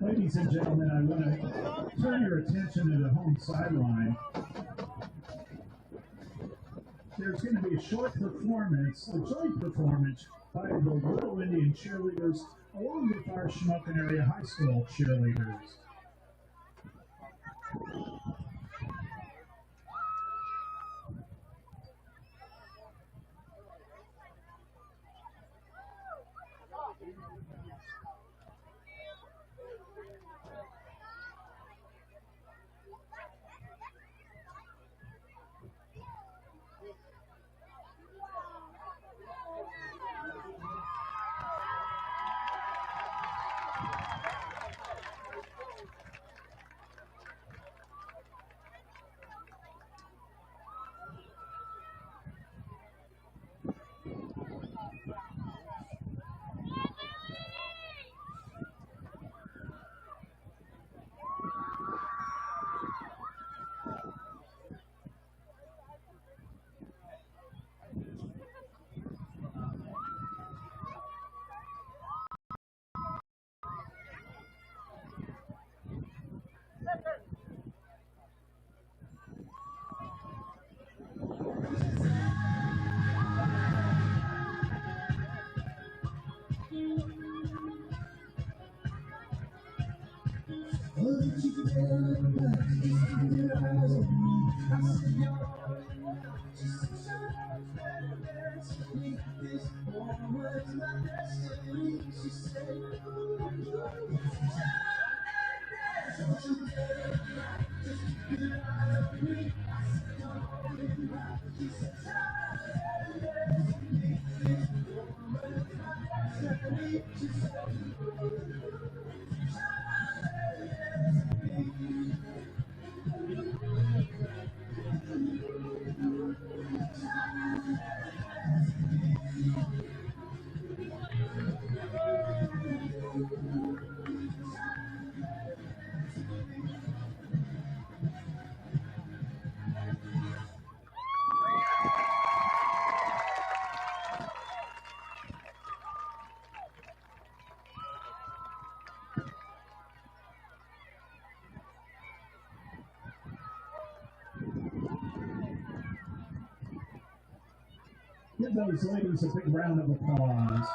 Ladies and gentlemen, I want to turn your attention to the home sideline. There's going to be a short performance, a joint performance by the Little Indian Cheerleaders along with our Shamokin area high school cheerleaders. give those ladies a big round of applause.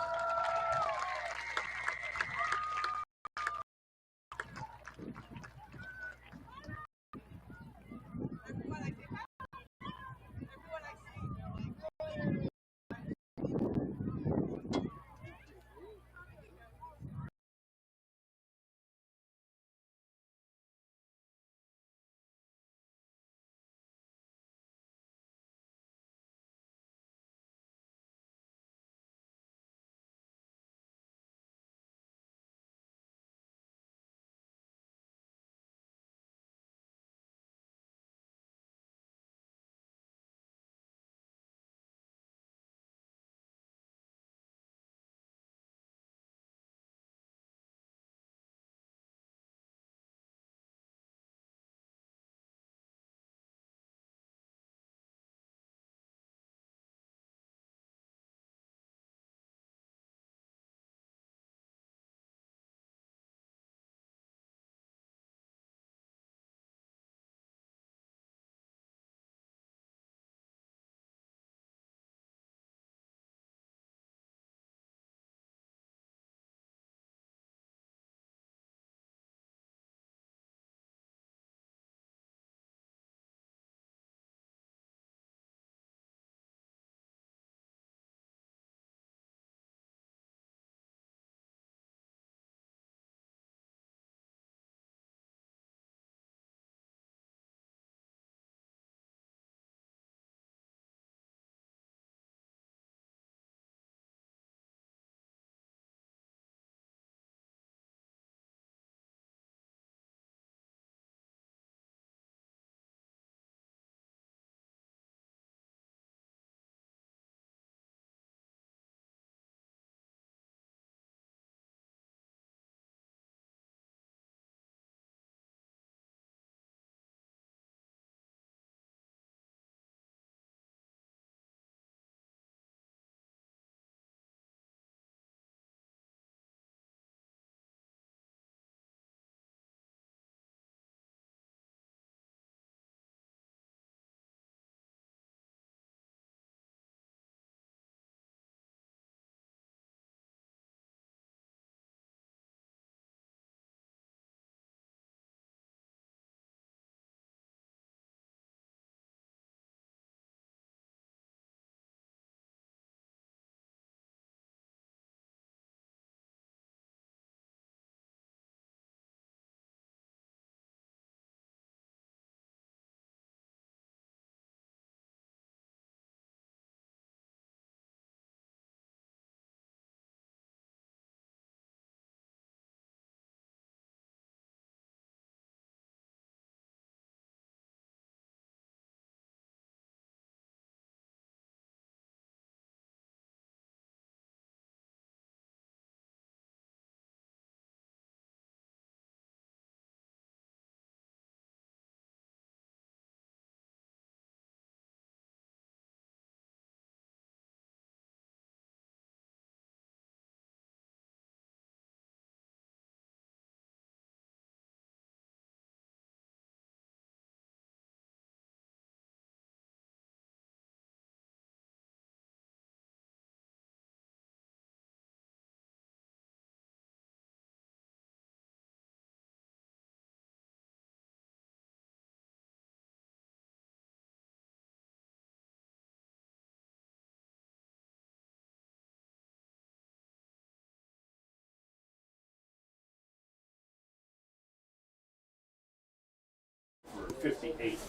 For 58.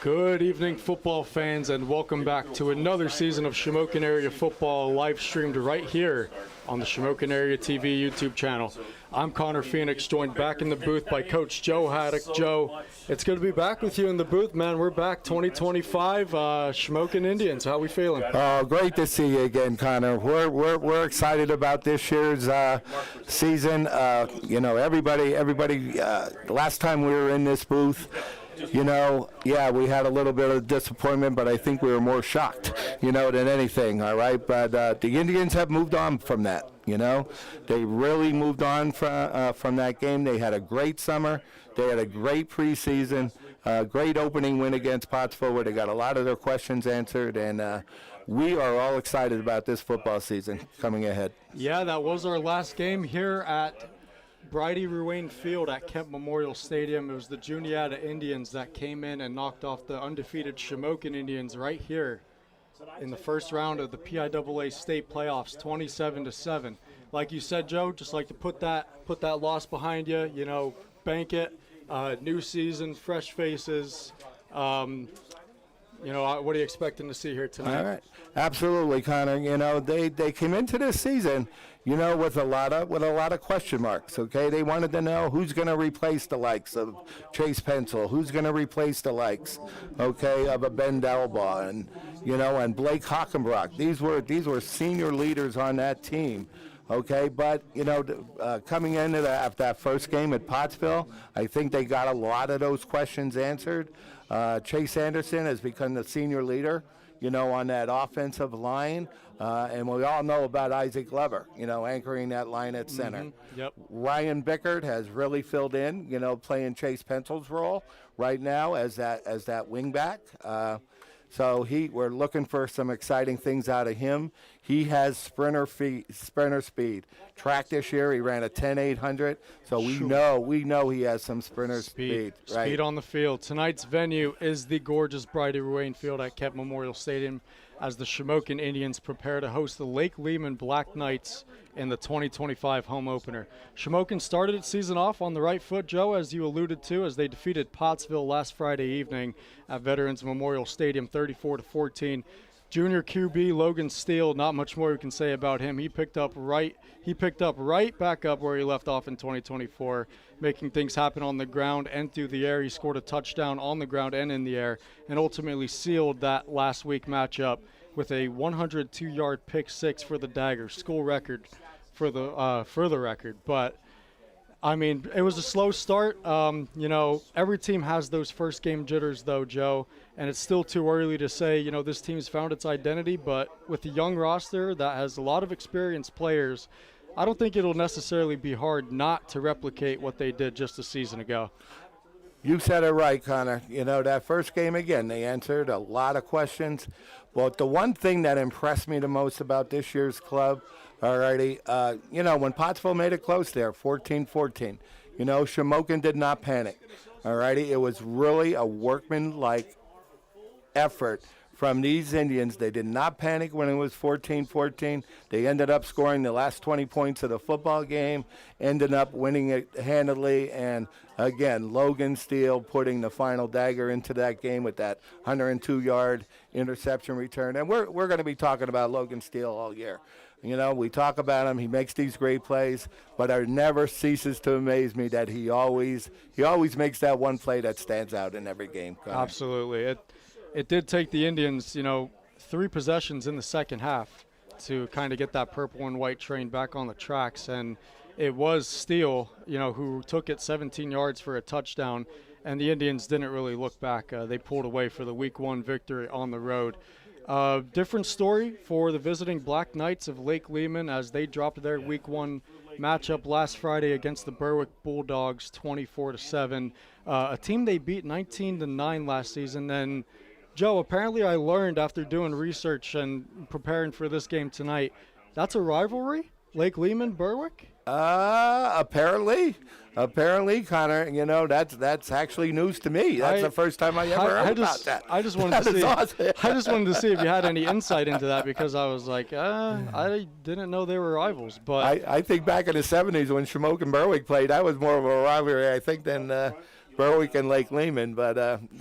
Good evening, football fans, and welcome back to another season of Shamokin Area Football, live streamed right here on the Shamokin Area TV YouTube channel. I'm Connor Phoenix, joined back in the booth by Coach Joe Haddock. Joe, it's good to be back with you in the booth, man. We're back 2025, Shamokin Indians. How we feeling? Oh, great to see you again, Connor. We're excited about this year's season. You know, everybody. Last time we were in this booth, you know, yeah, we had a little bit of disappointment, but I think we were more shocked, you know, than anything, all right? But the Indians have moved on from that, you know? They really moved on from that game. They had a great summer. They had a great preseason, great opening win against Pottsville where they got a lot of their questions answered, and we are all excited about this football season coming ahead. Yeah, that was our last game here at Bridie Ruane Field at Kemp Memorial Stadium. It was the Juniata Indians that came in and knocked off the undefeated Shamokin Indians right here in the first round of the PIAA state playoffs, 27-7. Like you said, Joe, just like to put that loss behind you, you know, bank it. New season, fresh faces. You know, what are you expecting to see here tonight? All right, absolutely, Connor. You know, they came into this season, you know, with a lot of question marks. Okay, they wanted to know who's going to replace the likes of Chase Pencil, who's going to replace the likes, okay, of a Ben Delbaugh and you know, and Blake Hockenbrock. These were senior leaders on that team. Okay, but, you know, coming into that first game at Pottsville, I think they got a lot of those questions answered. Chase Anderson has become the senior leader, you know, on that offensive line. And we all know about Isaac Glover, you know, anchoring that line at center. Mm-hmm. Yep. Ryan Bickert has really filled in, you know, playing Chase Pencil's role right now as that wing back. So we're looking for some exciting things out of him. He has sprinter speed. Track this year, he ran a 10.800. So we know he has some sprinter speed. Right? Speed on the field. Tonight's venue is the gorgeous Bridie Ruane Field at Kemp Memorial Stadium as the Shamokin Indians prepare to host the Leman Black Knights in the 2025 home opener. Shamokin started its season off on the right foot, Joe, as you alluded to, as they defeated Pottsville last Friday evening at Veterans Memorial Stadium 34-14. Junior QB Logan Steele, not much more we can say about him. He picked up right back up where he left off in 2024, making things happen on the ground and through the air. He scored a touchdown on the ground and in the air, and ultimately sealed that last week matchup with a 102-yard pick six for the Daggers, school record for the record. But I mean, it was a slow start. You know, every team has those first game jitters, though, Joe, and it's still too early to say, you know, this team's found its identity. But with a young roster that has a lot of experienced players, I don't think it'll necessarily be hard not to replicate what they did just a season ago. You said it right, Connor. You know, that first game, again, they answered a lot of questions. But the one thing that impressed me the most about this year's club, alrighty, you know, when Pottsville made it close there, 14-14, you know, Shamokin did not panic, alrighty. It was really a workman-like effort from these Indians. They did not panic when it was 14-14. They ended up scoring the last 20 points of the football game, ended up winning it handily, and again, Logan Steele putting the final dagger into that game with that 102-yard interception return. And we're going to be talking about Logan Steele all year. You know, we talk about him. He makes these great plays, but it never ceases to amaze me that he always makes that one play that stands out in every game. Connor. Absolutely. It did take the Indians, you know, 3 possessions in the second half to kind of get that purple and white train back on the tracks. And it was Steele, you know, who took it 17 yards for a touchdown, and the Indians didn't really look back. They pulled away for the Week 1 victory on the road. Different story for the visiting Black Knights of Lake Leman as they dropped their Week 1 matchup last Friday against the Berwick Bulldogs 24-7. A team they beat 19-9 last season. And Joe, apparently I learned after doing research and preparing for this game tonight, that's a rivalry? Lake Leman, Berwick? Apparently, Connor. You know, that's actually news to me. That's the first time I ever heard about that. I just wanted to see. Awesome. I just wanted to see if you had any insight into that because I was like, I didn't know they were rivals. But I think back in the '70s when Shamokin and Berwick played, that was more of a rivalry, I think, than Berwick and Lake Leman. But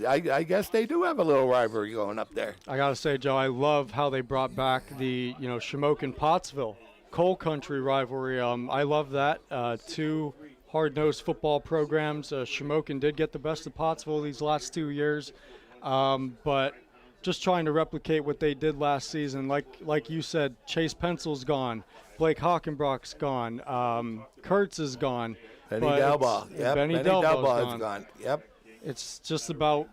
I guess they do have a little rivalry going up there. I gotta say, Joe, I love how they brought back the Shamokin Pottsville coal country rivalry. I love that. 2 hard-nosed football programs. Shamokin did get the best of Pottsville these last 2 years, but just trying to replicate what they did last season. Like you said, Chase Pencil's gone, Blake Hockenbrock's gone, Kurtz is gone. Benny Delbaugh. Yep. Benny Delbaugh is gone. Yep. It's just about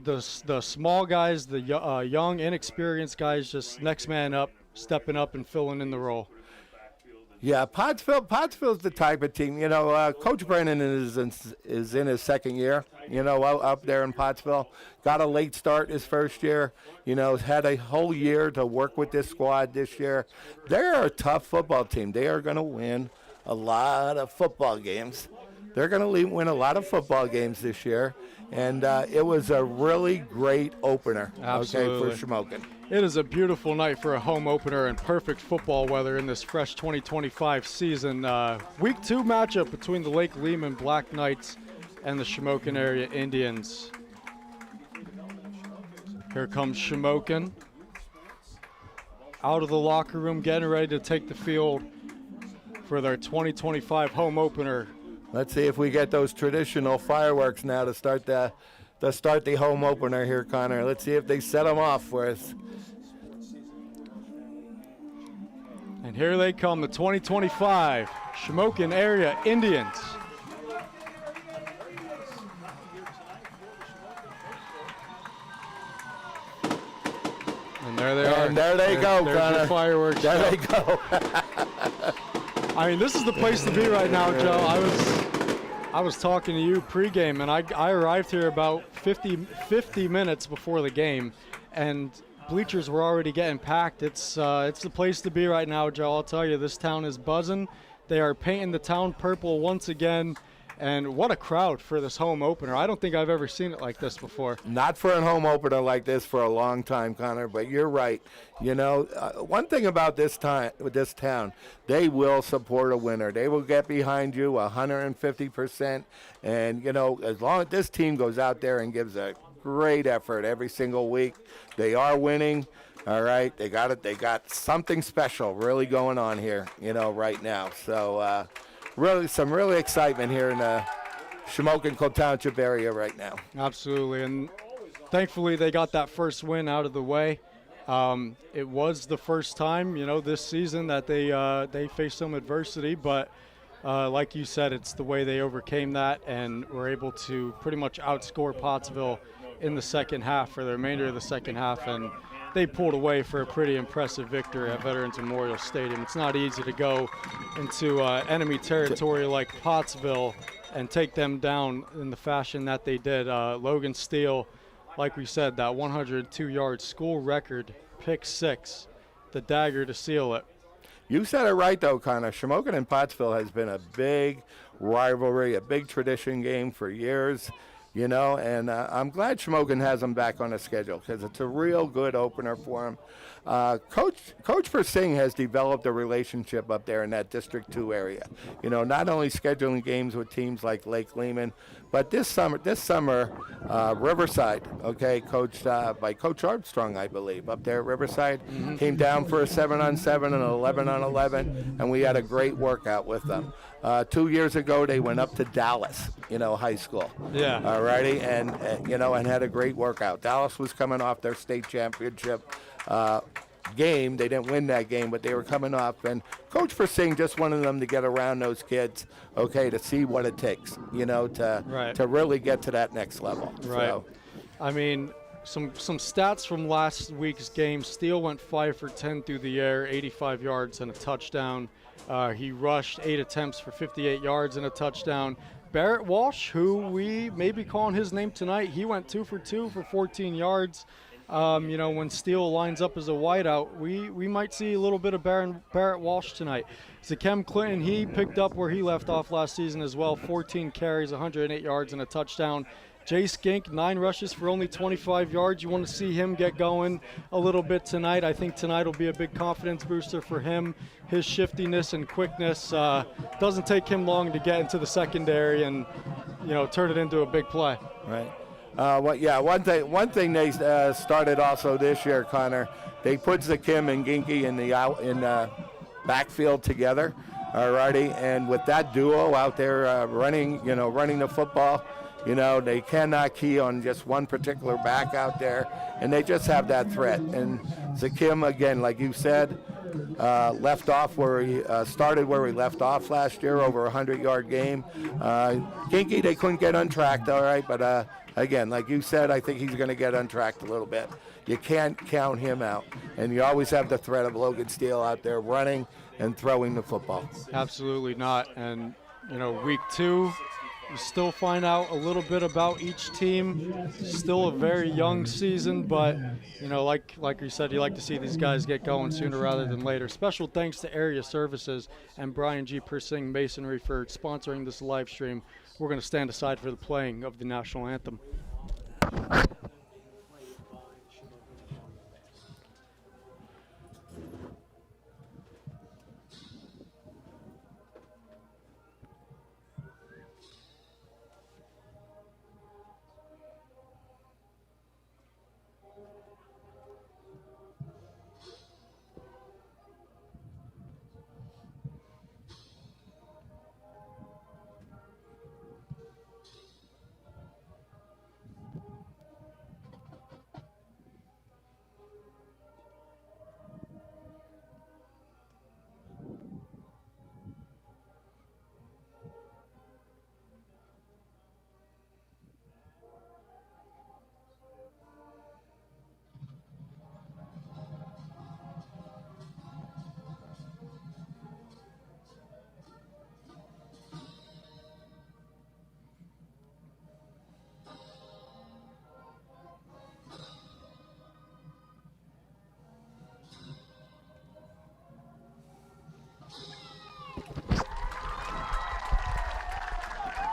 the small guys, the young, inexperienced guys, just next man up, stepping up and filling in the role. Yeah, Pottsville's the type of team. Coach Brennan is in his second year. Up there in Pottsville, got a late start his first year. Had a whole year to work with this squad this year. They're a tough football team. They are going to win a lot of football games. They're going to win a lot of football games this year, and it was a really great opener. Absolutely. Okay, for Shamokin. It is a beautiful night for a home opener and perfect football weather in this fresh 2025 season. Week 2 matchup between the Lake Lehman Black Knights and the Shamokin area Indians. Here comes Shamokin out of the locker room, getting ready to take the field for their 2025 home opener. Let's see if we get those traditional fireworks now to start the home opener here, Connor. Let's see if they set them off for us. And here they come, the 2025 Shamokin area Indians. And there they are. And there they go, Connor. The fireworks. There they go. I mean, this is the place to be right now, Joe. I was talking to you pregame, and I arrived here about 50 minutes before the game, and bleachers were already getting packed. It's the place to be right now, Joe. I'll tell you, this town is buzzing. They are painting the town purple once again, and what a crowd for this home opener. I don't think I've ever seen it like this before. Not for a home opener like this for a long time, Connor, but you're right. One thing about this town, they will support a winner. They will get behind you 150%, and as long as this team goes out there and gives a great effort every single week, they are winning. All right, they got it. They got something special really going on here, right now. So some really excitement here in the Shamokin Township area right now. Absolutely, and thankfully they got that first win out of the way. It was the first time, this season that they faced some adversity, but like you said, it's the way they overcame that and were able to pretty much outscore Pottsville in the second half for the remainder of the second half, and they pulled away for a pretty impressive victory at Veterans Memorial Stadium. It's not easy to go into enemy territory like Pottsville and take them down in the fashion that they did. Logan Steele, like we said, that 102-yard school record, pick 6, the dagger to seal it. You said it right, though, Connor. Shamokin and Pottsville has been a big rivalry, a big tradition game for years. And I'm glad Shamokin has them back on the schedule because it's a real good opener for them. Coach Persing has developed a relationship up there in that District 2 area. Not only scheduling games with teams like Lake Leman, but this summer, Riverside, coached by Coach Armstrong, I believe, up there at Riverside, came down for a 7-on-7 and an 11-on-11, and we had a great workout with them. 2 years ago, they went up to Dallas, high school. Yeah. Alrighty, and had a great workout. Dallas was coming off their state championship game. They didn't win that game, but they were coming off. And Coach Persing just wanted them to get around those kids, to see what it takes, to really get to that next level. Right. So. I mean, some stats from last week's game. Steele went 5 for 10 through the air, 85 yards and a touchdown. He rushed 8 attempts for 58 yards and a touchdown. Barrett Walsh, who we may be calling his name tonight, he went 2 for 2 for 14 yards. When Steele lines up as a wideout, we might see a little bit of Barrett Walsh tonight. Zakem Clinton, he picked up where he left off last season as well, 14 carries, 108 yards and a touchdown. Jay Skink, 9 rushes for only 25 yards. You want to see him get going a little bit tonight. I think tonight will be a big confidence booster for him. His shiftiness and quickness doesn't take him long to get into the secondary and, turn it into a big play. Right. One thing they started also this year, Connor, they put Zakim and Ginky in the backfield together, alrighty, and with that duo out there running the football, they cannot key on just one particular back out there, and they just have that threat. And Zakim, again, like you said, left off where he started where he left off last year, over a 100-yard game. Ginky, they couldn't get untracked, all right, but again, like you said, I think he's going to get untracked a little bit. You can't count him out, and you always have the threat of Logan Steele out there running and throwing the football. Absolutely not. And, you know, week 2, you still find out a little bit about each team. Still a very young season, but, you know, like you said, you like to see these guys get going sooner rather than later. Special thanks to Area Services and Brian G. Persing Masonry for sponsoring this live stream. We're going to stand aside for the playing of the national anthem.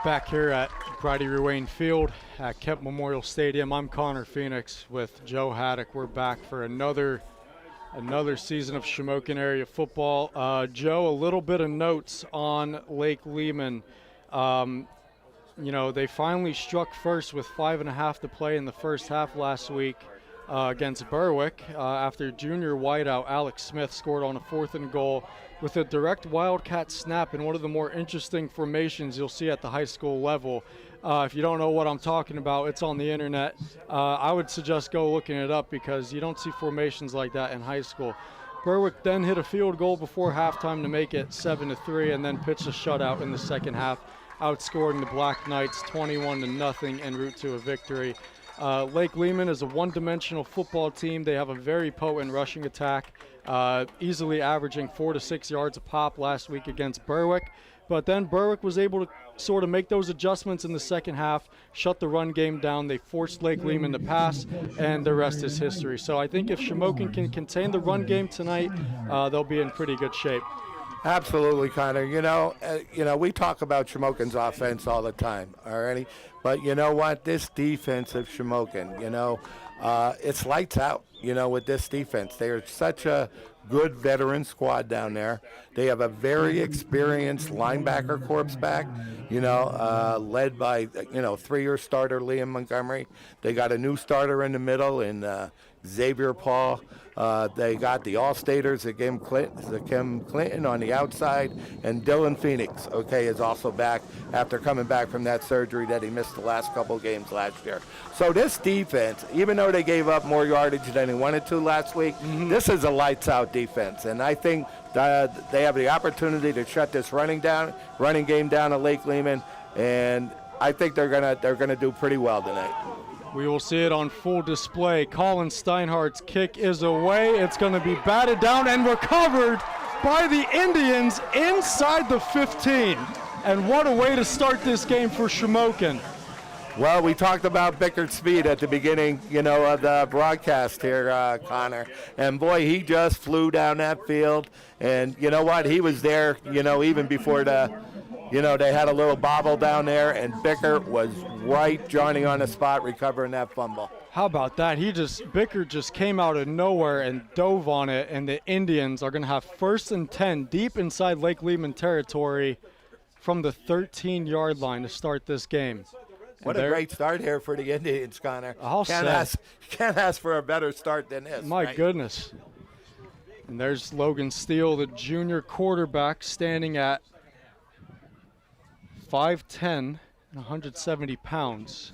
Back here at Bridie Ruane Field at Kemp Memorial Stadium, I'm Connor Phoenix with Joe Haddock. We're back for another season of Shamokin area football. Joe, a little bit of notes on Lake Leman. You know, they finally struck first with 5.5 to play in the first half last week against Berwick after junior wideout Alex Smith scored on a 4th and goal with a direct Wildcat snap in one of the more interesting formations you'll see at the high school level. If you don't know what I'm talking about, it's on the internet. I would suggest go looking it up because you don't see formations like that in high school. Berwick then hit a field goal before halftime to make it 7-3 and then pitched a shutout in the second half, outscoring the Black Knights 21-0 en route to a victory. Lake Leman is a one-dimensional football team. They have a very potent rushing attack, easily averaging 4 to 6 yards a pop last week against Berwick. But then Berwick was able to sort of make those adjustments in the second half, shut the run game down. They forced Lake Leman to pass, and the rest is history. So I think if Shamokin can contain the run game tonight, they'll be in pretty good shape. Absolutely, Connor. You know, we talk about Shamokin's offense all the time, already. But you know what? This defense of Shamokin, it's lights out, with this defense. They are such a good veteran squad down there. They have a very experienced linebacker corps back, led by, 3-year starter Liam Montgomery. They got a new starter in the middle in Xavier Paul. They got the All-Staters, Kim Clinton on the outside, and Dylan Phoenix, is also back after coming back from that surgery that he missed the last couple games last year. So this defense, even though they gave up more yardage than they wanted to last week, this is a lights-out defense, and I think they have the opportunity to shut this running game down at Lake Leman, and I think they're gonna do pretty well tonight. We will see it on full display. Colin Steinhardt's kick is away. It's going to be batted down and recovered by the Indians inside the 15. And what a way to start this game for Shamokin. Well, we talked about Bickert's speed at the beginning, of the broadcast here, Connor. And boy, he just flew down that field. And you know what? He was there, even before they had a little bobble down there, and Bickert was right joining on the spot, recovering that fumble. How about that? Bickert just came out of nowhere and dove on it, and the Indians are going to have 1st and 10 deep inside Lake Leman territory from the 13-yard line to start this game. What a great start here for the Indians, Connor. Can't ask for a better start than this. My goodness. And there's Logan Steele, the junior quarterback, standing at 5'10" and 170 pounds.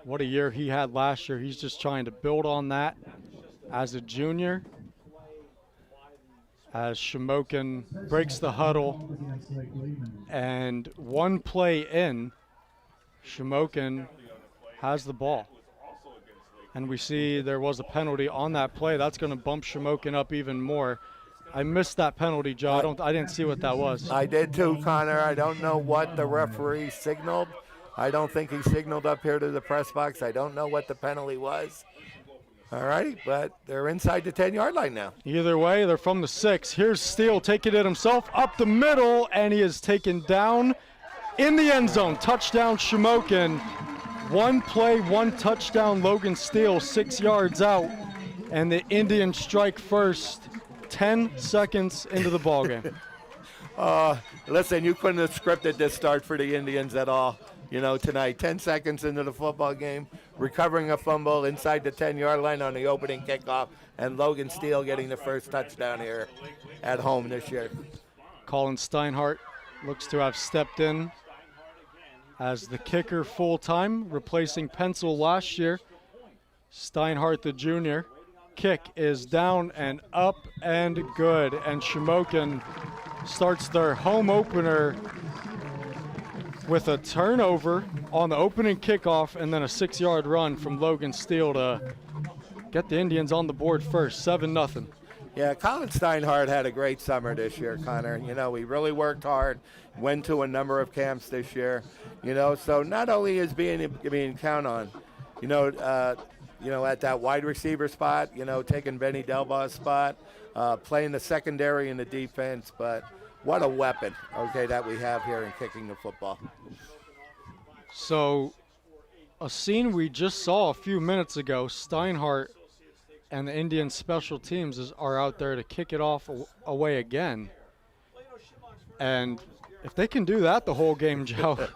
What a year he had last year. He's just trying to build on that as a junior. As Shamokin breaks the huddle, and one play in, Shamokin has the ball. And we see there was a penalty on that play. That's going to bump Shamokin up even more. I missed that penalty, Joe. I didn't see what that was. I did too, Connor. I don't know what the referee signaled. I don't think he signaled up here to the press box. I don't know what the penalty was. All right, but they're inside the 10-yard line now. Either way, they're from the 6. Here's Steele taking it himself up the middle, and he is taken down in the end zone. Touchdown, Shamokin. One play, one touchdown, Logan Steele, 6 yards out, and the Indians strike first 10 seconds into the ballgame. Listen, you couldn't have scripted this start for the Indians at all, tonight. 10 seconds into the football game, recovering a fumble inside the 10-yard line on the opening kickoff, and Logan Steele getting the first touchdown here at home this year. Colin Steinhardt looks to have stepped in as the kicker full-time, replacing Pencil last year. Steinhardt, the junior. Kick is down and up and good. And Shamokin starts their home opener with a turnover on the opening kickoff and then a 6-yard run from Logan Steele to get the Indians on the board first, 7-0. Yeah, Colin Steinhardt had a great summer this year, Connor. He really worked hard, went to a number of camps this year. So not only is being counted on, at that wide receiver spot, taking Benny Delbaugh's spot, playing the secondary in the defense, but what a weapon, that we have here in kicking the football. So a scene we just saw a few minutes ago, Steinhardt and the Indian special teams are out there to kick it off away again. And if they can do that the whole game, Joe,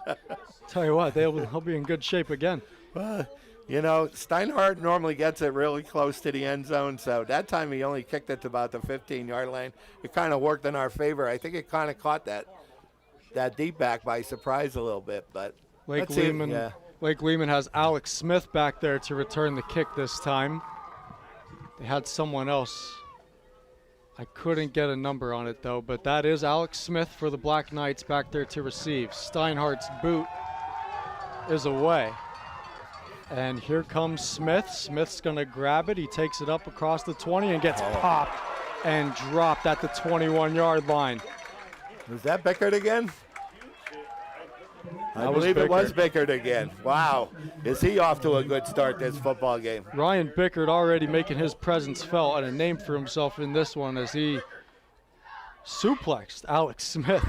tell you what, they'll be in good shape again. Steinhardt normally gets it really close to the end zone, so that time he only kicked it to about the 15-yard line. It kind of worked in our favor. I think it kind of caught that deep back by surprise a little bit, but Lake Leman has Alex Smith back there to return the kick this time. They had someone else. I couldn't get a number on it, though, but that is Alex Smith for the Black Knights back there to receive. Steinhardt's boot is away. And here comes Smith. Smith's going to grab it. He takes it up across the 20 and gets popped and dropped at the 21-yard line. Was that Bickert again? I That believe was it was Bickert again. Wow. Is he off to a good start this football game? Ryan Bickert already making his presence felt and a name for himself in this one as he suplexed Alex Smith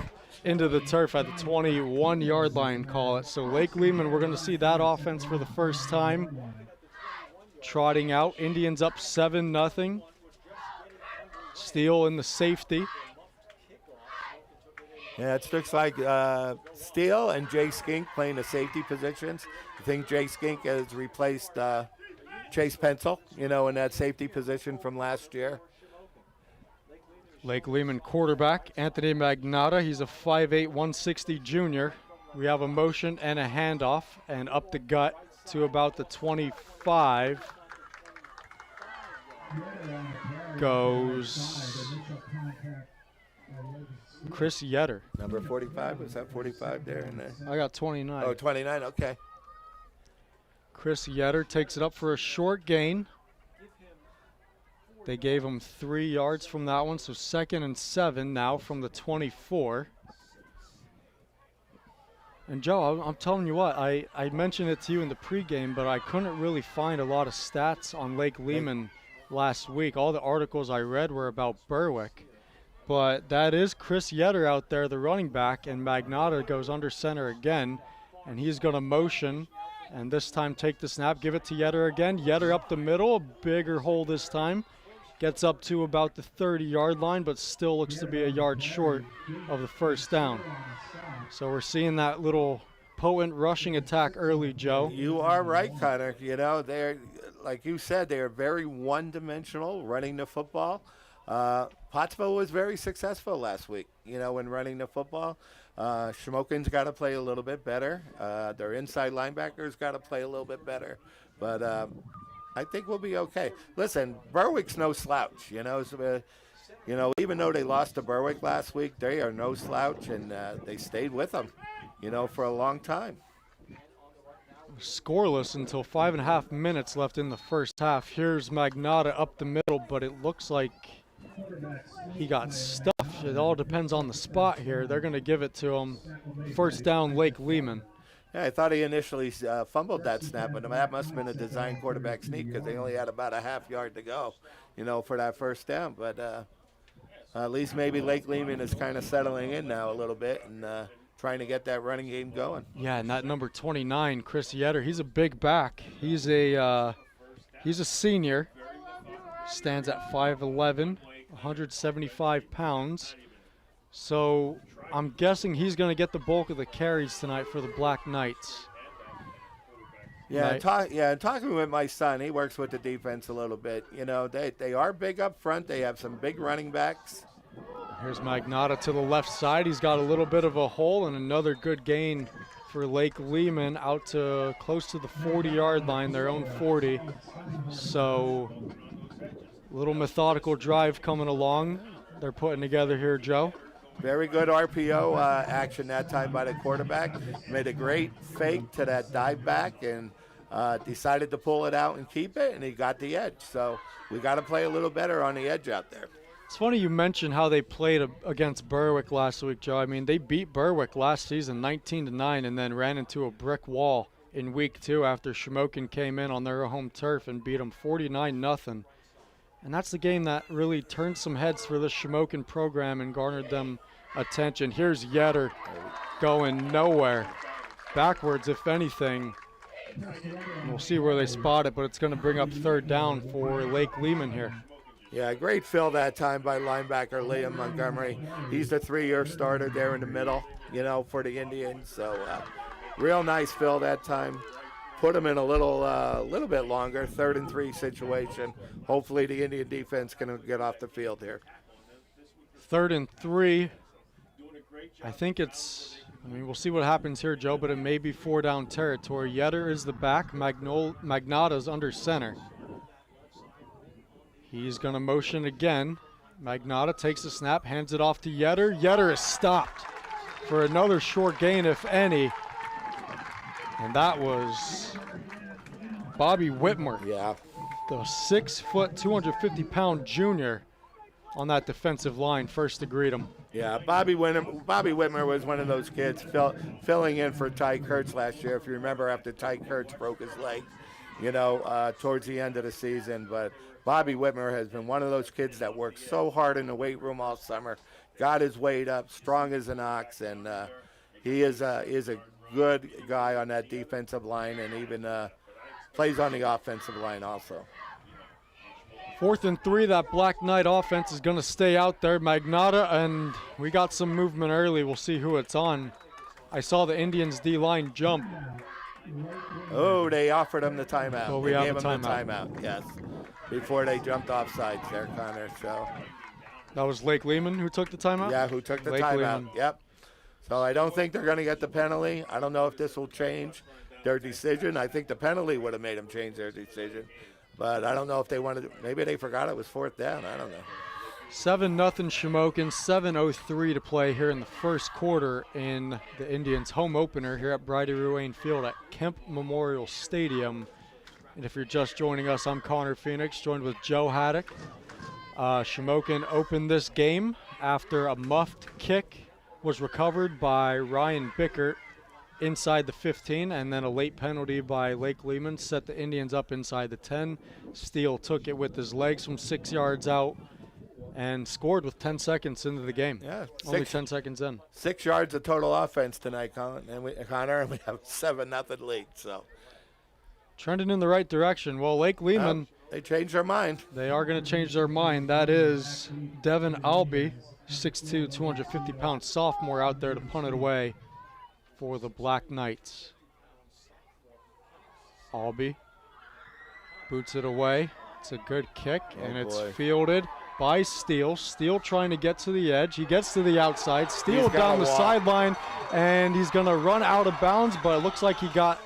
into the turf at the 21-yard line, call it. So Lake Leman, we're going to see that offense for the first time trotting out. Indians up 7-0. Steele in the safety. Yeah, it looks like Steele and Jay Skink playing the safety positions. I think Jay Skink has replaced Chase Pencil, in that safety position from last year. Lake Leman quarterback, Anthony Magnotta. He's a 5'8", 160 junior. We have a motion and a handoff, and up the gut to about the 25 goes Chris Yetter. Number 45, was that 45 there? I got 29. Oh, 29, okay. Chris Yetter takes it up for a short gain. They gave him 3 yards from that one, so 2nd and 7 now from the 24. And Joe, I'm telling you what, I mentioned it to you in the pregame, but I couldn't really find a lot of stats on Lake Leman last week. All the articles I read were about Berwick. But that is Chris Yetter out there, the running back, and Magnotta goes under center again, and he's going to motion, and this time take the snap, give it to Yetter again. Yetter up the middle, a bigger hole this time. Gets up to about the 30-yard line, but still looks to be a yard short of the first down. So we're seeing that little potent rushing attack early, Joe. You are right, Connor. They're, like you said, they are very one-dimensional running the football. Pottsville was very successful last week, when running the football. Shamokin's got to play a little bit better. Their inside linebackers got to play a little bit better. But I think we'll be okay. Listen, Berwick's no slouch, so, even though they lost to Berwick last week, they are no slouch, and they stayed with them, for a long time. Scoreless until 5.5 minutes left in the first half. Here's Magnotta up the middle, but it looks like He got stuffed. It all depends on the spot here. They're going to give it to him. First down, Leman. Yeah, I thought he initially fumbled that snap, but that must have been a design quarterback sneak because they only had about a half yard to go, for that first down. But at least maybe Leman is kind of settling in now a little bit and trying to get that running game going. Yeah, and that number 29, Chris Yetter, he's a big back. He's a senior. Stands at 5'11", 175 pounds. So I'm guessing he's going to get the bulk of the carries tonight for the Black Knights. Yeah, talking with my son, he works with the defense a little bit. They are big up front. They have some big running backs. Here's Magnotta to the left side. He's got a little bit of a hole, and another good gain for Leman out to close to the 40-yard line, their own 40. So little methodical drive coming along. They're putting together here, Joe. Very good RPO action that time by the quarterback. Made a great fake to that dive back and decided to pull it out and keep it, and he got the edge. So we got to play a little better on the edge out there. It's funny you mentioned how they played against Berwick last week, Joe. I mean, they beat Berwick last season 19-9 and then ran into a brick wall in week 2 after Shamokin came in on their home turf and beat them 49-0. And that's the game that really turned some heads for the Shamokin program and garnered them attention. Here's Yetter going nowhere. Backwards, if anything. We'll see where they spot it, but it's going to bring up third down for Leman here. Yeah, great fill that time by linebacker Liam Montgomery. He's the 3-year starter there in the middle, for the Indians. So real nice fill that time. Put him in a little bit longer, 3rd and 3 situation. Hopefully the Indian defense can get off the field here. 3rd and 3. I think we'll see what happens here, Joe, but it may be 4-down territory. Yetter is the back. Magnotta's under center. He's going to motion again. Magnotta takes the snap, hands it off to Yetter. Yetter is stopped for another short gain, if any. And that was Bobby Whitmer. Yeah. The 6', 250-pound junior on that defensive line, first to greet him. Yeah, Bobby Whitmer was one of those kids filling in for Ty Kurtz last year, if you remember, after Ty Kurtz broke his leg, towards the end of the season. But Bobby Whitmer has been one of those kids that worked so hard in the weight room all summer, got his weight up, strong as an ox, and he is a good guy on that defensive line, and even plays on the offensive line also. 4th and 3, that Black Knight offense is going to stay out there. Magnotta, and we got some movement early. We'll see who it's on. I saw the Indians D-line jump. Oh, they offered him the timeout. Well, we they have gave a him the timeout, yes, before they jumped off sides there, Connor. So that was Leman who took the timeout? Yeah, who took the timeout. Leman. Yep. So I don't think they're going to get the penalty. I don't know if this will change their decision. I think the penalty would have made them change their decision. But I don't know if they wanted to. Maybe they forgot it was 4th down. I don't know. 7-0 Shamokin, 7:03 to play here in the first quarter in the Indians' home opener here at Bridie Ruane Field at Kemp Memorial Stadium. And if you're just joining us, I'm Connor Phoenix, joined with Joe Haddock. Shamokin opened this game after a muffed kick was recovered by Ryan Bickert inside the 15, and then a late penalty by Leman set the Indians up inside the 10. Steele took it with his legs from 6 yards out and scored with 10 seconds into the game. Yeah, only 10 seconds in. 6 yards of total offense tonight, Connor, and we have a 7-0 lead. So trending in the right direction. Well, Leman, they changed their mind. They are going to change their mind. That is Devin Albee, 6'2", 250-pound sophomore out there to punt it away for the Black Knights. Albee boots it away. It's a good kick, and it's fielded by Steele. Steele trying to get to the edge. He gets to the outside. Steele down the sideline, and he's going to run out of bounds, but it looks like he got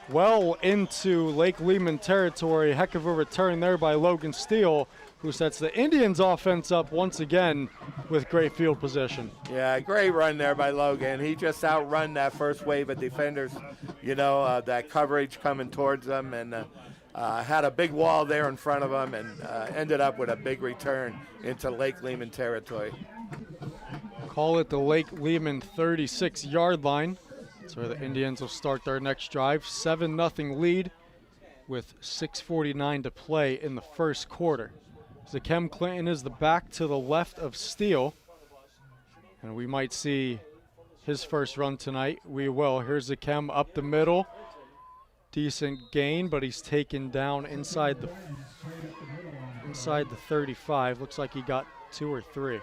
well into Leman territory. Heck of a return there by Logan Steele, who sets the Indians offense up once again with great field position. Yeah, great run there by Logan. He just outrun that first wave of defenders, that coverage coming towards them, and had a big wall there in front of them and ended up with a big return into Lake Lehman territory. Call it the Lake Lehman 36-yard line. That's where the Indians will start their next drive. 7-0 lead with 6:49 to play in the first quarter. Zakem Clinton is the back to the left of Steele. And we might see his first run tonight. We will. Here's Zakem up the middle. Decent gain, but he's taken down inside the 35. Looks like he got 2 or 3.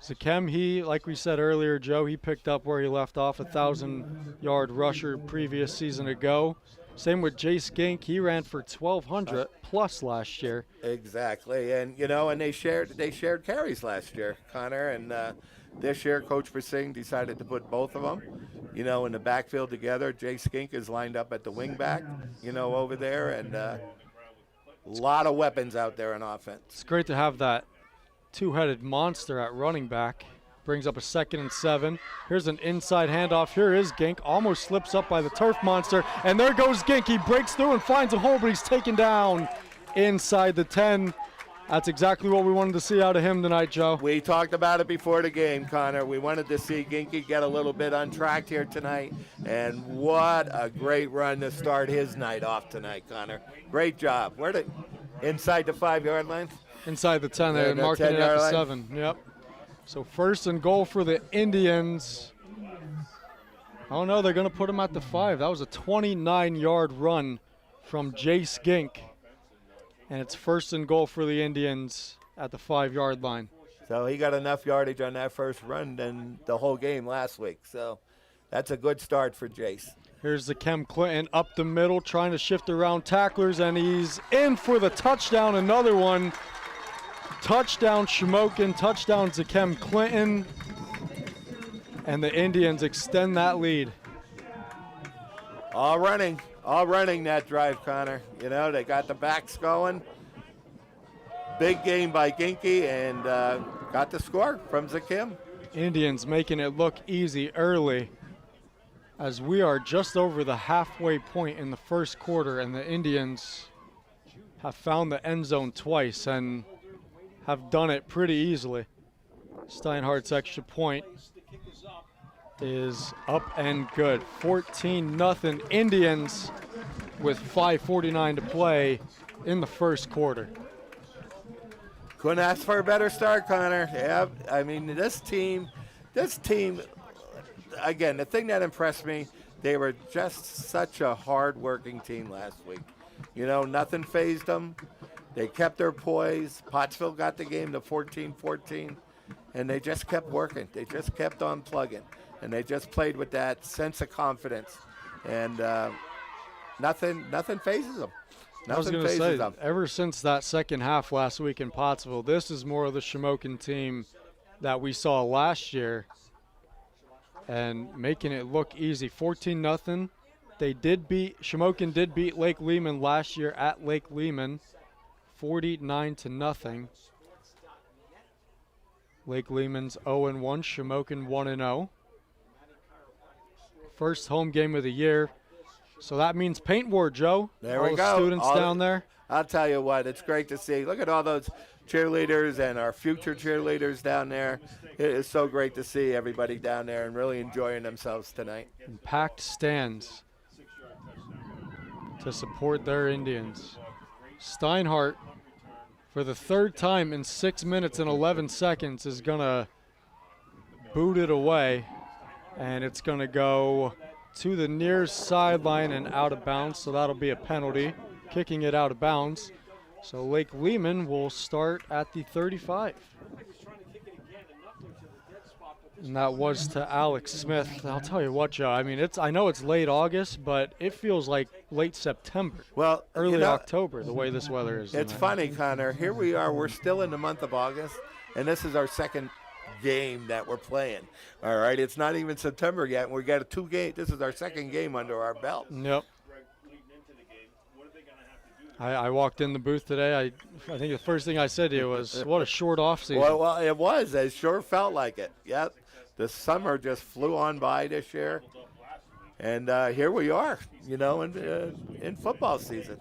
Zakem, he, like we said earlier, Joe, he picked up where he left off, 1,000-yard rusher previous season ago. Same with Jace Gink. He ran for 1,200 plus last year. Exactly, and and they shared carries last year, Connor. And this year, Coach Persing decided to put both of them, in the backfield together. Jace Gink is lined up at the wing back, over there, and a lot of weapons out there in offense. It's great to have that two-headed monster at running back. Brings up a 2nd and 7. Here's an inside handoff. Here is Gink. Almost slips up by the turf monster. And there goes Gink. He breaks through and finds a hole, but he's taken down inside the 10. That's exactly what we wanted to see out of him tonight, Joe. We talked about it before the game, Connor. We wanted to see Ginky get a little bit untracked here tonight. And what a great run to start his night off tonight, Connor. Great job. Inside the 5-yard line? Inside the 10. They're marking it at the 7. Yep. So 1st and goal for the Indians. Oh no, they're going to put him at the 5. That was a 29-yard run from Jace Gink. And it's 1st and goal for the Indians at the 5-yard line. So he got enough yardage on that first run than the whole game last week. So that's a good start for Jace. Here's Zakem Clinton up the middle, trying to shift around tacklers, and he's in for the touchdown. Another one. Touchdown Shamokin, touchdown Zakem Clinton. And the Indians extend that lead. All running that drive, Connor. They got the backs going. Big game by Ginky, and got the score from Zakem. Indians making it look easy early, as we are just over the halfway point in the first quarter, and the Indians have found the end zone twice and have done it pretty easily. Steinhardt's extra point is up and good. 14-0 Indians with 5:49 to play in the first quarter. Couldn't ask for a better start, Connor. Yeah, I mean, this team, again, the thing that impressed me, they were just such a hard-working team last week. Nothing fazed them. They kept their poise. Pottsville got the game to 14-14, and they just kept working. They just kept on plugging, and they just played with that sense of confidence, and nothing phases them. I was going to say, ever since that second half last week in Pottsville, this is more of the Shamokin team that we saw last year, and making it look easy. 14-0. Shamokin did beat Lake Leman last year at Lake Leman, 49-0. Lake Leman's 0-1, Shamokin 1-0. First home game of the year. So that means paint war, Joe. There we go. All the students down there. I'll tell you what, it's great to see. Look at all those cheerleaders and our future cheerleaders down there. It is so great to see everybody down there and really enjoying themselves tonight. And packed stands to support their Indians. Steinhardt, for the third time in 6 minutes and 11 seconds, is going to boot it away. And it's going to go to the near sideline and out of bounds, so that'll be a penalty, kicking it out of bounds. So Lake Leman will start at the 35. And that was to Alex Smith. I'll tell you what, Joe, I mean, I know it's late August, but it feels like late September. Well, early October, the way this weather is. It's funny, Connor. Here we are. We're still in the month of August, and this is our second game that we're playing. All right, it's not even September yet, and we got a 2 game. This is our second game under our belt. Yep. I walked in the booth today. I think the first thing I said to you was, what a short off season. Well, it was. It sure felt like it. Yep. The summer just flew on by this year. And here we are, in football season.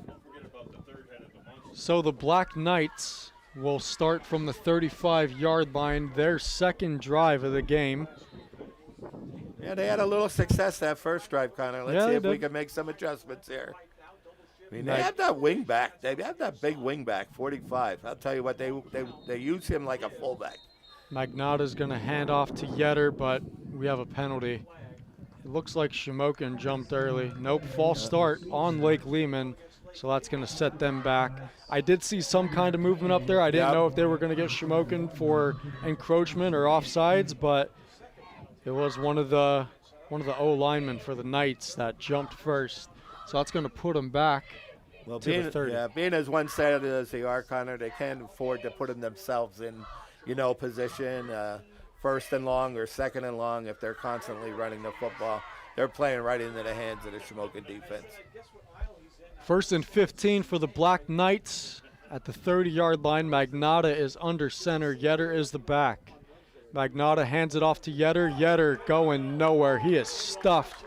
So the Black Knights will start from the 35-yard line, their second drive of the game. Yeah, they had a little success that first drive, Connor. Let's see if we can make some adjustments here. I mean, they have that wing back. They have that big wing back, 45. I'll tell you what, they use him like a fullback. Magnata's going to hand off to Yetter, but we have a penalty. It looks like Shamokin jumped early. Nope, false start on Lake Leman, so that's going to set them back. I did see some kind of movement up there. I didn't know if they were going to get Shamokin for encroachment or offsides, but it was one of the O linemen for the Knights that jumped first. So that's going to put them back to the 30. Yeah, being as one-sided as they are, Connor, they can't afford to put themselves in, position, first and long or second and long if they're constantly running the football. They're playing right into the hands of the Shamokin defense. First and 15 for the Black Knights at the 30-yard line. Magnata is under center. Yetter is the back. Magnata hands it off to Yetter. Yetter going nowhere. He is stuffed.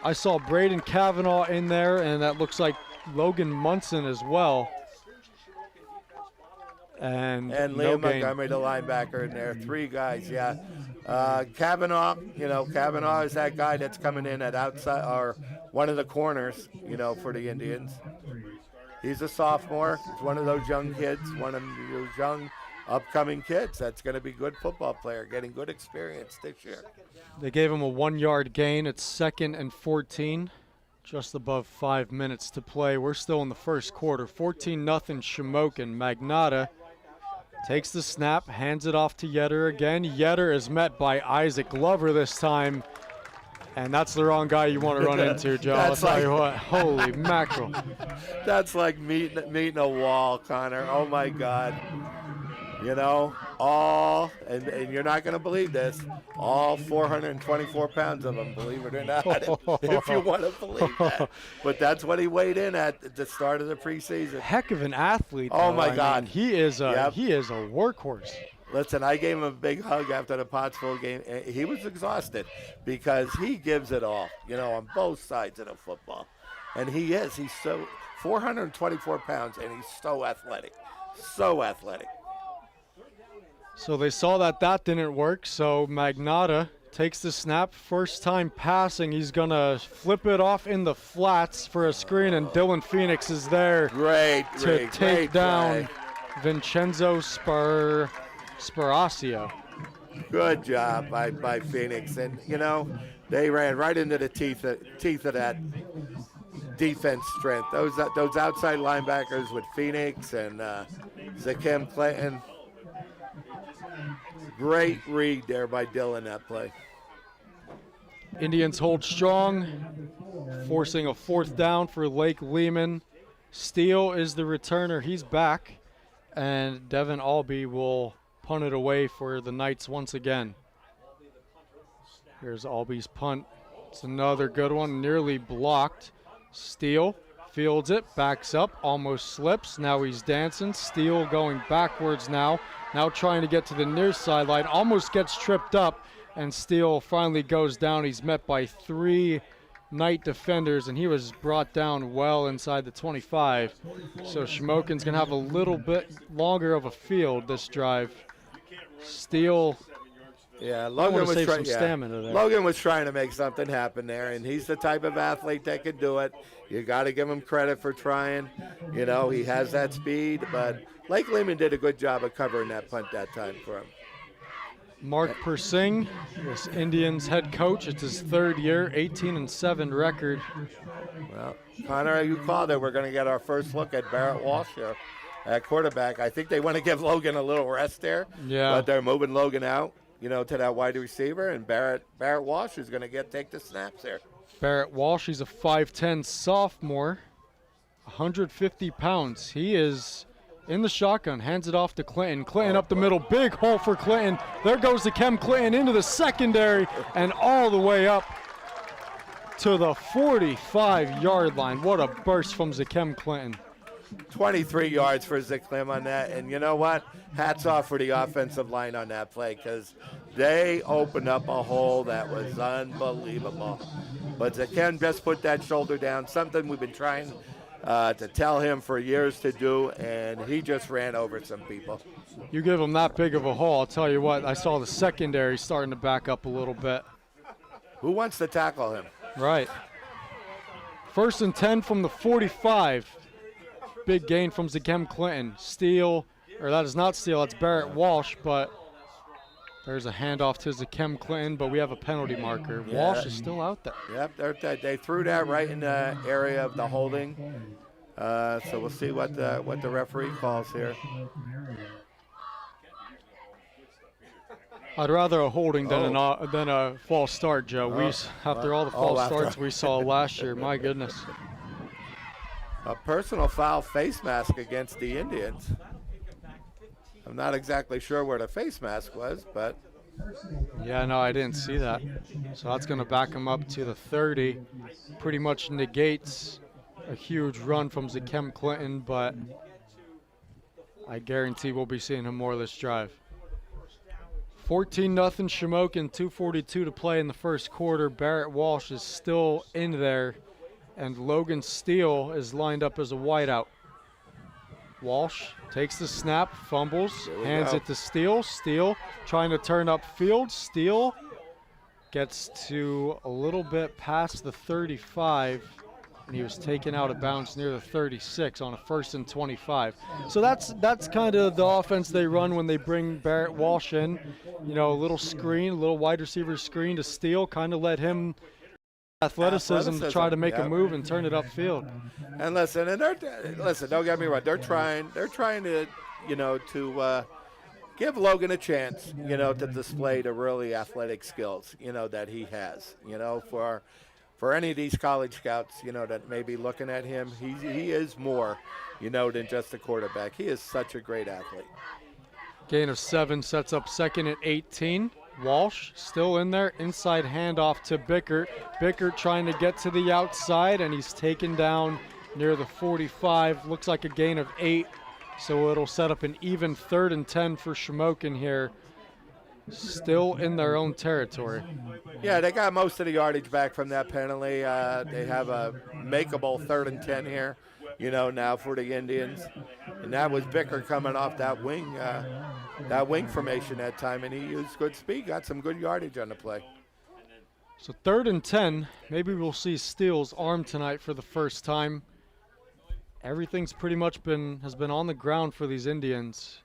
I saw Braden Kavanaugh in there, and that looks like Logan Munson as well. And Liam Montgomery, the linebacker, in there. Three guys, yeah. Kavanaugh, Kavanaugh is that guy that's coming in at outside or one of the corners, for the Indians. He's a sophomore. He's one of those young kids, one of those young upcoming kids that's going to be a good football player, getting good experience this year. They gave him a 1-yard gain. It's 2nd and 14, just above 5 minutes to play. We're still in the first quarter. 14-0 Shamokin. Magnata takes the snap, hands it off to Yetter again. Yetter is met by Isaac Glover this time, and that's the wrong guy you want to run into, Joe. I'll tell you what. Holy mackerel. That's like meeting a wall, Connor. Oh, my God. And you're not going to believe this, all 424 pounds of them, believe it or not, if you want to believe that. But that's what he weighed in at the start of the preseason. Heck of an athlete. Oh, my God. He is a workhorse. Listen, I gave him a big hug after the Pottsville game. He was exhausted because he gives it all, on both sides of the football. And he's so 424 pounds, and he's so athletic, so athletic. So they saw that didn't work, so Magnata takes the snap. First time passing, he's going to flip it off in the flats for a screen, and Dylan Phoenix is there to take down Vincenzo Sparacio. Good job by Phoenix. And, they ran right into the teeth of that defense strength. Those outside linebackers with Phoenix and Zakim Clinton. Great read there by Dylan, that play. Indians hold strong, forcing a 4th down for Lake Leman. Steele is the returner. He's back, and Devin Albee will punt it away for the Knights once again. Here's Albee's punt. It's another good one, nearly blocked. Steele fields it, backs up, almost slips. Now he's dancing. Steele going backwards now. Now trying to get to the near sideline, almost gets tripped up, and Steele finally goes down. He's met by 3 Knight defenders, and he was brought down well inside the 25. So Shamokin's going to have a little bit longer of a field this drive. Steele, Logan was some stamina there. Logan was trying to make something happen there, and he's the type of athlete that can do it. You got to give him credit for trying. He has that speed, but Lake Leman did a good job of covering that punt that time for him. Mark Persing, this Indians head coach. It's his 3rd year, 18-7 record. Well, Connor, you called it. We're going to get our first look at Barrett Walsh here at quarterback. I think they want to give Logan a little rest there. Yeah. But they're moving Logan out, to that wide receiver, and Barrett Walsh is going to take the snaps there. Barrett Walsh, he's a 5'10 sophomore, 150 pounds. He is in the shotgun, hands it off to Clinton. Clinton up the middle, big hole for Clinton. There goes the Kem Clinton into the secondary and all the way up to the 45-yard line. What a burst from Zakem Clinton. 23 yards for Zakem on that, and you know what? Hats off for the offensive line on that play, because They opened up a hole that was unbelievable. But Ken just put that shoulder down, something we've been trying to tell him for years to do, and he just ran over some people. You give him that big of a hole, I'll tell you what, I saw the secondary starting to back up a little bit. Who wants to tackle him? Right. 1st and 10 from the 45. Big gain from Zakem Clinton. Steal, or that is not Steal, that's Barrett Walsh, but there's a handoff to Zakem Clinton, but we have a penalty marker. Yeah. Walsh is still out there. Yep, they threw that right in the area of the holding. So we'll see what the referee calls here. I'd rather a holding than a false start, Joe. After all the false starts we saw last year, my goodness. A personal foul face mask against the Indians. I'm not exactly sure where the face mask was, but. Yeah, no, I didn't see that. So that's going to back him up to the 30. Pretty much negates a huge run from Zakem Clinton, but I guarantee we'll be seeing him more this drive. 14-0 Shamokin, 2:42 to play in the first quarter. Barrett Walsh is still in there, and Logan Steele is lined up as a wideout. Walsh takes the snap, fumbles, hands it to Steele. Steele trying to turn upfield. Steele gets to a little bit past the 35, and he was taken out of bounds near the 36 on a 1st and 25. So that's kind of the offense they run when they bring Barrett Walsh in. You know, a little screen, a little wide receiver screen to Steele, kind of let him athleticism to try to make a move and turn it upfield. And listen, don't get me wrong. They're trying to, to give Logan a chance, to display the really athletic skills, that he has, for any of these college scouts, that may be looking at him. He is more, than just a quarterback. He is such a great athlete. Gain of 7 sets up 2nd and 18. Walsh still in there, inside handoff to Bickert. Bickert trying to get to the outside, and he's taken down near the 45. Looks like a gain of 8, so it'll set up an even 3rd and 10 for Shamokin here. Still in their own territory. Yeah, they got most of the yardage back from that penalty. They have a makeable 3rd and 10 here, now for the Indians. And that was Bicker coming off that wing formation that time, and he used good speed, got some good yardage on the play. So 3rd and 10, maybe we'll see Steele's arm tonight for the first time. Everything's pretty much has been on the ground for these Indians.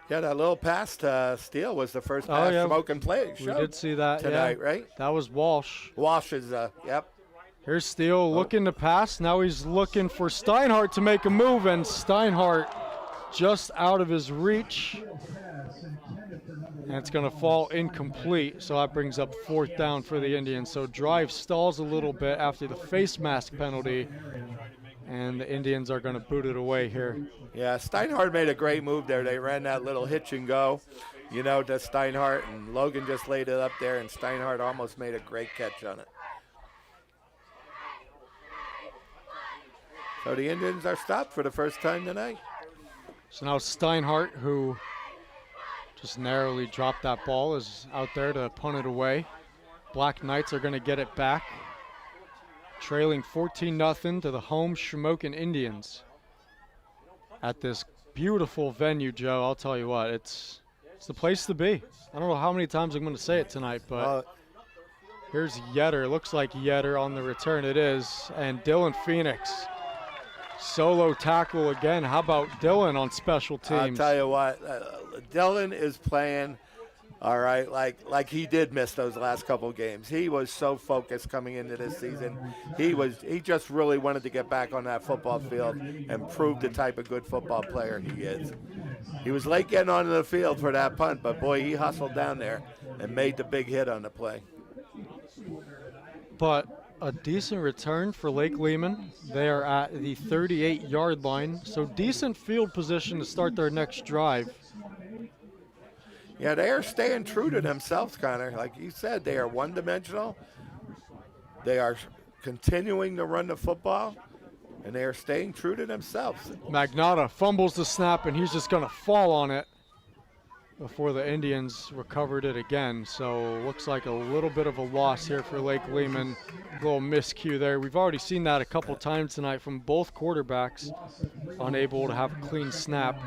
Yeah, that little pass to Steele was the first pass Shamokin play. We did see that tonight, right? That was Walsh. Walsh is, yep. Here's Steele looking to pass. Now he's looking for Steinhardt to make a move, and Steinhardt just out of his reach. And it's going to fall incomplete, so that brings up 4th down for the Indians. So drive stalls a little bit after the face mask penalty, and the Indians are going to boot it away here. Yeah, Steinhardt made a great move there. They ran that little hitch and go, to Steinhardt, and Logan just laid it up there, and Steinhardt almost made a great catch on it. So the Indians are stopped for the first time tonight. So now Steinhardt, who just narrowly dropped that ball, is out there to punt it away. Black Knights are going to get it back, trailing 14-0 to the home Shamokin Indians at this beautiful venue, Joe. I'll tell you what, it's the place to be. I don't know how many times I'm going to say it tonight, but here's Yetter. Looks like Yetter on the return. It is. And Dylan Phoenix. Solo tackle again. How about Dylan on special teams? I'll tell you what, Dylan is playing all right, like he did miss those last couple games. He was so focused coming into this season. He just really wanted to get back on that football field and prove the type of good football player he is. He was late getting onto the field for that punt, but boy, he hustled down there and made the big hit on the play. But a decent return for Lake Leman. They are at the 38-yard line, so decent field position to start their next drive. Yeah, they are staying true to themselves, Connor. Like you said, they are one-dimensional. They are continuing to run the football, and they are staying true to themselves. Magnotta fumbles the snap, and he's just going to fall on it. before the Indians recovered it again. So looks like a little bit of a loss here for Lake Leman. A little miscue there. We've already seen that a couple times tonight from both quarterbacks, unable to have a clean snap.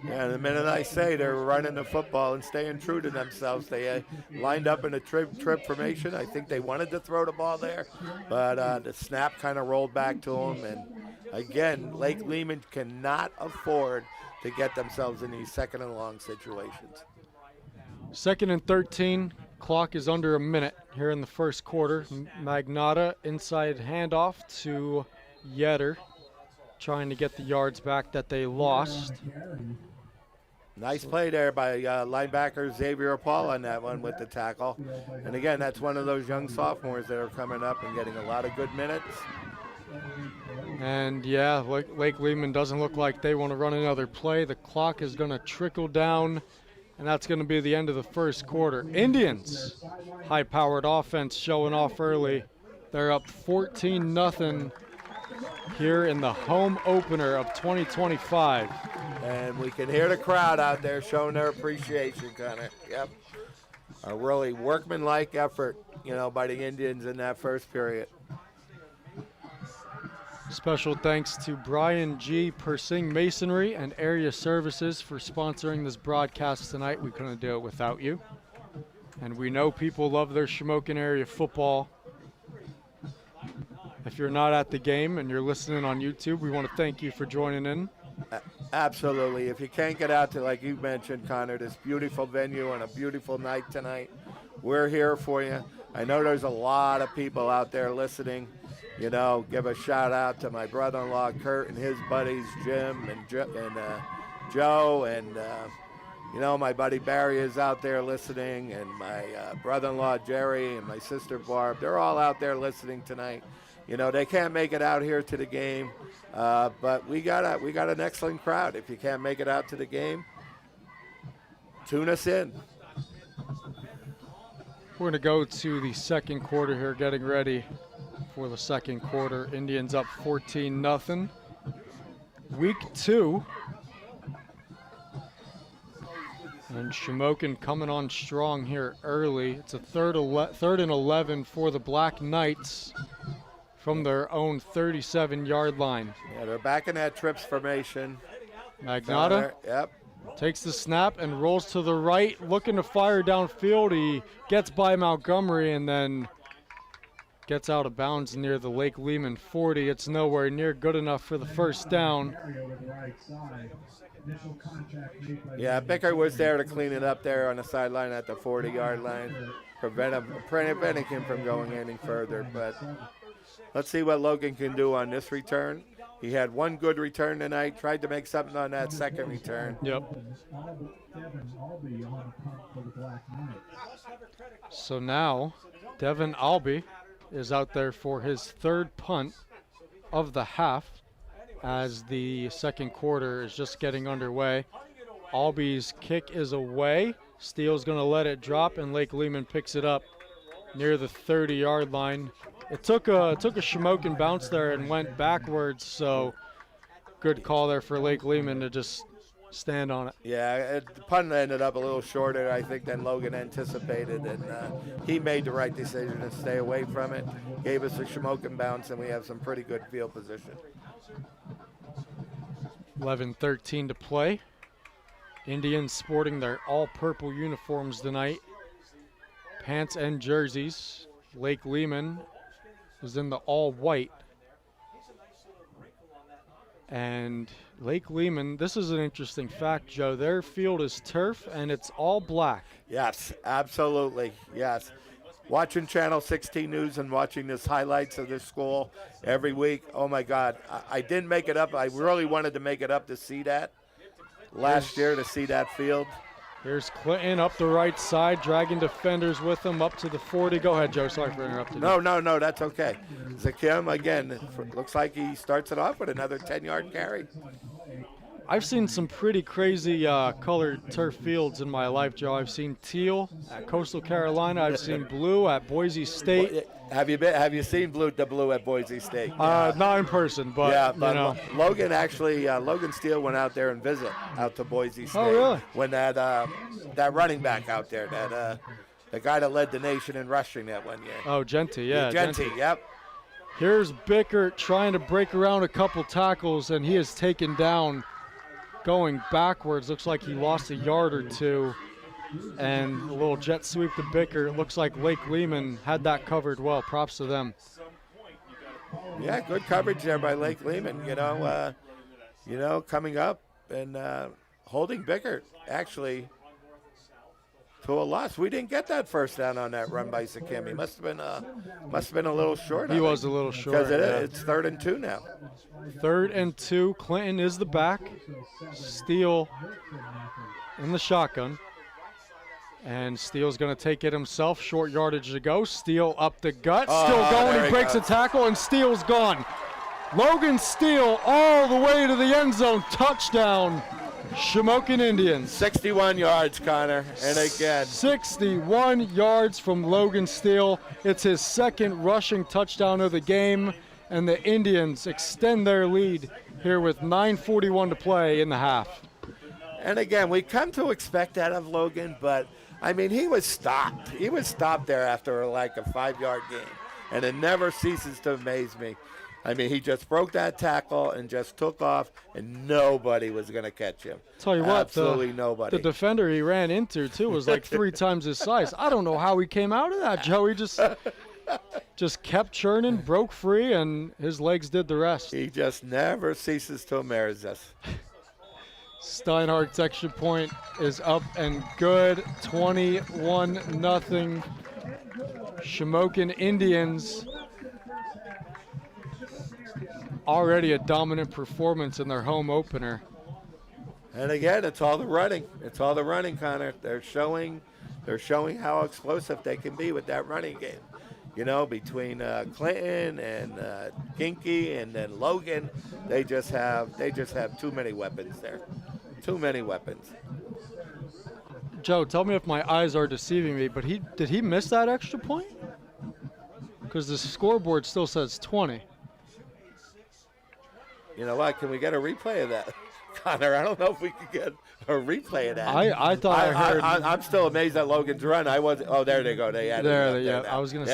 Yeah, the minute I say they're running the football and staying true to themselves, they lined up in a trip formation. I think they wanted to throw the ball there, but the snap kind of rolled back to them. And again, Lake Leman cannot afford to get themselves in these second and long situations. 2nd and 13. Clock is under a minute here in the first quarter. Magnata inside handoff to Yetter, trying to get the yards back that they lost. Nice play there by linebacker Xavier Paul on that one with the tackle. And again, that's one of those young sophomores that are coming up and getting a lot of good minutes. And yeah, Lake Leman doesn't look like they want to run another play. The clock is going to trickle down, and that's going to be the end of the first quarter. Indians, high-powered offense showing off early. They're up 14-0 here in the home opener of 2025. And we can hear the crowd out there showing their appreciation, Connor. Yep. A really workmanlike effort, by the Indians in that first period. Special thanks to Brian G. Persing Masonry and Area Services for sponsoring this broadcast tonight. We couldn't do it without you. And we know people love their Shamokin area football. If you're not at the game and you're listening on YouTube, we want to thank you for joining in. Absolutely. If you can't get out to, like you mentioned, Connor, this beautiful venue on a beautiful night tonight, we're here for you. I know there's a lot of people out there listening. Give a shout out to my brother-in-law Kurt and his buddies Jim and Joe, and my buddy Barry is out there listening, and my brother-in-law Jerry and my sister Barb. They're all out there listening tonight. They can't make it out here to the game, but we got an excellent crowd. If you can't make it out to the game, tune us in. We're going to go to the second quarter here, getting ready for the second quarter. Indians up 14-0. Week 2. And Shamokin coming on strong here early. It's a third and 11 for the Black Knights from their own 37-yard line. Yeah, they're back in that trips formation. Magnata takes the snap and rolls to the right, looking to fire downfield. He gets by Montgomery and then gets out of bounds near the Lake Leman 40. It's nowhere near good enough for the first down. Yeah, Bicker was there to clean it up there on the sideline at the 40-yard line, preventing him from going any further. But let's see what Logan can do on this return. He had one good return tonight, tried to make something on that second return. Yep. So now Devin Albee is out there for his third punt of the half as the second quarter is just getting underway. Albee's kick is away. Steele's going to let it drop, and Lake Leman picks it up near the 30-yard line. It took a Shamokin bounce there and went backwards, so good call there for Lake Leman to just stand on it. Yeah, the punt ended up a little shorter, I think, than Logan anticipated, and he made the right decision to stay away from it. Gave us a Shamokin bounce, and we have some pretty good field position. 11:13 to play. Indians sporting their all-purple uniforms tonight, pants and jerseys. Lake Leman is in the all-white. And Lake Leman, this is an interesting fact, Joe. Their field is turf, and it's all black. Yes, absolutely, yes. Watching Channel 16 News and watching this highlights of this school every week, oh, my God. I didn't make it up. I really wanted to make it up to see that last year, to see that field. Here's Clinton up the right side, dragging defenders with him up to the 40. Go ahead, Joe. Sorry for interrupting. No, that's okay. Zakim, again, looks like he starts it off with another 10-yard carry. I've seen some pretty crazy colored turf fields in my life, Joe. I've seen teal at Coastal Carolina. I've seen blue at Boise State. Have you seen the blue at Boise State? Not in person, but yeah, but you know. Logan actually, Logan Steele went out there and visit out to Boise State. Oh, really? When that running back out there, the guy that led the nation in rushing that one year. Oh, Genty, yeah. Genty, yep. Here's Bickert trying to break around a couple tackles, and he is taken down going backwards. Looks like he lost a yard or two. And a little jet sweep to Bickert. It looks like Lake Leman had that covered well. Props to them. Yeah, good coverage there by Lake Leman. Coming up and holding Bickert actually to a loss. We didn't get that first down on that run by Sakim. He must have been a little short. He was a little short. Because it's 3rd and 2 now. 3rd and 2. Clinton is the back. Steele in the shotgun. And Steele's going to take it himself. Short yardage to go. Steele up the gut. Still going. He breaks a tackle, and Steele's gone. Logan Steele all the way to the end zone. Touchdown, Shamokin Indians. 61 yards, Connor. And again. 61 yards from Logan Steele. It's his 2nd rushing touchdown of the game. And the Indians extend their lead here with 9:41 to play in the half. And again, we come to expect that of Logan, but I mean, he was stopped. He was stopped there after like a 5-yard gain, and it never ceases to amaze me. I mean, he just broke that tackle and just took off, and nobody was going to catch him. Tell you what, absolutely nobody. The defender he ran into, too, was like 3 times his size. I don't know how he came out of that, Joe. He just kept churning, broke free, and his legs did the rest. He just never ceases to amaze us. Steinhardt's extra point is up and good. 21-0. Shamokin Indians already a dominant performance in their home opener. And again, it's all the running. It's all the running, Connor. They're showing how explosive they can be with that running game. Between Clinton and Ginky and then Logan, they just have too many weapons there. Too many weapons. Joe, tell me if my eyes are deceiving me, but did he miss that extra point? Because the scoreboard still says 20. You know what? Can we get a replay of that, Connor? I don't know if we can get a replay of that. I thought I heard. I'm still amazed at Logan's run. I was. Oh, there they go. They added there. It Yeah, there I was gonna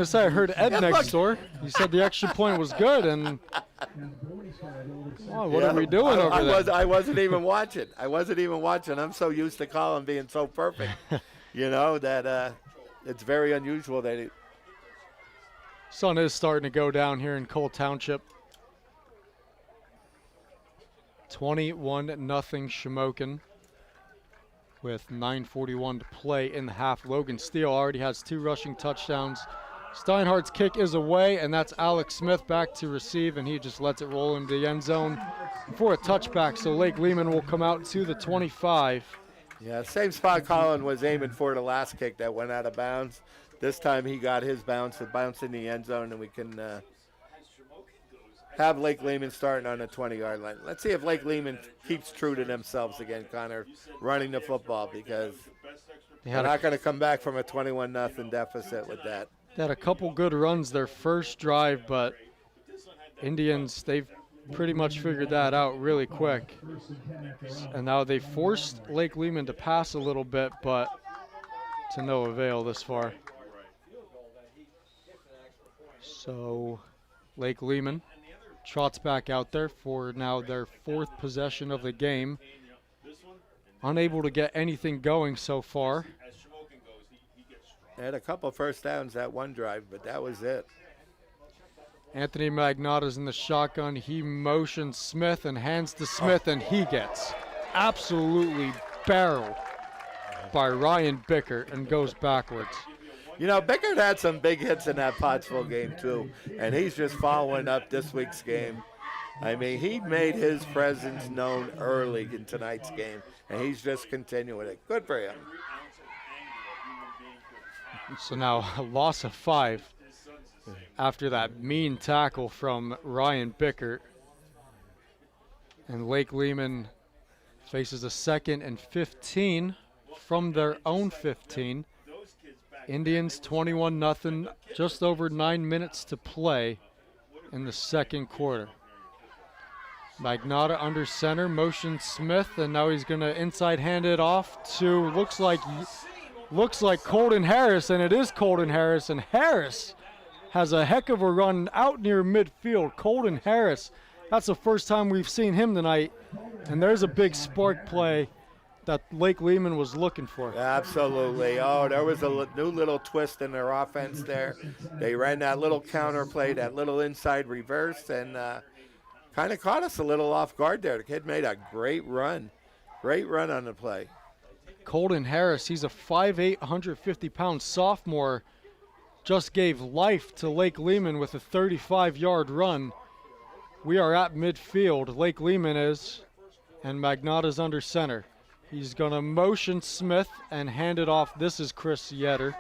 say. I heard Ed next door. He said the extra point was good, and what are we doing over there? I wasn't even watching. I'm so used to Colin being so perfect, that it's very unusual that sun is starting to go down here in Cole Township. 21-0 Shamokin with 9:41 to play in the half. Logan Steele already has 2 rushing touchdowns. Steinhardt's kick is away, and that's Alex Smith back to receive, and he just lets it roll into the end zone for a touchback. So Lake Leman will come out to the 25. Yeah, same spot Colin was aiming for the last kick that went out of bounds. This time he got his bounce in the end zone, and we can have Lake Leman starting on the 20-yard line. Let's see if Lake Leman keeps true to themselves again, Connor, running the football, because they're not going to come back from a 21-0 deficit with that. They had a couple good runs their first drive, but Indians, they've pretty much figured that out really quick. And now they forced Lake Leman to pass a little bit, but to no avail this far. So Lake Leman trots back out there for now their 4th possession of the game. Unable to get anything going so far. They had a couple first downs that one drive, but that was it. Anthony Magnotta's in the shotgun. He motions Smith and hands to Smith, and he gets absolutely barreled by Ryan Bickert and goes backwards. Bickert had some big hits in that Pottsville game, too, and he's just following up this week's game. I mean, he made his presence known early in tonight's game, and he's just continuing it. Good for him. So now a loss of 5 after that mean tackle from Ryan Bickert. And Lake Leman faces a 2nd and 15 from their own 15. Indians 21-0, just over 9 minutes to play in the second quarter. Magnotta under center, motion Smith, and now he's going to inside hand it off to, looks like Colton Harris, and it is Colton Harris, and Harris has a heck of a run out near midfield. Colton Harris, that's the first time we've seen him tonight, and there's a big spark play that Lake Leman was looking for. Absolutely. Oh, there was a new little twist in their offense there. They ran that little counter play, that little inside reverse, and kind of caught us a little off guard there. The kid made a great run on the play. Colton Harris, he's a 5'8", 150-pound sophomore, just gave life to Lake Leman with a 35-yard run. We are at midfield, Lake Leman is, and Magnotta's under center. He's going to motion Smith and hand it off. This is Chris Yetter.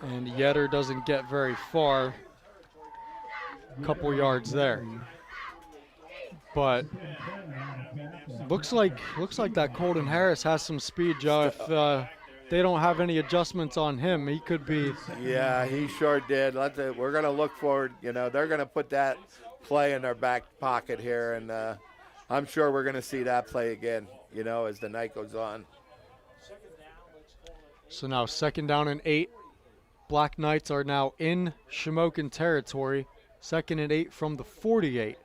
And Yetter doesn't get very far. A couple yards there. But looks like that Colton Harris has some speed, Joe. If they don't have any adjustments on him, he could be. Yeah, he sure did. We're going to look forward. You know, they're going to put that play in their back pocket here, and I'm sure we're going to see that play again, you know, as the night goes on. So now 2nd down and 8. Black Knights are now in Shamokin territory. 2nd and 8 from the 48.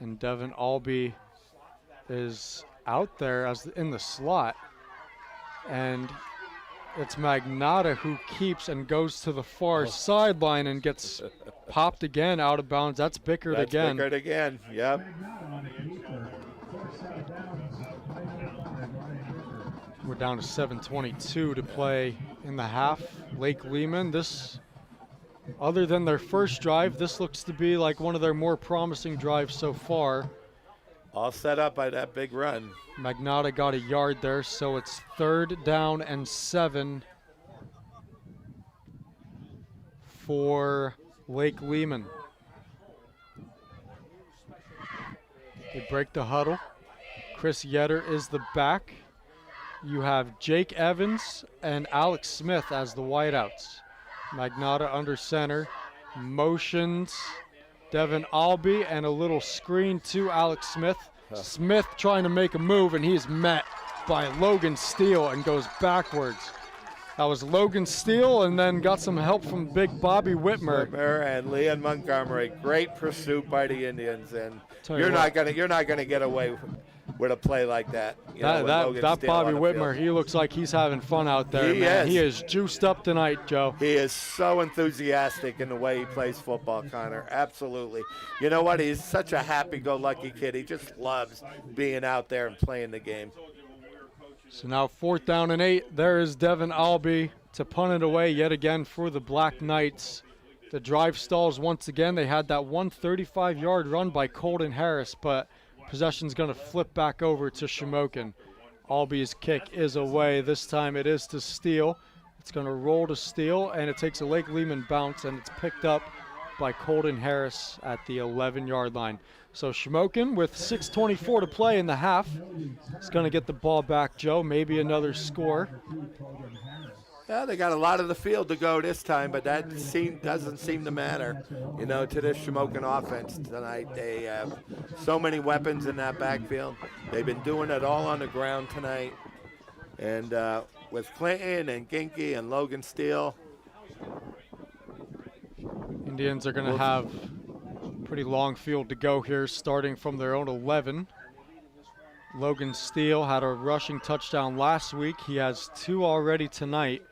And Devin Albee is out there as in the slot. And it's Magnotta who keeps and goes to the far sideline and gets popped again out of bounds. That's Bickert again. Bickert again, yep. We're down to 7:22 to play in the half. Lake Leman, this, other than their first drive, this looks to be like one of their more promising drives so far. All set up by that big run. Magnotta got a yard there, so it's 3rd down and 7 for Lake Leman. They break the huddle. Chris Yetter is the back. You have Jake Evans and Alex Smith as the wideouts. Magnotta under center, motions Devin Albee, and a little screen to Alex Smith. Smith trying to make a move, and he is met by Logan Steele and goes backwards. That was Logan Steele, and then got some help from big Bobby Whitmer. Whitmer and Leon Montgomery. Great pursuit by the Indians, and you're not gonna get away with a play like that. That Bobby Whitmer, he looks like he's having fun out there, man. He is juiced up tonight, Joe. He is so enthusiastic in the way he plays football, Connor. Absolutely. You know what? He's such a happy-go-lucky kid. He just loves being out there and playing the game. So now 4th down and 8. There is Devin Albee to punt it away yet again for the Black Knights. The drive stalls once again. They had that 135-yard run by Colton Harris, but possession's going to flip back over to Shamokin. Albee's kick is away. This time it is to Steele. It's going to roll to Steele, and it takes a Lake Leman bounce, and it's picked up by Colton Harris at the 11-yard line. So Shamokin, with 6:24 to play in the half, is going to get the ball back, Joe. Maybe another score. Yeah, they got a lot of the field to go this time, but that doesn't seem to matter, you know, to this Shamokin offense tonight. They have so many weapons in that backfield. They've been doing it all on the ground tonight. And with Clinton and Ginky and Logan Steele. Indians are going to have pretty long field to go here, starting from their own 11. Logan Steele had a rushing touchdown last week. He has 2 already tonight.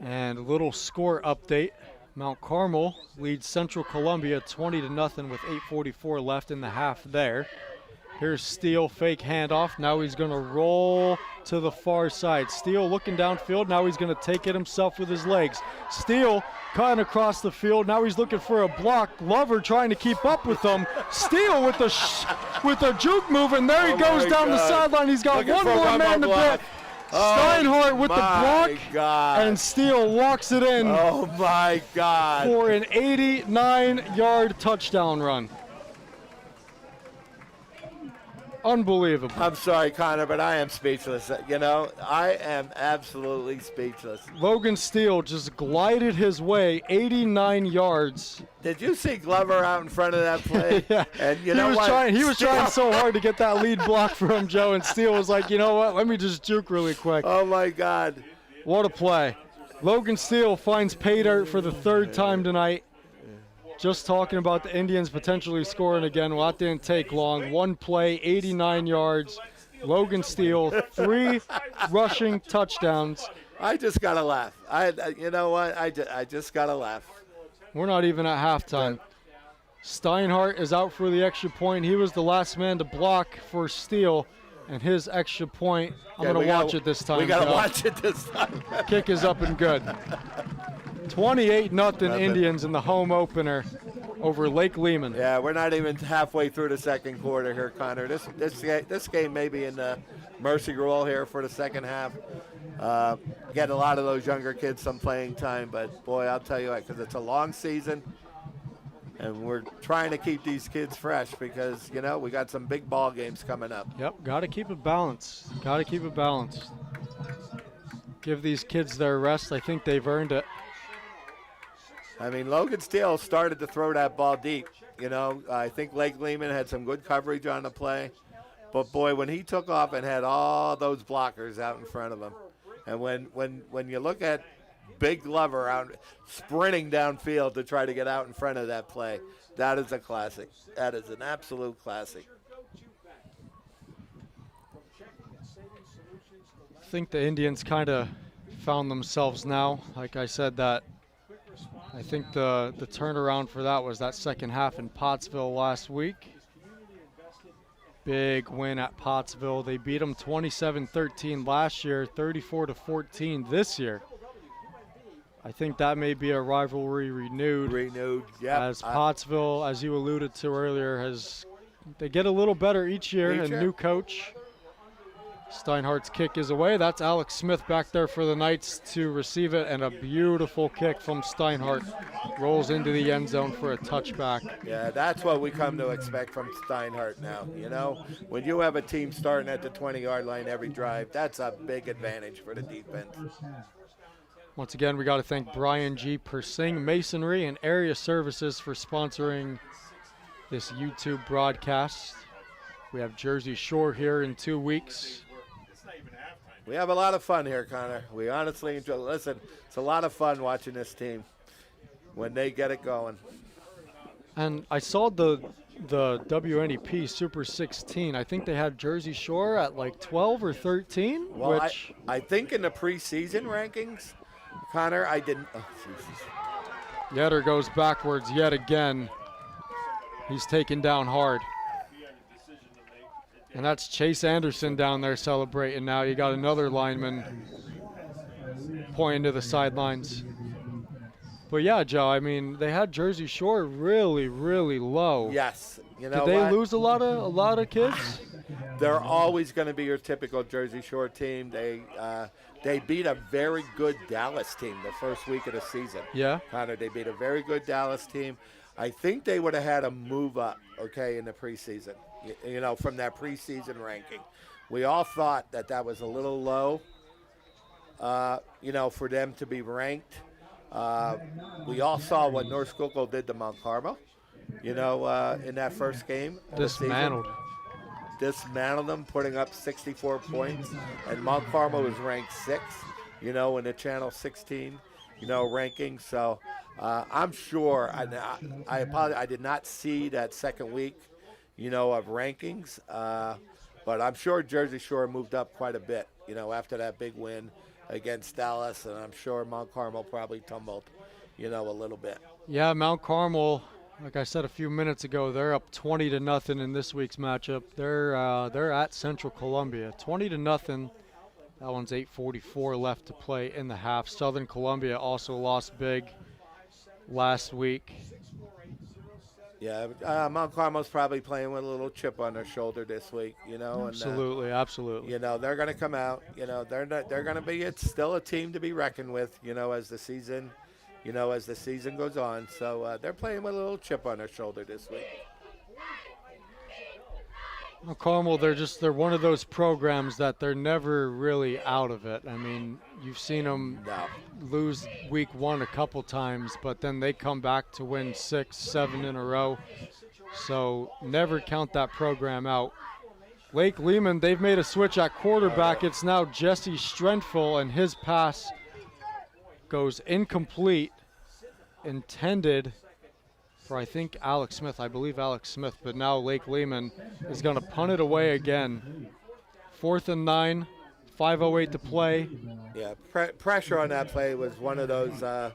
And a little score update. Mount Carmel leads Central Columbia 20-0 with 8:44 left in the half there. Here's Steele, fake handoff. Now he's going to roll to the far side. Steele looking downfield. Now he's going to take it himself with his legs. Steele cutting across the field. Now he's looking for a block. Glover trying to keep up with him. Steele with the juke move, and there he goes down the sideline. He's got one more man to beat. Steinhardt with the block. God. And Steele locks it in Oh, my God. for an 89-yard touchdown run. Unbelievable. I'm sorry, Connor, but I am speechless. You know, I am absolutely speechless. Logan Steele just glided his way 89 yards. Did you see Glover out in front of that play? Yeah. And you know He was trying so hard to get that lead block from Joe, and Steele was like, you know what, let me just juke really quick. Oh, my God. What a play. Logan Steele finds pay dirt for the third time tonight. Just talking about the Indians potentially scoring again. Well, that didn't take long. One play, 89 yards. Logan Steele, 3 rushing touchdowns. I just got to laugh. You know what? I just got to laugh. We're not even at halftime. Steinhardt is out for the extra point. He was the last man to block for Steele, and his extra point, I'm going to watch it this time. We got to watch it this time. Kick is up and good. 28-0 Indians in the home opener over Lake Lehman. Yeah, we're not even halfway through the second quarter here, Connor. This game may be in the mercy rule here for the second half. Get a lot of those younger kids some playing time, but boy, I'll tell you what, because it's a long season, and we're trying to keep these kids fresh because, you know, we got some big ball games coming up. Yep, got to keep it balanced. Got to keep it balanced. Give these kids their rest. I think they've earned it. I mean, Logan Steele started to throw that ball deep. You know, I think Lake Lehman had some good coverage on the play. But, boy, when he took off and had all those blockers out in front of him, and when you look at Big Glover out sprinting downfield to try to get out in front of that play, that is a classic. That is an absolute classic. I think the Indians kind of found themselves now. Like I said, that I think the turnaround for that was that second half in Pottsville last week. Big win at Pottsville. They beat them 27-13 last year, 34-14 this year. I think that may be a rivalry renewed. Yeah. As Pottsville, as you alluded to earlier, they get a little better each year. New coach. Steinhardt's kick is away. That's Alex Smith back there for the Knights to receive it, and a beautiful kick from Steinhardt. Rolls into the end zone for a touchback. Yeah, that's what we come to expect from Steinhardt now. You know, when you have a team starting at the 20-yard line every drive, that's a big advantage for the defense. Once again, we got to thank Brian G. Persing Masonry and Area Services for sponsoring this YouTube broadcast. We have Jersey Shore here in 2 weeks. We have a lot of fun here, Connor. We honestly enjoy. Listen, it's a lot of fun watching this team when they get it going. And I saw the WNEP Super 16. I think they had Jersey Shore at like 12 or 13. Well, I think in the preseason rankings, Connor, I didn't. Oh, Jesus. Yetter goes backwards yet again. He's taken down hard. And that's Chase Anderson down there celebrating now. You got another lineman pointing to the sidelines. But yeah, Joe, I mean, they had Jersey Shore really, really low. Yes. You know Did they what? lose a lot of kids? They're always going to be your typical Jersey Shore team. They beat a very good Dallas team the first week of the season. Yeah. Connor, they beat a very good Dallas team. I think they would have had a move up, okay, in the preseason. You know, from that preseason ranking. We all thought that was a little low, you know, for them to be ranked. We all saw what North Schuylkill did to Mount Carmel, you know, in that first game. Dismantled them, putting up 64 points. And Mount Carmel was ranked 6th, you know, in the Channel 16, you know, ranking. So I'm sure, I apologize, I did not see that second week, you know, of rankings. But I'm sure Jersey Shore moved up quite a bit, you know, after that big win against Dallas. And I'm sure Mount Carmel probably tumbled, you know, a little bit. Yeah, Mount Carmel, like I said a few minutes ago, they're up 20-0 in this week's matchup. They're at Central Columbia, 20-0. That one's 8:44 left to play in the half. Southern Columbia also lost big last week. Yeah, Mount Carmel's probably playing with a little chip on their shoulder this week, Absolutely, absolutely. They're going to come out. They're going to be. It's still a team to be reckoned with. As the season, goes on. So they're playing with a little chip on their shoulder this week. Well, Carmel, they're one of those programs that they're never really out of it. I mean, you've seen them lose week one a couple times, but then they come back to win 6, 7 in a row. So never count that program out. Lake Leman, they've made a switch at quarterback. It's now Jesse Strenful, and his pass goes incomplete, intended for, I think, Alex Smith. I believe Alex Smith, but now Lake Leman is going to punt it away again. 4th and 9, 5:08 to play. Yeah, pressure on that play was one of those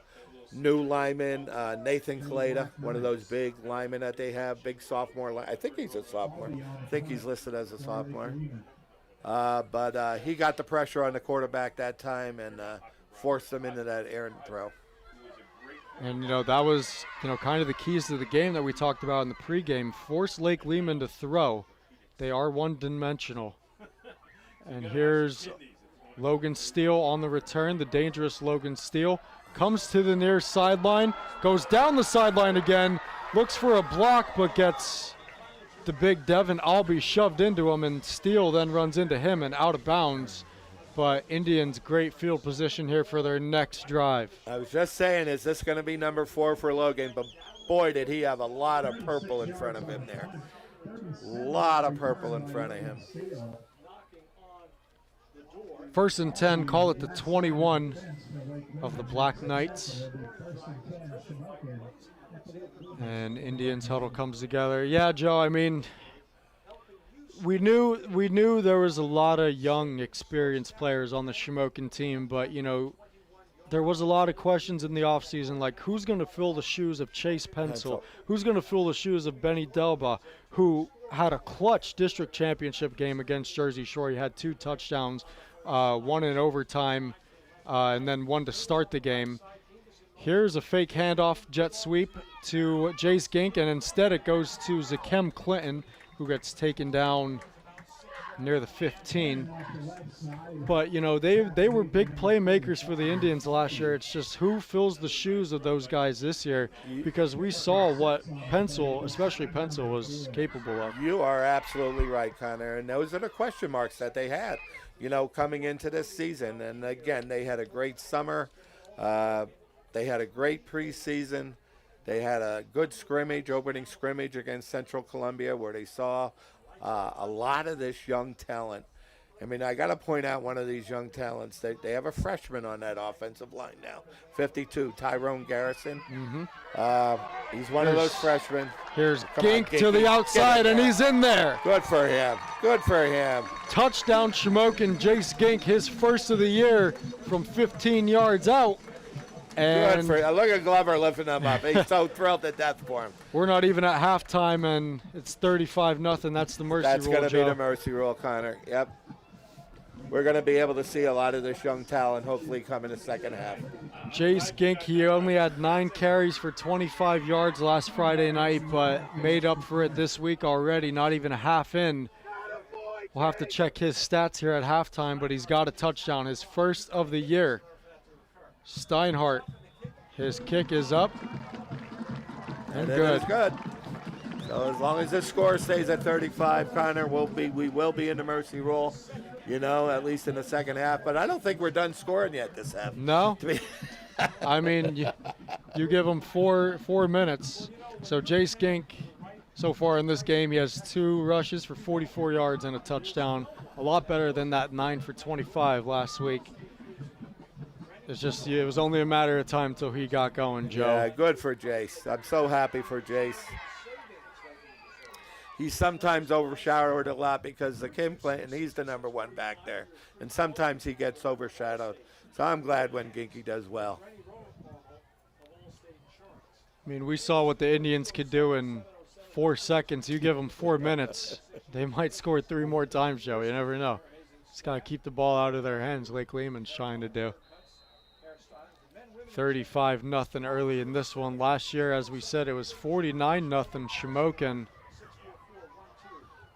new linemen, Nathan Kaleda, one of those big linemen that they have, big sophomore. I think he's a sophomore. I think he's listed as a sophomore. But he got the pressure on the quarterback that time and forced him into that errant throw. And, that was, kind of the keys to the game that we talked about in the pregame. Force Lake Leman to throw. They are one-dimensional. And here's Logan Steele on the return, the dangerous Logan Steele. Comes to the near sideline, goes down the sideline again, looks for a block, but gets the big Devin Albee shoved into him, and Steele then runs into him and out of bounds. But Indians, great field position here for their next drive. I was just saying, is this going to be number 4 for Logan? But boy, did he have a lot of purple in front of him there. A lot of purple in front of him. 1st and 10, call it the 21 of the Black Knights. And Indians huddle comes together. Yeah, Joe, I mean, we knew there was a lot of young, experienced players on the Shamokin team, but, there was a lot of questions in the offseason, like who's going to fill the shoes of Chase Pencil? Who's going to fill the shoes of Benny Delba, who had a clutch district championship game against Jersey Shore? He had 2 touchdowns, one in overtime, and then one to start the game. Here's a fake handoff, jet sweep to Jace Gink, and instead it goes to Zakem Clinton, who gets taken down near the 15. But, they were big playmakers for the Indians last year. It's just who fills the shoes of those guys this year, because we saw what Pencil, especially Pencil, was capable of. You are absolutely right, Connor, and those are the question marks that they had, coming into this season. And, again, they had a great summer. They had a great preseason. They had a good opening scrimmage against Central Columbia, where they saw a lot of this young talent. I mean, I got to point out one of these young talents. They have a freshman on that offensive line now, 52, Tyrone Garrison. Mm-hmm. He's one of those freshmen. Here's Gink to the outside, and he's in there. Good for him. Good for him. Touchdown, Shamokin. Jace Gink, his first of the year from 15 yards out. And look at Glover lifting them up. He's so thrilled to death for him. We're not even at halftime, and it's 35-0. That's the mercy rule, That's going to be the mercy rule, Connor. Yep. We're going to be able to see a lot of this young talent hopefully come in the second half. Jace Gink, he only had 9 carries for 25 yards last Friday night, but made up for it this week already, not even a half in. We'll have to check his stats here at halftime, but he's got a touchdown, his first of the year. Steinhardt, his kick is up and good. It's good. So as long as this score stays at 35, Connor, we will be in the mercy rule, at least in the second half. But I don't think we're done scoring yet this half. No. I mean, you give him four minutes. So Jace Gink, so far in this game, he has 2 rushes for 44 yards and a touchdown. A lot better than that 9 for 25 last week. It's just, it was only a matter of time until he got going, Joe. Yeah, good for Jace. I'm so happy for Jace. He's sometimes overshadowed a lot because the Kim Clinton, he's the number 1 back there. And sometimes he gets overshadowed. So I'm glad when Ginky does well. I mean, we saw what the Indians could do in 4 seconds. You give them 4 minutes, they might score 3 more times, Joe. You never know. Just got to keep the ball out of their hands like Lehman's trying to do. 35-0 early in this one. Last year, as we said, it was 49-0 Shamokin.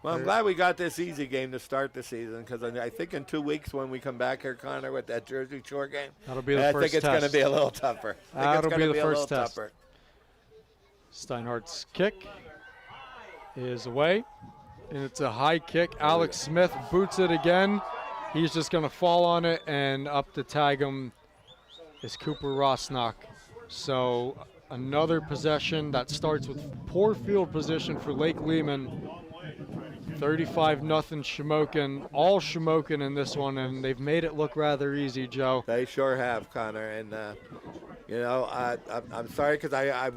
Well, I'm glad we got this easy game to start the season, because I think in 2 weeks when we come back here, Connor, with that Jersey Shore game, that'll be the first I think it's going to be a little tougher. That'll be the first test. Tougher. Steinhardt's kick is away, and it's a high kick. Alex Smith boots it again. He's just going to fall on it, and up to tag him is Cooper Rosnock. So another possession that starts with poor field position for Lake Leman. 35-0 Shamokin. All Shamokin in this one, and they've made it look rather easy, Joe. They sure have, Connor. And, I'm sorry, because I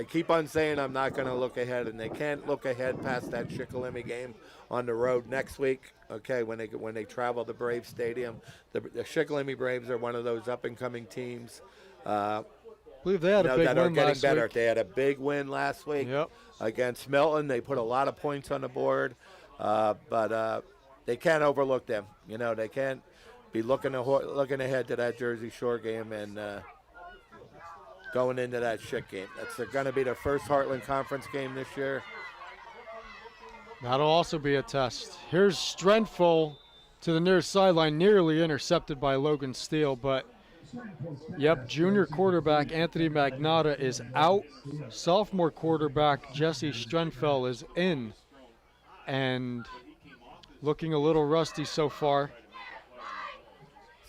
keep on saying I'm not going to look ahead, and they can't look ahead past that Shikellamy game on the road next week, okay, when they travel to Brave Stadium. The Shikellamy Braves are one of those up-and-coming teams. I believe they had a big that win are getting last better. week. They had a big win last week against Milton. They put a lot of points on the board, but they can't overlook them. They can't be looking ahead to that Jersey Shore game and going into that Schick game. That's going to be their first Heartland Conference game this year. That'll also be a test. Here's Strenfel to the near sideline, nearly intercepted by Logan Steele, but junior quarterback Anthony Magnotta is out. Sophomore quarterback Jesse Strenfel is in and looking a little rusty so far.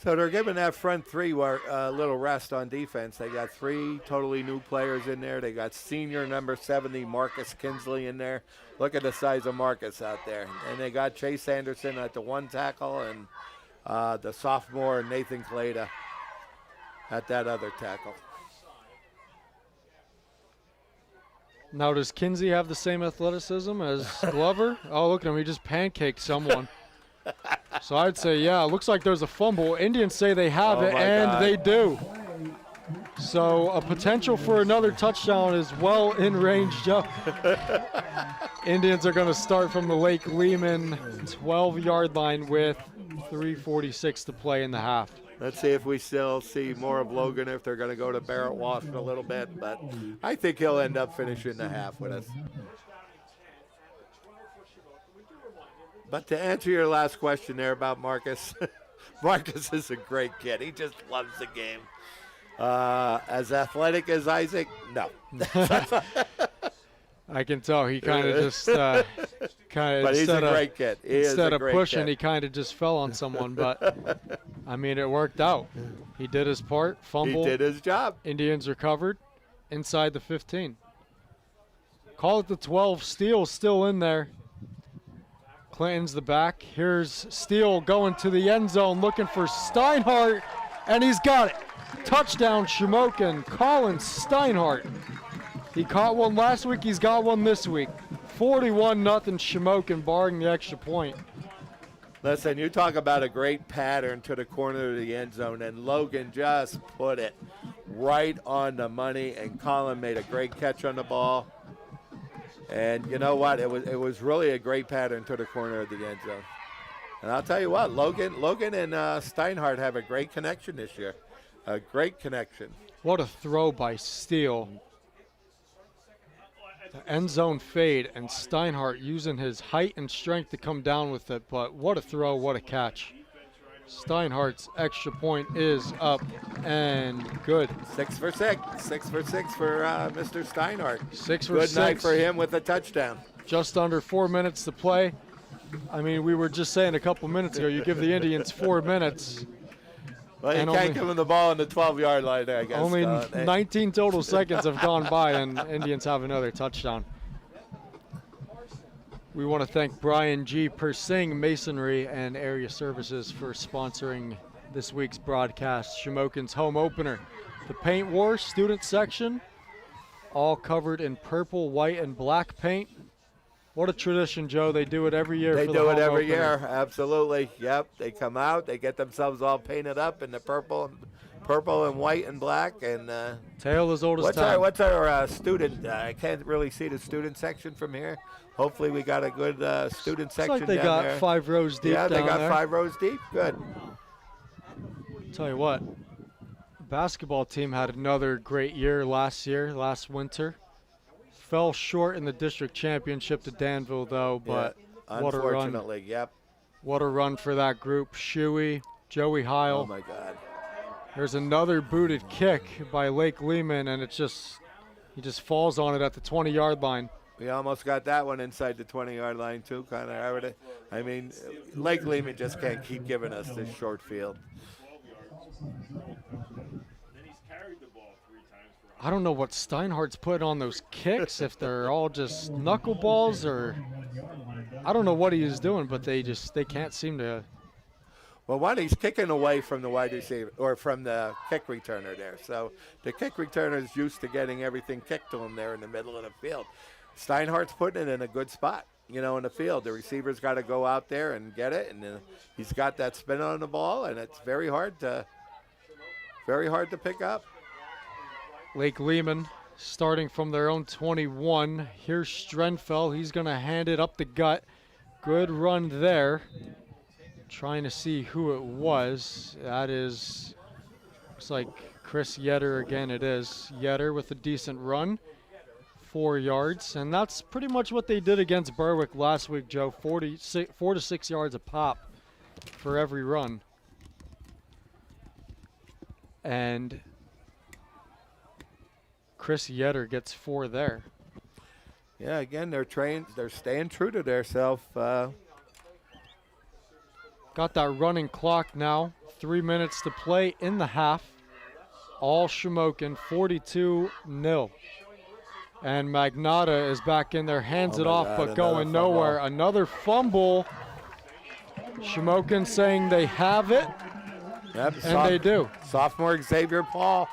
So they're giving that front three a little rest on defense. They got 3 totally new players in there. They got senior number 70, Marcus Kinsley, in there. Look at the size of Marcus out there. And they got Chase Anderson at the 1 tackle and the sophomore Nathan Clada at that other tackle. Now, does Kinsey have the same athleticism as Glover? Oh, look at him. He just pancaked someone. So I'd say, yeah, it looks like there's a fumble. Indians say they have it, and they do. So a potential for another touchdown is well in range, Joe. Indians are going to start from the Lake Leman 12-yard line with 3:46 to play in the half. Let's see if we still see more of Logan, if they're going to go to Barrett Walsh in a little bit. But I think he'll end up finishing the half with us. But to answer your last question there about Marcus, Marcus is a great kid. He just loves the game. As athletic as Isaac, no. I can tell he kind of just But he's a great kid. Instead of pushing, he kind of just fell on someone. But, I mean, it worked out. He did his part, fumble. He did his job. Indians recovered inside the 15. Call it the 12. Steele still in there. Clinton's the back. Here's Steele going to the end zone looking for Steinhardt, and he's got it. Touchdown, Shamokin. Colin Steinhardt. He caught one last week. He's got one this week. 41-0 Shamokin, barring the extra point. Listen, you talk about a great pattern to the corner of the end zone, and Logan just put it right on the money, and Colin made a great catch on the ball. And you know what? It was really a great pattern to the corner of the end zone. And I'll tell you what, Logan and Steinhardt have a great connection this year. A great connection. What a throw by Steele. The end zone fade, and Steinhardt using his height and strength to come down with it. But what a throw, what a catch. Steinhardt's extra point is up and good. 6 for 6. 6 for 6 for Mr. Steinhardt. 6 for 6. Good night for him with a touchdown. Just under 4 minutes to play. I mean, we were just saying a couple minutes ago, you give the Indians 4 minutes. Well, you can't give them the ball on the 12-yard line, I guess. Only 19 total seconds have gone by, and Indians have another touchdown. We want to thank Brian G. Persing Masonry and Area Services for sponsoring this week's broadcast, Shamokin's home opener. The Paint War student section, all covered in purple, white, and black paint. What a tradition, Joe. They do it every year. They for do the it home every opener. year, absolutely. Yep, they come out, they get themselves all painted up in the purple and white and black. And Tale as old as time. What's our student? I can't really see the student section from here. Hopefully we got a good student section Looks like they down got there. 5 rows deep. Yeah, they down got there. 5 rows deep. Good. Tell you what, basketball team had another great year last winter. Fell short in the district championship to Danville, though, but what a run. Unfortunately, yep. What a run for that group. Shuey, Joey Heil. Oh, my God. There's another booted kick by Lake Lehman, and he just falls on it at the 20-yard line. We almost got that one inside the 20-yard line, too, Connor. I mean, Lake Lehman just can't keep giving us this short field. I don't know what Steinhardt's put on those kicks, if they're all just knuckleballs or I don't know what he is doing, but they can't seem to. Well, one, he's kicking away from the wide receiver or from the kick returner there. So the kick returner is used to getting everything kicked to him there in the middle of the field. Steinhardt's putting it in a good spot, in the field. The receiver's got to go out there and get it, and he's got that spin on the ball, and it's very hard to pick up. Lake Lehman starting from their own 21. Here's Strenfeld. He's going to hand it up the gut. Good run there. Trying to see who it was. That is, looks like Chris Yetter again. It is Yetter with a decent run. 4 yards. And that's pretty much what they did against Berwick last week, Joe. 4 to 6 yards a pop for every run. And Chris Yetter gets 4 there. Yeah, again, they're staying true to themselves. Got that running clock now. 3 minutes to play in the half. All Shamokin, 42-0. And Magnata is back in there, hands it off, but going nowhere. Another fumble. Shamokin saying they have it, and they do. Sophomore Xavier Paul.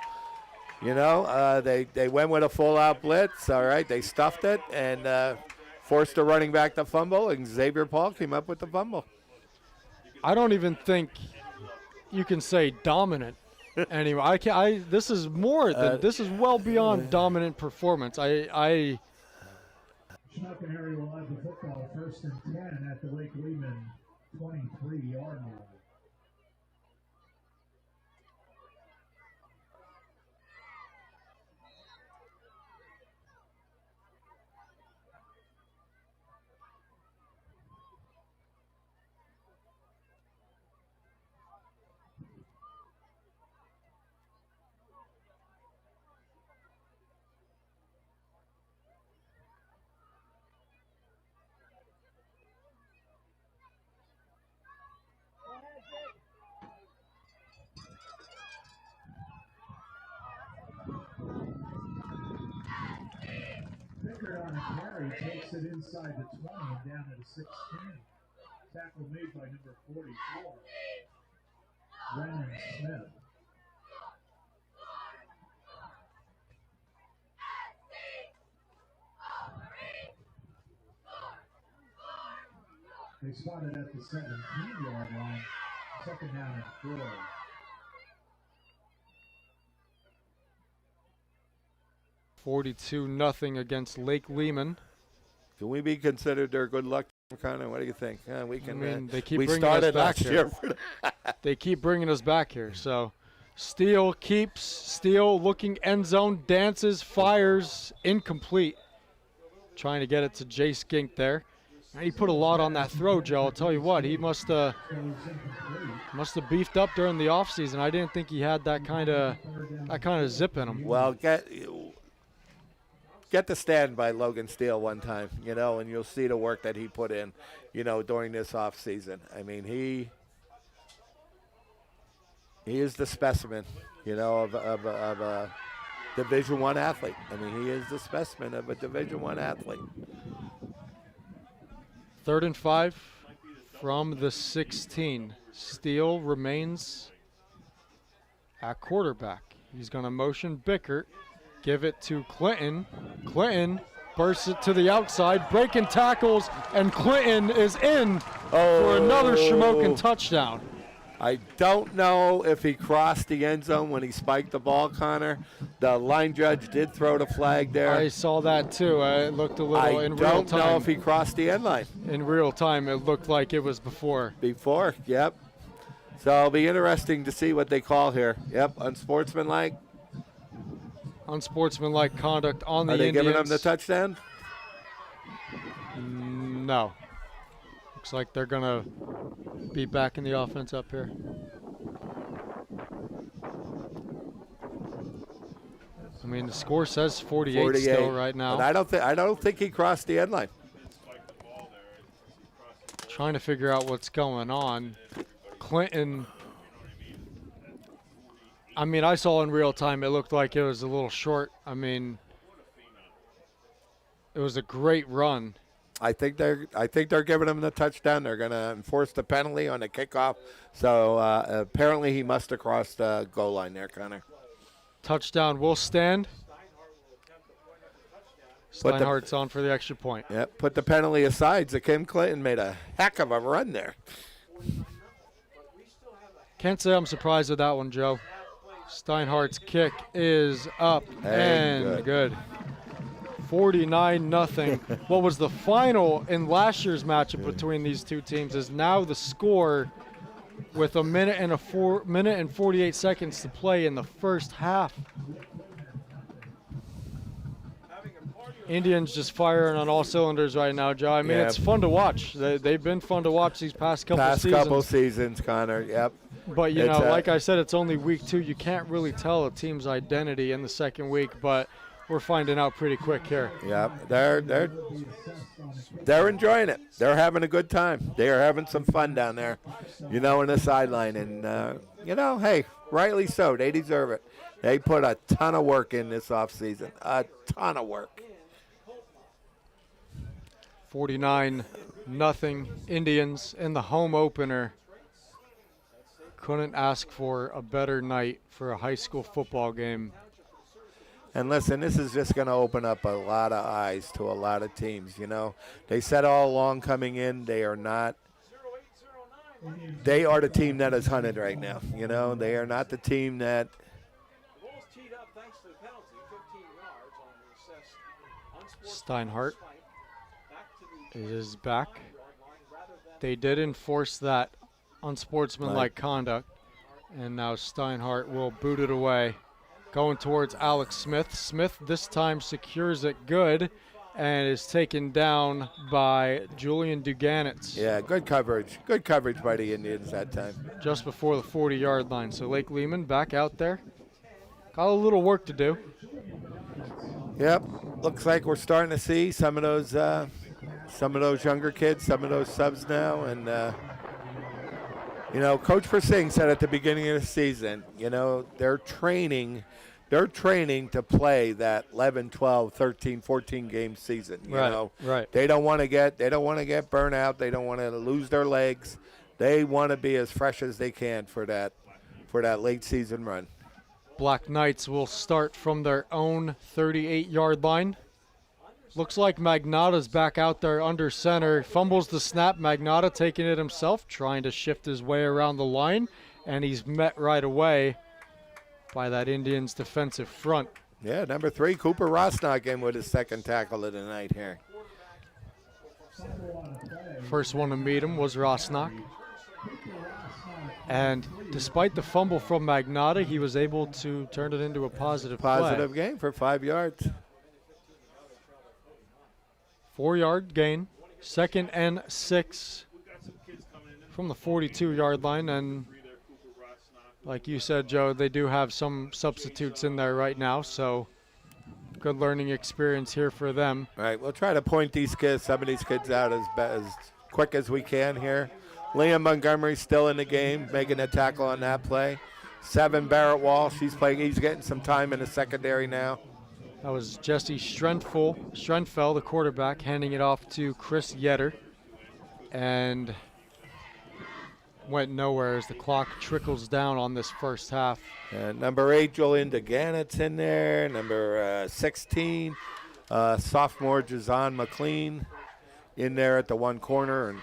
They went with a full-out blitz. All right, they stuffed it and forced the running back to fumble, and Xavier Paul came up with the fumble. I don't even think you can say dominant anyway. This is more than this is well beyond dominant performance. Shamokin area will have the football 1st and 10 at the Lake Leman 23-yard line. On a carry, takes it inside the 20 and down at a 16. Tackle made by number 44, Brennan Smith. They spotted at the 17-yard line, 2nd down and 4. $42-0 against Lake Lehman. Can we be considered their good luck, Connor? What do you think? We can. I mean, they keep bringing us back here. They keep bringing us back here. So, Steele looking end zone, dances, fires, incomplete. Trying to get it to Jay Skink there. And he put a lot on that throw, Joe. I'll tell you what, he must have beefed up during the offseason. I didn't think he had that kind of zip in him. Well, get the stand by Logan Steele one time, and you'll see the work that he put in, during this off season. I mean, he is the specimen, of a Division I athlete. I mean, he is the specimen of a Division I athlete. 3rd and 5 from the 16. Steele remains at quarterback. He's going to motion Bickert. Give it to Clinton. Clinton bursts it to the outside, breaking tackles, and Clinton is in for another Shamokin touchdown. I don't know if he crossed the end zone when he spiked the ball, Connor. The line judge did throw the flag there. I saw that too. It looked a little in real time. I don't know if he crossed the end line. In real time, it looked like it was before. Before, yep. So it'll be interesting to see what they call here. Yep, unsportsmanlike. Unsportsmanlike conduct on the Are they Indians. giving them the touchdown? No. Looks like they're going to be back in the offense up here. I mean, the score says 48 still right now. But I don't think he crossed the end line. Trying to figure out what's going on. Clinton, I mean, I saw in real time it looked like it was a little short. I mean, it was a great run. I think they're giving him the touchdown. They're going to enforce the penalty on the kickoff. So apparently he must have crossed the goal line there, Connor. Touchdown will stand. Steinhardt's on for the extra point. Yep, put the penalty aside. So Kim Clinton made a heck of a run there. Can't say I'm surprised with that one, Joe. Steinhardt's kick is up and good. 49-0. What was the final in last year's matchup between these two teams is now the score with a minute and 48 seconds to play in the first half. Indians just firing on all cylinders right now, Joe. I mean, it's fun to watch. They've been fun to watch these past couple seasons, Connor. Yep. But, you know, like I said, it's only week 2. You can't really tell a team's identity in the second week, but we're finding out pretty quick here. Yep. They're enjoying it. They're having a good time. They are having some fun down there, you know, in the sideline. And, you know, hey, rightly so. They deserve it. They put a ton of work in this offseason, a ton of work. 49-0 Indians in the home opener. Couldn't ask for a better night for a high school football game. And listen, this is just going to open up a lot of eyes to a lot of teams, you know. They said all along coming in, they are the team that is hunted right now, you know. They are not the team that Steinhardt is back. They did enforce that unsportsmanlike conduct, and now Steinhardt will boot it away. Going towards Alex Smith. Smith this time secures it good and is taken down by Julian Duganitz. Yeah, good coverage. Good coverage by the Indians that time. Just before the 40-yard line. So Lake Lehman back out there. Got a little work to do. Yep. Looks like we're starting to see some of those younger kids, some of those subs now. And, you know, Coach Persing said at the beginning of the season, you know, they're training to play that 11, 12, 13, 14 game season. You know, they don't want to get burnt out. They don't want to lose their legs. They want to be as fresh as they can for that late season run. Black Knights will start from their own 38-yard line. Looks like Magnotta's back out there under center. Fumbles the snap. Magnotta taking it himself, trying to shift his way around the line, and he's met right away by that Indians defensive front. Yeah, number 3, Cooper Rosnock in with his second tackle of the night here. First one to meet him was Rosnock. And despite the fumble from Magnotta, he was able to turn it into a positive play. Game for 5 yards. 4-yard gain. 2nd and 6 from the 42-yard line. And like you said, Joe, they do have some substitutes in there right now, so good learning experience here for them. All right, we'll try to point some of these kids out as quick as we can here. Liam Montgomery's still in the game, making a tackle on that play. 7, Barrett Walsh, he's getting some time in the secondary now. That was Jesse Strenfeld, the quarterback, handing it off to Chris Yetter. And went nowhere as the clock trickles down on this first half. Number 8, Julian Duganitz in there. Number 16, sophomore Jazon McLean in there at the one corner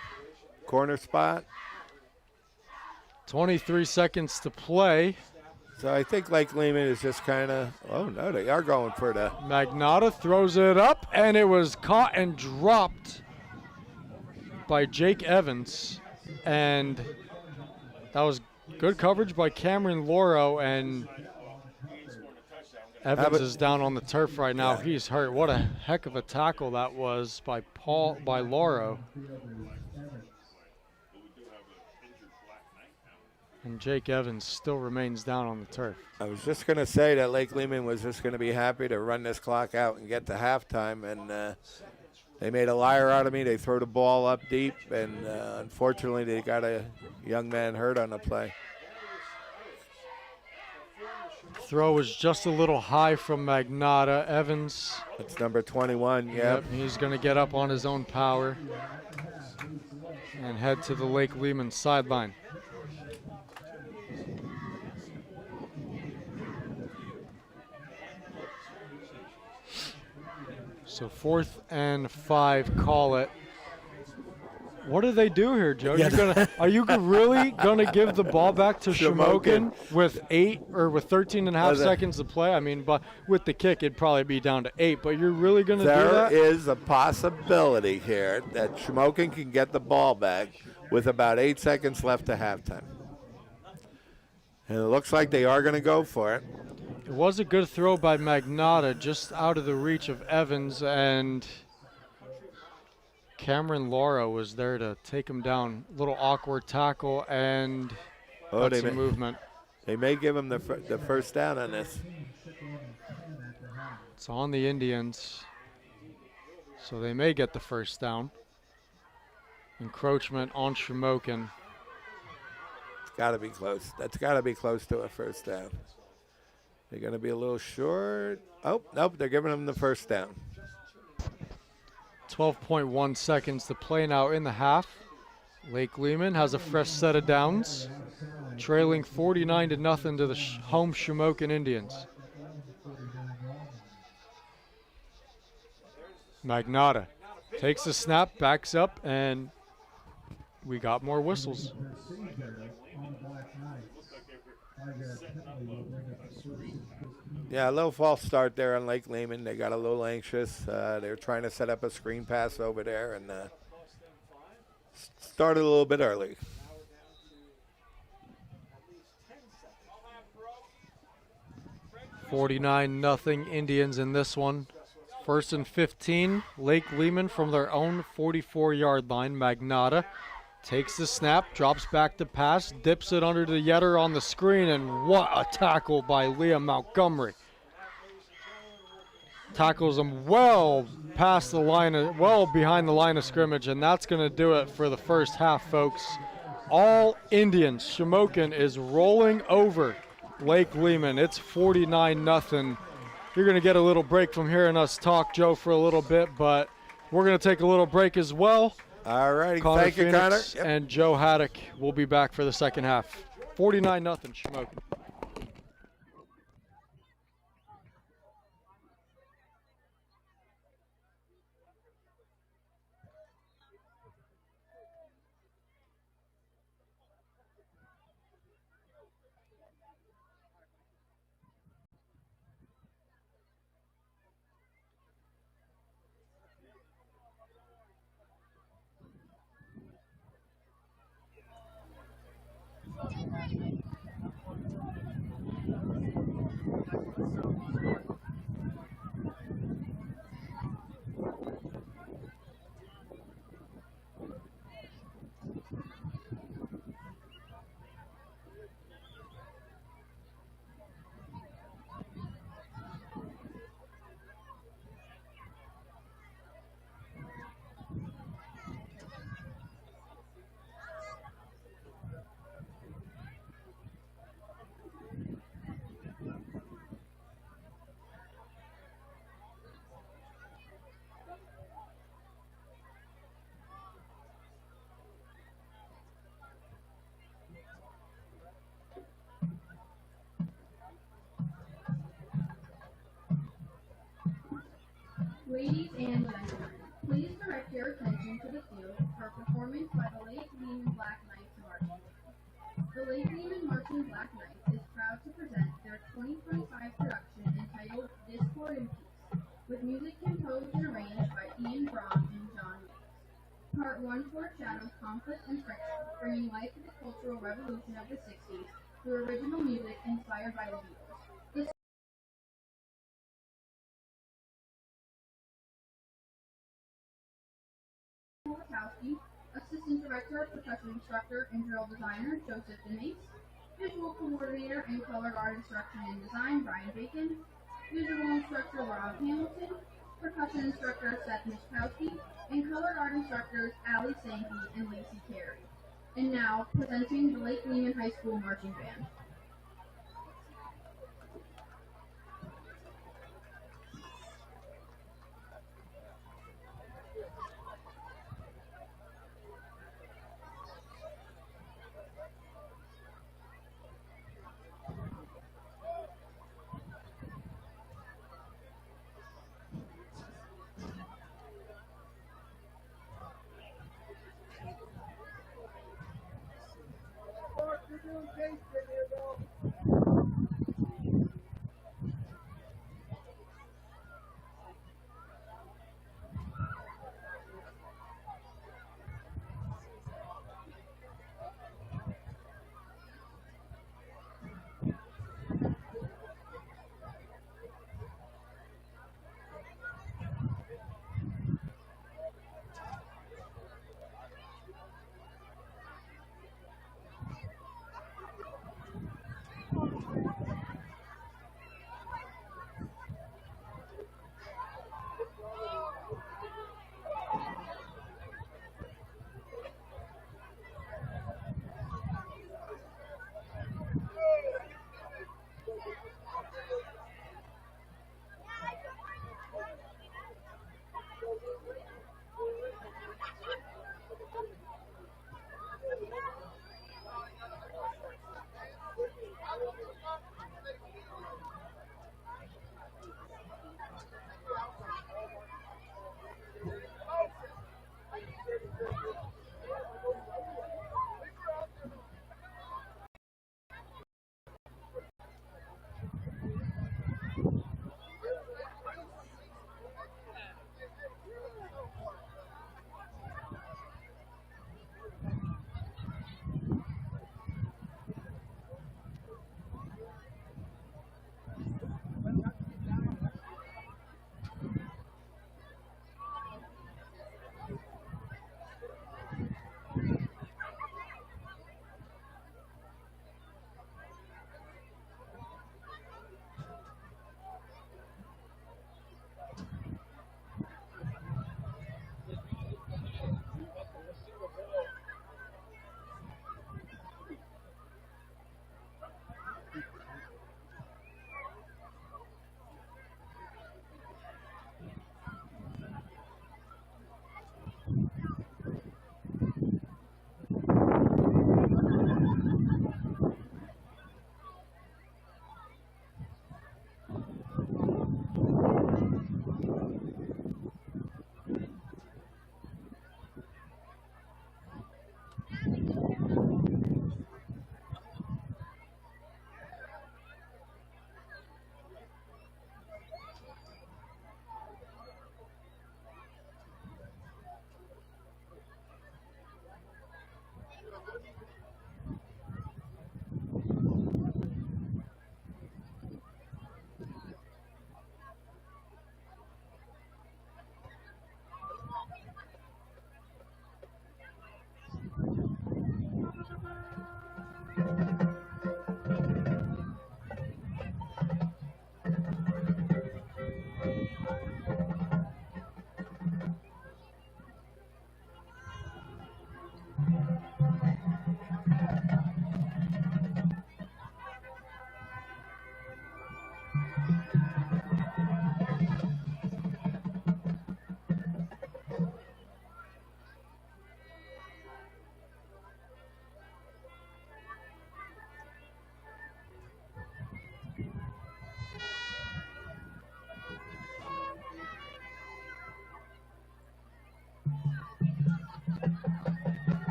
spot. 23 seconds to play. So I think Lake Lehman is just kind of, oh no, they are going for the. Magnotta throws it up, and it was caught and dropped by Jake Evans. And that was Good coverage by Cameron Loro, and Evans is down on the turf right now. He's hurt. What a heck of a tackle that was by Loro. And Jake Evans still remains down on the turf. I was just going to say that Lake Leman was just going to be happy to run this clock out and get to halftime, and they made a liar out of me. They throw the ball up deep, and unfortunately they got a young man hurt on the play. Throw was just a little high from Magnata. Evans. That's number 21, yep. He's going to get up on his own power and head to the Lake Leman sideline. So 4th and 5, call it. What do they do here, Joe? Are you really gonna give the ball back to Shamokin with 13 and a half seconds to play? I mean, but with the kick, it'd probably be down to 8. But you're really gonna do that? There is a possibility here that Shamokin can get the ball back with about 8 seconds left to halftime, and it looks like they are gonna go for it. It was a good throw by Magnata, just out of the reach of Evans, and Cameron Laura was there to take him down. Little awkward tackle and some movement. They may give him the first down on this. It's on the Indians, so they may get the first down. Encroachment on Shamokin. It's got to be close. That's got to be close to a first down. They're going to be a little short. Oh, nope, they're giving him the first down. 12.1 seconds to play now in the half. Lake Leman has a fresh set of downs, trailing 49-0 to the home Shamokin Indians. Magnata takes the snap, backs up, and we got more whistles. Yeah, a little false start there on Lake Leman. They got a little anxious. They were trying to set up a screen pass over there and started a little bit early. $49-0 Indians in this one. 1st and 15, Lake Leman from their own 44-yard line. Magnata takes the snap, drops back to pass, dips it under the Yetter on the screen, and what a tackle by Liam Montgomery. Tackles him well past the line, well behind the line of scrimmage, and that's going to do it for the first half, folks. All Indians. Shamokin is rolling over Lake Leman. It's 49-0. You're going to get a little break from hearing us talk, Joe, for a little bit, but we're going to take a little break as well. All righty, thank you, Connor. Yep. And Joe Haddock will be back for the second half. 49-0 Shamokin. Ladies and gentlemen, please direct your attention to the field for a performance by the Lake Leman Black Knights Marching Band. The Lake Leman Marching Black Knights is proud to present their 2025 production entitled Discord and Peace, with music composed and arranged by Ian Braun and John Yates. Part 1 one foreshadowed conflict and friction, bringing life to the cultural revolution of the 60s through original music inspired by the Beatles. Wachowski, Assistant Director, Percussion Instructor, and Drill Designer Joseph Denise, Visual Coordinator and Color Guard Instruction and Design Brian Bacon, Visual Instructor Rob Hamilton, Percussion Instructor Seth Mishkowski, and Color Guard Instructors Ali Sankey and Lacey Carey. And now, presenting the Lake Lehman High School Marching Band.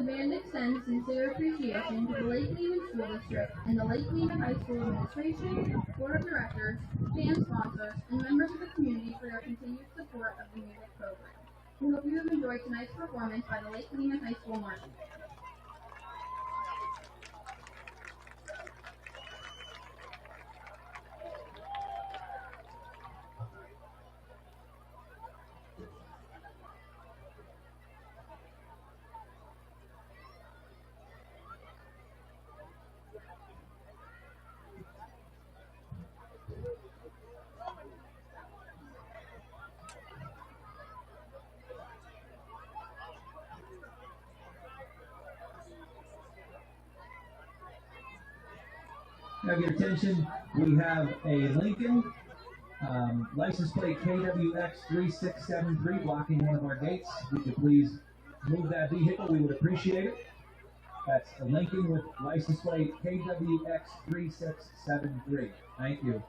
band extends sincere appreciation to the Lake Lehman School District and the Lake Lehman High School Administration, Board of Directors, band sponsors, and members of the community for their continued support of the music program. We hope you have enjoyed tonight's performance by the Lake Lehman High School Marching Band. Have your attention, we have a Lincoln, license plate KWX 3673 blocking one of our gates. Would you please move that vehicle? We would appreciate it. That's a Lincoln with license plate KWX 3673. Thank you.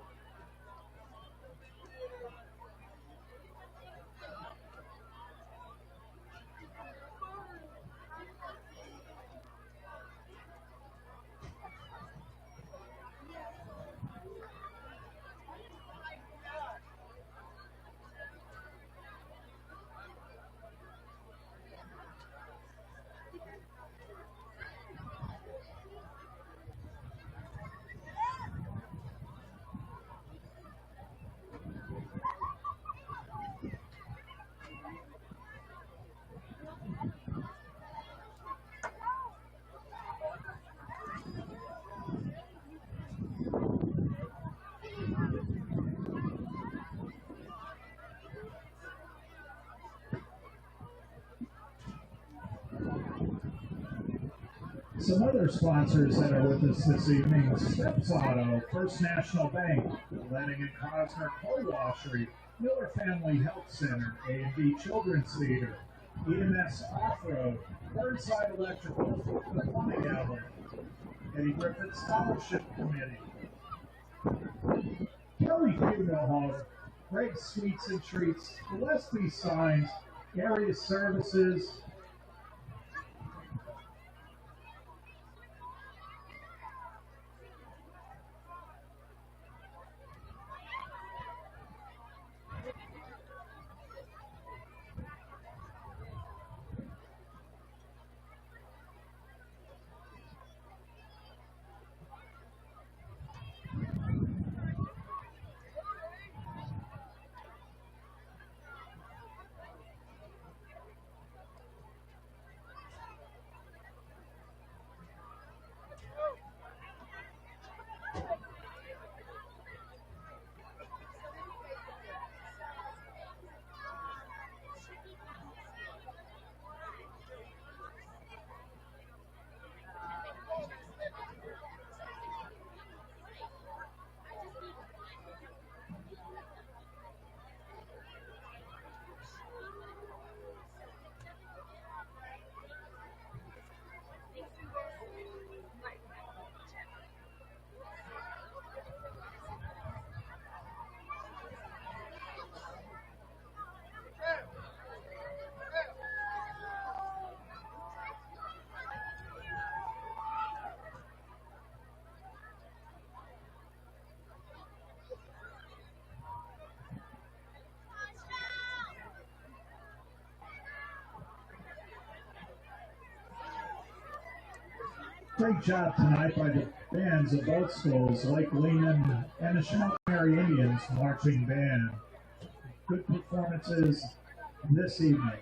Some other sponsors that are with us this evening: Steps Auto, First National Bank, Lenning and Cosner Coal Washery, Miller Family Health Center, A&B Children's Theater, EMS Off-Road, Burnside Electrical, The Plumbing Outlet, Eddie Griffith Scholarship Committee, Kelly Funeral Home, Greg's Sweets and Treats, Gillespie Signs, Area Services, great job tonight by the bands of both schools, Lake Leman and the Shamokin Area Indians Marching Band. Good performances this evening.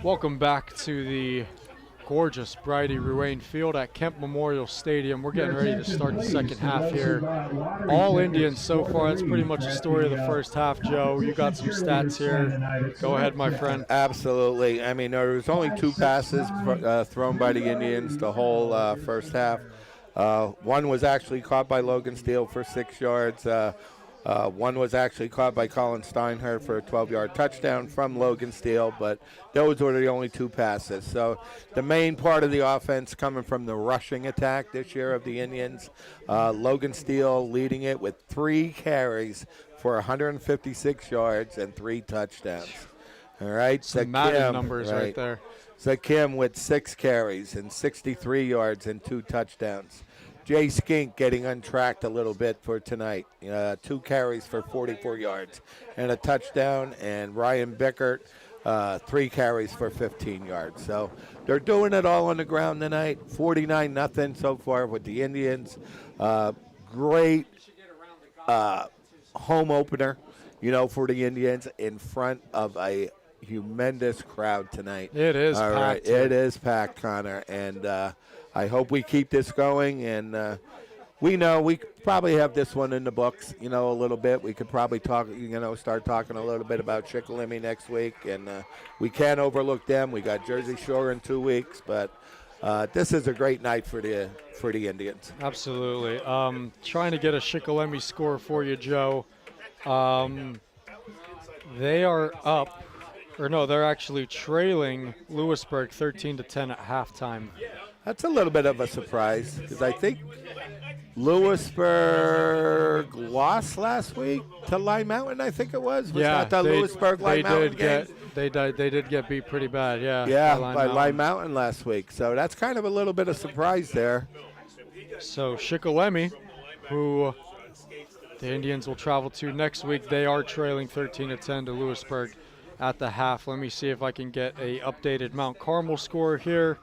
Welcome back to the gorgeous Bridie Ruane Field at Kemp Memorial Stadium. We're getting ready to start the second half here. All Indians so far. That's pretty much the story of the first half, Joe. You got some stats here. Go ahead, my friend. Absolutely. I mean, there was only 2 passes thrown by the Indians the whole first half. One was actually caught by Logan Steele for 6 yards. One was actually caught by Colin Steinhardt for a 12-yard touchdown from Logan Steele, but those were the only 2 passes. So the main part of the offense coming from the rushing attack this year of the Indians. Logan Steele leading it with 3 carries for 156 yards and 3 touchdowns. All right, some Madden numbers right there. Zakim with 6 carries and 63 yards and 2 touchdowns. Jay Skink getting untracked a little bit for tonight. 2 carries for 44 yards and a touchdown. And Ryan Bickert, 3 carries for 15 yards. So they're doing it all on the ground tonight. 49-0 so far with the Indians. Great home opener, for the Indians in front of a humongous crowd tonight. It is all packed. Right. It is packed, Connor. And I hope we keep this going, and we know we probably have this one in the books, a little bit. We could probably talk, start talking a little bit about Chickalimi next week, and we can't overlook them. We got Jersey Shore in 2 weeks, but this is a great night for the Indians. Absolutely. Trying to get a Chickalimi score for you, Joe. They are up, or no, they're actually trailing Lewisburg 13-10 at halftime. That's a little bit of a surprise because I think Lewisburg lost last week to Lime Mountain, I think it was. Yeah, not the Lewisburg Lime Mountain game? They did get beat pretty bad, yeah. Yeah, by Lime Mountain last week. So that's kind of a little bit of surprise there. So Chickalemi, who the Indians will travel to next week, they are trailing 13-10 to Lewisburg at the half. Let me see if I can get a updated Mount Carmel score here.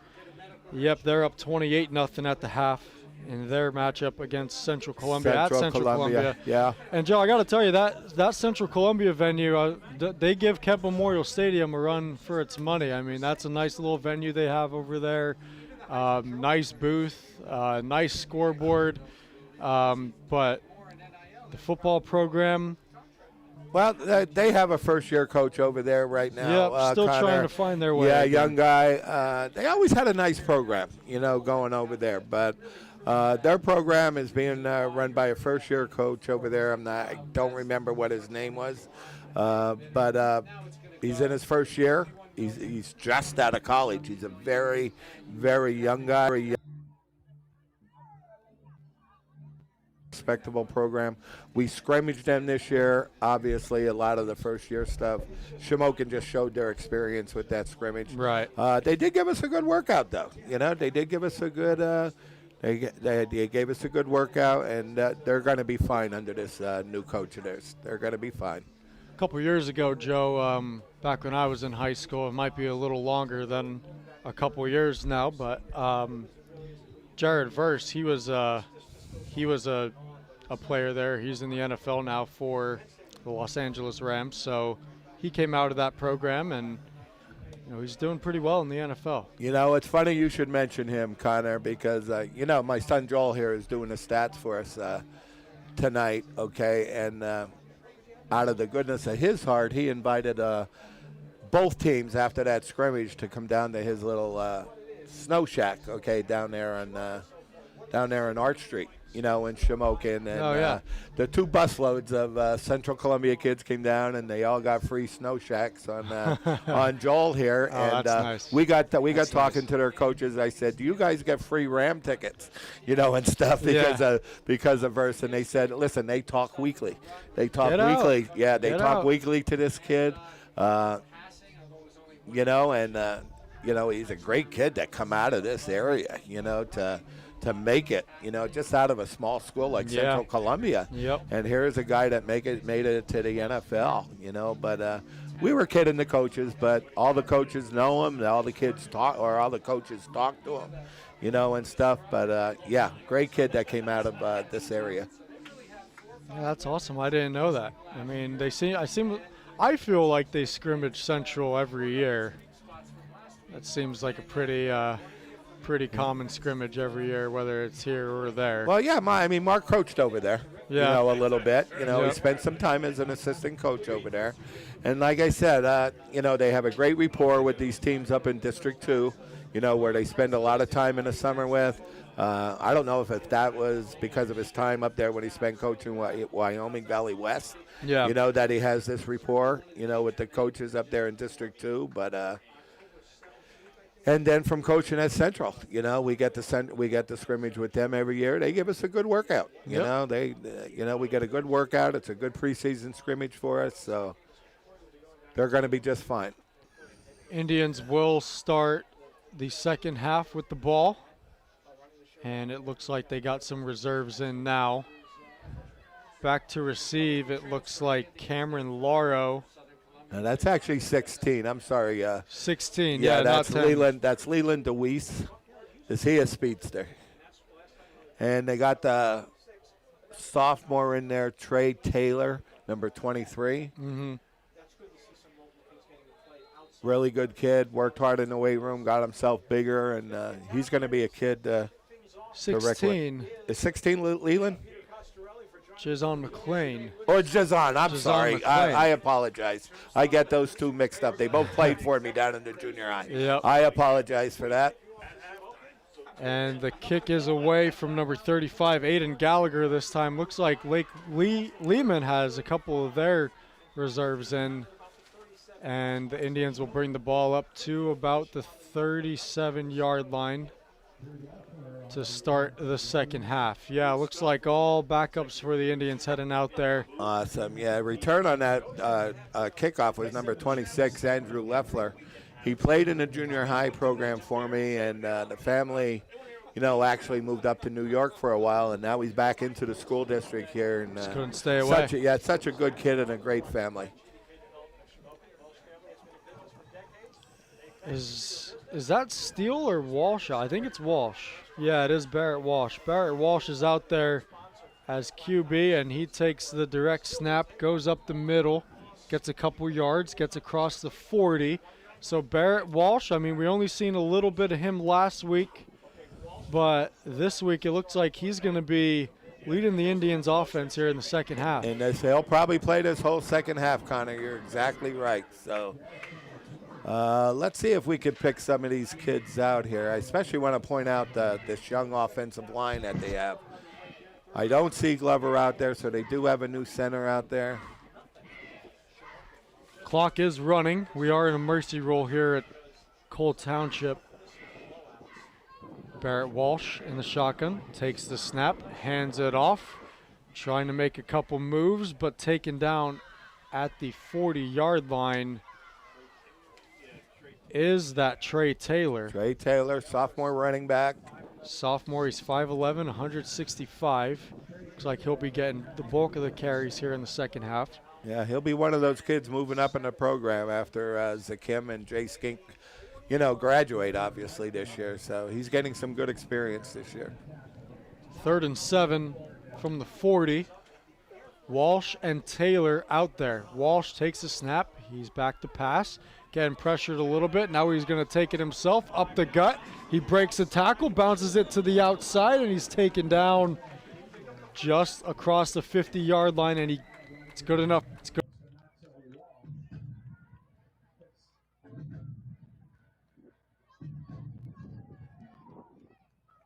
Yep, they're up 28-0 at the half in their matchup against Central Columbia at Central Columbia. Yeah. And Joe, I got to tell you that Central Columbia venue, they give Kemp Memorial Stadium a run for its money. I mean, that's a nice little venue they have over there. Nice booth, nice scoreboard, but the football program. Well, they have a first-year coach over there right now. Yeah, still Connor. trying to find their way. Yeah, again. young guy. They always had a nice program, going over there. But their program is being run by a first-year coach over there. I don't remember what his name was, but he's in his first year. He's just out of college. He's a very, very young guy. Very young. Respectable program. We scrimmaged them this year. Obviously, a lot of the first-year stuff. Shamokin just showed their experience with that scrimmage. Right. They did give us a good workout, though. They did give us a good. They gave us a good workout, and they're going to be fine under this new coach of theirs. They're going to be fine. A couple years ago, Joe, back when I was in high school, it might be a little longer than a couple years now, but Jared Verse, he was a player there. He's in the NFL now for the Los Angeles Rams. So he came out of that program, and he's doing pretty well in the NFL. It's funny you should mention him, Connor, because my son Joel here is doing the stats for us tonight. Okay, and out of the goodness of his heart, he invited both teams after that scrimmage to come down to his little snow shack. Okay, down there in Arch Street. In Shamokin. And the 2 busloads of Central Columbia kids came down, and they all got free snow shacks on Joel here. And that's nice. we got talking to their coaches. I said, "Do you guys get free Ram tickets?" And stuff because of Verse. And they said, "Listen, they talk weekly. They talk weekly. Yeah, they talk weekly to this kid. And he's a great kid that come out of this area. To make it, just out of a small school like Central Columbia. Yep. And here's a guy that made it to the NFL, But we were kidding the coaches, but all the coaches know him. All the coaches talk to him, and stuff. But, great kid that came out of this area. Yeah, that's awesome. I didn't know that. I mean, I feel like they scrimmage Central every year. That seems like a pretty common scrimmage every year, whether it's here or there. Well, yeah, Mark coached over there, Yeah. a little bit. He Yep. spent some time as an assistant coach over there. And like I said, they have a great rapport with these teams up in District 2, where they spend a lot of time in the summer with. I don't know if that was because of his time up there when he spent coaching Wyoming Valley West. Yeah. That he has this rapport, with the coaches up there in District 2. But and then from coaching at Central, we get the scrimmage with them every year. They give us a good workout. We get a good workout. It's a good preseason scrimmage for us, so they're going to be just fine. Indians will start the second half with the ball, and it looks like they got some reserves in now. Back to receive, it looks like Cameron Lauro. And that's actually 16. I'm sorry. 16, yeah, yeah, that's not 10. Leland. That's Leland DeWeese. Is he a speedster? And they got the sophomore in there, Trey Taylor, number 23. Mm-hmm. Really good kid. Worked hard in the weight room. Got himself bigger, and he's going to be a kid. 16. Is 16 Leland? Jazon McLean. Or Jazon. I'm Jazon sorry. McLean. I apologize. I get those two mixed up. They both played for me down in the junior high. Yep. I apologize for that. And the kick is away from number 35, Aiden Gallagher this time. Looks like Leman has a couple of their reserves in. And the Indians will bring the ball up to about the 37-yard line to start the second half. Yeah, looks like all backups for the Indians heading out there. Awesome. Yeah, return on that kickoff was number 26, Andrew Leffler. He played in the junior high program for me, and the family, actually moved up to New York for a while, and now he's back into the school district here. And just couldn't stay away. Such a good kid and a great family. Is that Steele or Walsh? I think it's Walsh. Yeah, it is Barrett Walsh. Barrett Walsh is out there as QB, and he takes the direct snap, goes up the middle, gets a couple yards, gets across the 40. So Barrett Walsh, we only seen a little bit of him last week, but this week it looks like he's going to be leading the Indians offense here in the second half. And he'll probably play this whole second half, Connor. You're exactly right. So let's see if we can pick some of these kids out here. I especially want to point out this young offensive line that they have. I don't see Glover out there, so they do have a new center out there. Clock is running. We are in a mercy roll here at Cole Township. Barrett Walsh in the shotgun, takes the snap, hands it off, trying to make a couple moves, but taken down at the 40-yard line is that Trey Taylor. Trey Taylor, sophomore running back. Sophomore, he's 5'11", 165. Looks like he'll be getting the bulk of the carries here in the second half. Yeah, he'll be one of those kids moving up in the program after Zakim and Jay Skink, graduate obviously this year. So he's getting some good experience this year. 3rd and 7 from the 40. Walsh and Taylor out there. Walsh takes a snap. He's back to pass. Getting pressured a little bit. Now he's going to take it himself up the gut. He breaks a tackle, bounces it to the outside, and he's taken down just across the 50-yard line, and it's good enough. It's good.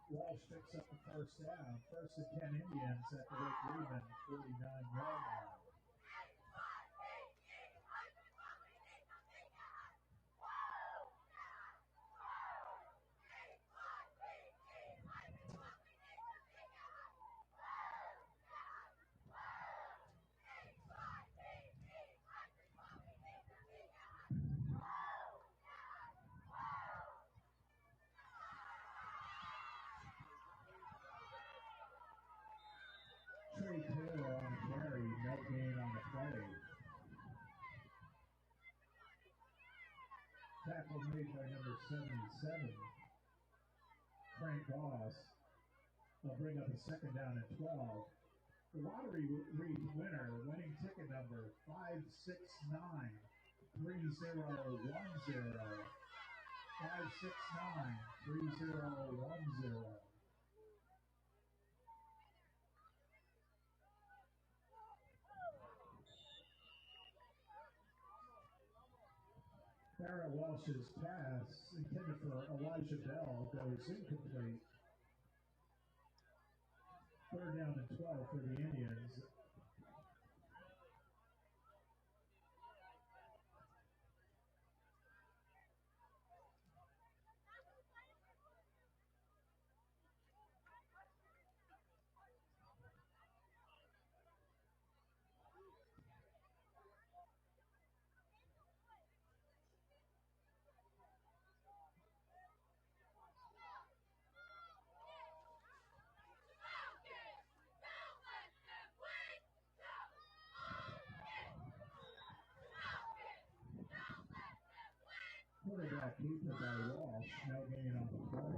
Walsh picks up the first down. 1st and 10 Indians at the Lake Leman 49-yard line. Trey Taylor on the carry, no gain on the play. Tackle made by number 77, Frank Goss. They'll bring up a second down at 12. The lottery reads winner, winning ticket number 5693010. 5693010. 3010. Barrett Walsh's pass intended for Elijah Bell goes incomplete. 3rd down and 12 for the Indians. Quarterback keeper by Walsh, no gain on the play.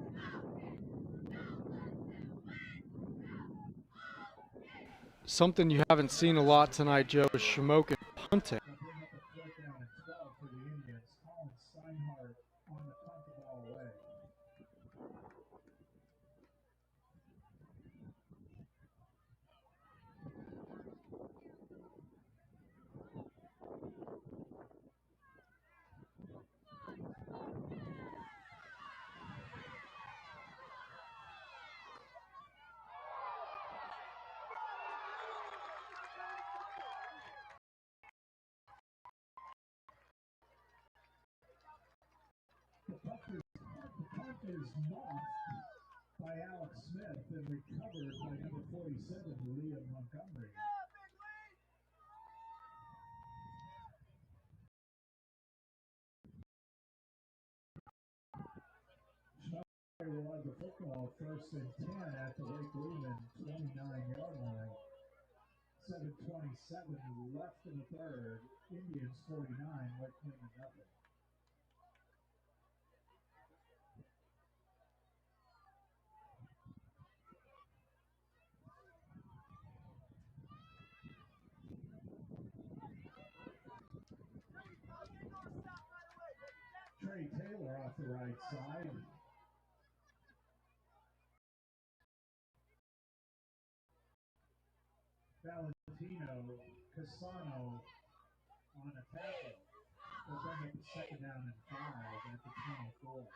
Something you haven't seen a lot tonight, Joe, is Shamokin punting. They'll bring up a 4th down and 12 for the Indians. Colin Steinhardt on the punt the ball away. The punt is knocked by Alex Smith and recovered by number 47, Liam Montgomery. Schneider will have the football 1st and 10 at the Lake Lehman 29-yard line. 7:27 left in the 3rd. Indians 49, Lake Lehman nothing. Trey Taylor off the right side. Valentino Casano on a tackle. They'll bring up a 2nd down and 5 at the 24.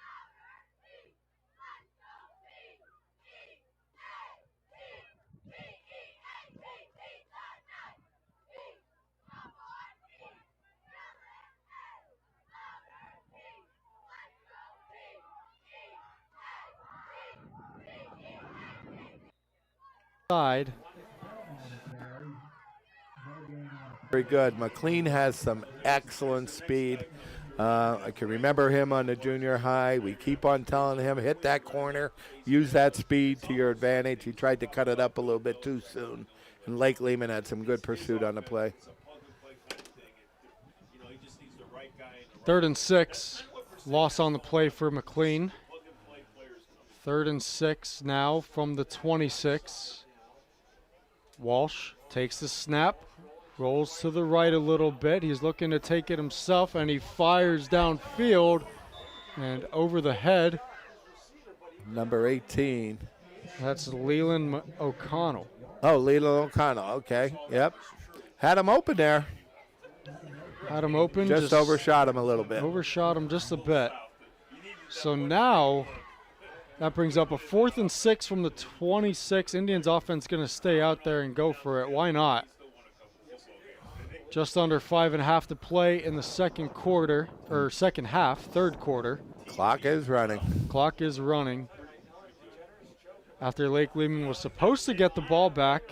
Side. Very good. McLean has some excellent speed. I can remember him on the junior high. We keep on telling him, hit that corner, use that speed to your advantage. He tried to cut it up a little bit too soon. And Lake Lehman had some good pursuit on the play. 3rd and 6. Loss on the play for McLean. 3rd and 6 now from the 26. Walsh takes the snap, rolls to the right a little bit. He's looking to take it himself, and he fires downfield and over the head. Number 18. That's Leland O'Connell. Oh, Leland O'Connell. Okay. Yep. Had him open there. Had him open. Just overshot him a little bit. Overshot him just a bit. So now that brings up a 4th and 6 from the 26. Indians offense going to stay out there and go for it. Why not? Just under 5.5 to play in the 2nd quarter, or 2nd half, 3rd quarter. Clock is running. Clock is running. After Lake Lehman was supposed to get the ball back,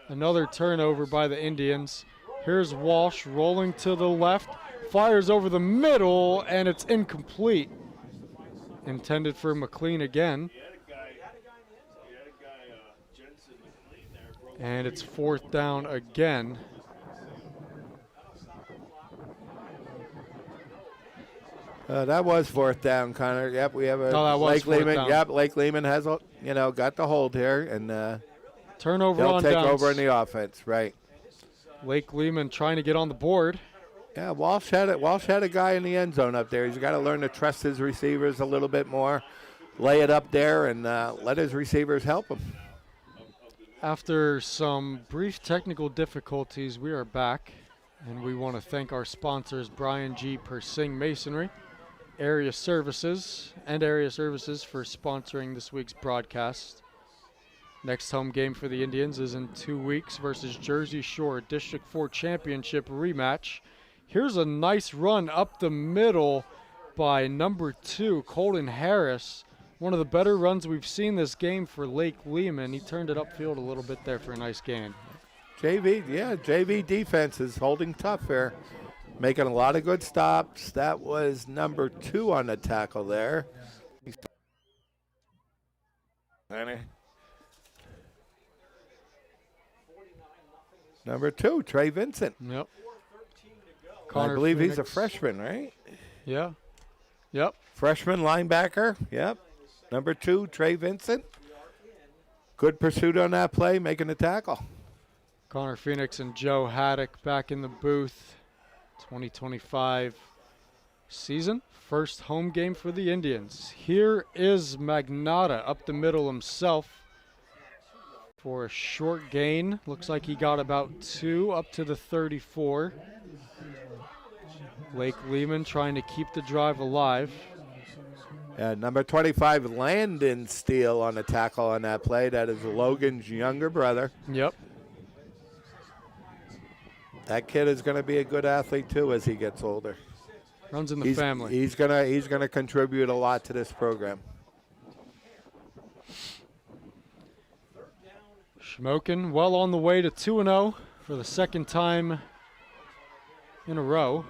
another turnover by the Indians. Here's Walsh rolling to the left, fires over the middle, and it's incomplete. Intended for McLean again. And it's 4th down again. That was 4th down, Connor. Yep, we have a Lake Lehman. Down. Yep, Lake Lehman has, got the hold here, and turnover they'll on take downs. over in the offense, right? Lake Lehman trying to get on the board. Yeah, Walsh had it. Walsh had a guy in the end zone up there. He's got to learn to trust his receivers a little bit more, lay it up there, and let his receivers help him. After some brief technical difficulties, we are back, and we want to thank our sponsors, Brian G. Persing Masonry, Area Services, for sponsoring this week's broadcast. Next home game for the Indians is in 2 weeks versus Jersey Shore, District 4 Championship rematch. Here's a nice run up the middle by number 2, Colton Harris. One of the better runs we've seen this game for Lake Lehman. He turned it upfield a little bit there for a nice gain. JV defense is holding tough here. Making a lot of good stops. That was number 2 on the tackle there. Number 2, Trey Vincent. Yep. I believe he's a freshman, right? Yeah. Yep. Freshman linebacker. Yep. Number 2, Trey Vincent. Good pursuit on that play, making the tackle. Connor Phoenix and Joe Haddock back in the booth. 2025 season. First home game for the Indians. Here is Magnotta up the middle himself for a short gain. Looks like he got about 2 up to the 34. Lake Lehman trying to keep the drive alive. Number 25, Landon Steele on the tackle on that play. That is Logan's younger brother. Yep. That kid is going to be a good athlete too as he gets older. Runs in the family. He's gonna contribute a lot to this program. Shamokin well on the way to 2-0 for the second time in a row.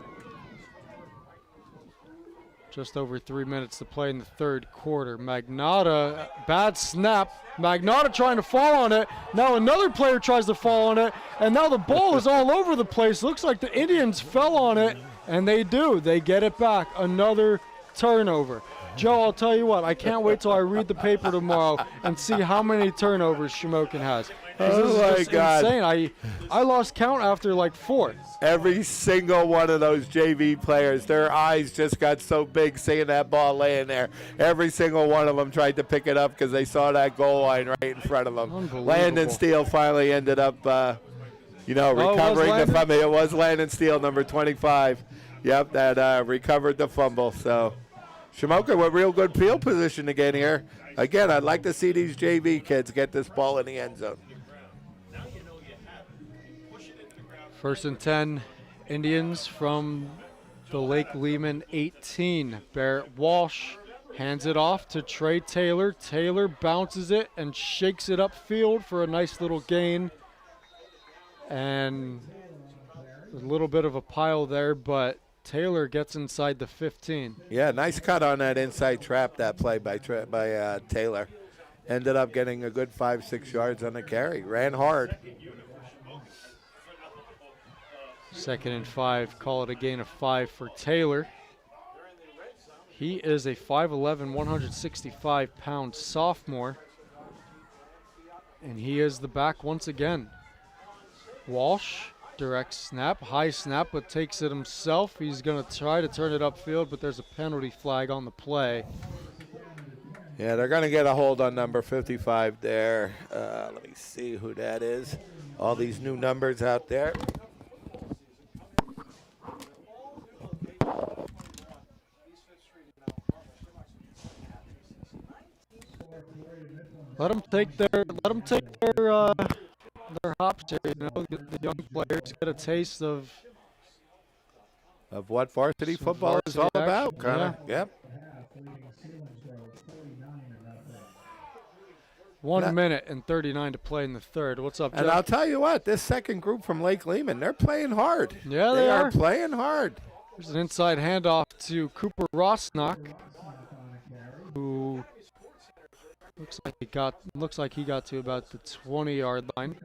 Just over 3 minutes to play in the third quarter. Magnotta, bad snap. Magnotta trying to fall on it. Now another player tries to fall on it, and now the ball is all over the place. Looks like the Indians fell on it, and they do. They get it back. Another turnover. Joe, I'll tell you what, I can't wait till I read the paper tomorrow and see how many turnovers Shamokin has. Oh my God. Insane. I lost count after like 4. Every single one of those JV players, their eyes just got so big seeing that ball laying there. Every single one of them tried to pick it up because they saw that goal line right in front of them. Landon Steele finally ended up, recovering the fumble. It was Landon Steele, number 25. Yep, that recovered the fumble. So Shamokin with real good field position again here. Again, I'd like to see these JV kids get this ball in the end zone. First and 10, Indians from the Lake Lehman 18. Barrett Walsh hands it off to Trey Taylor. Taylor bounces it and shakes it upfield for a nice little gain. And a little bit of a pile there, but Taylor gets inside the 15. Yeah, nice cut on that inside trap, that play by Taylor. Ended up getting a good 5-6 yards on the carry. Ran hard. 2nd and 5, call it a gain of 5 for Taylor. He is a 5'11", 165-pound sophomore, and he is the back once again. Walsh, direct snap, high snap, but takes it himself. He's going to try to turn it upfield, but there's a penalty flag on the play. Yeah, they're going to get a hold on number 55 there. Let me see who that is. All these new numbers out there. Let them take their hops here. You know, the young players get a taste of what varsity football is all about, Connor. Yeah. Yep. 1 minute and 39 to play in the third. What's up, Jeff? And I'll tell you what, this second group from Lake Lehman, they're playing hard. Yeah, they are playing hard. There's an inside handoff to Cooper Rossnock, who looks like he got to about the 20-yard line.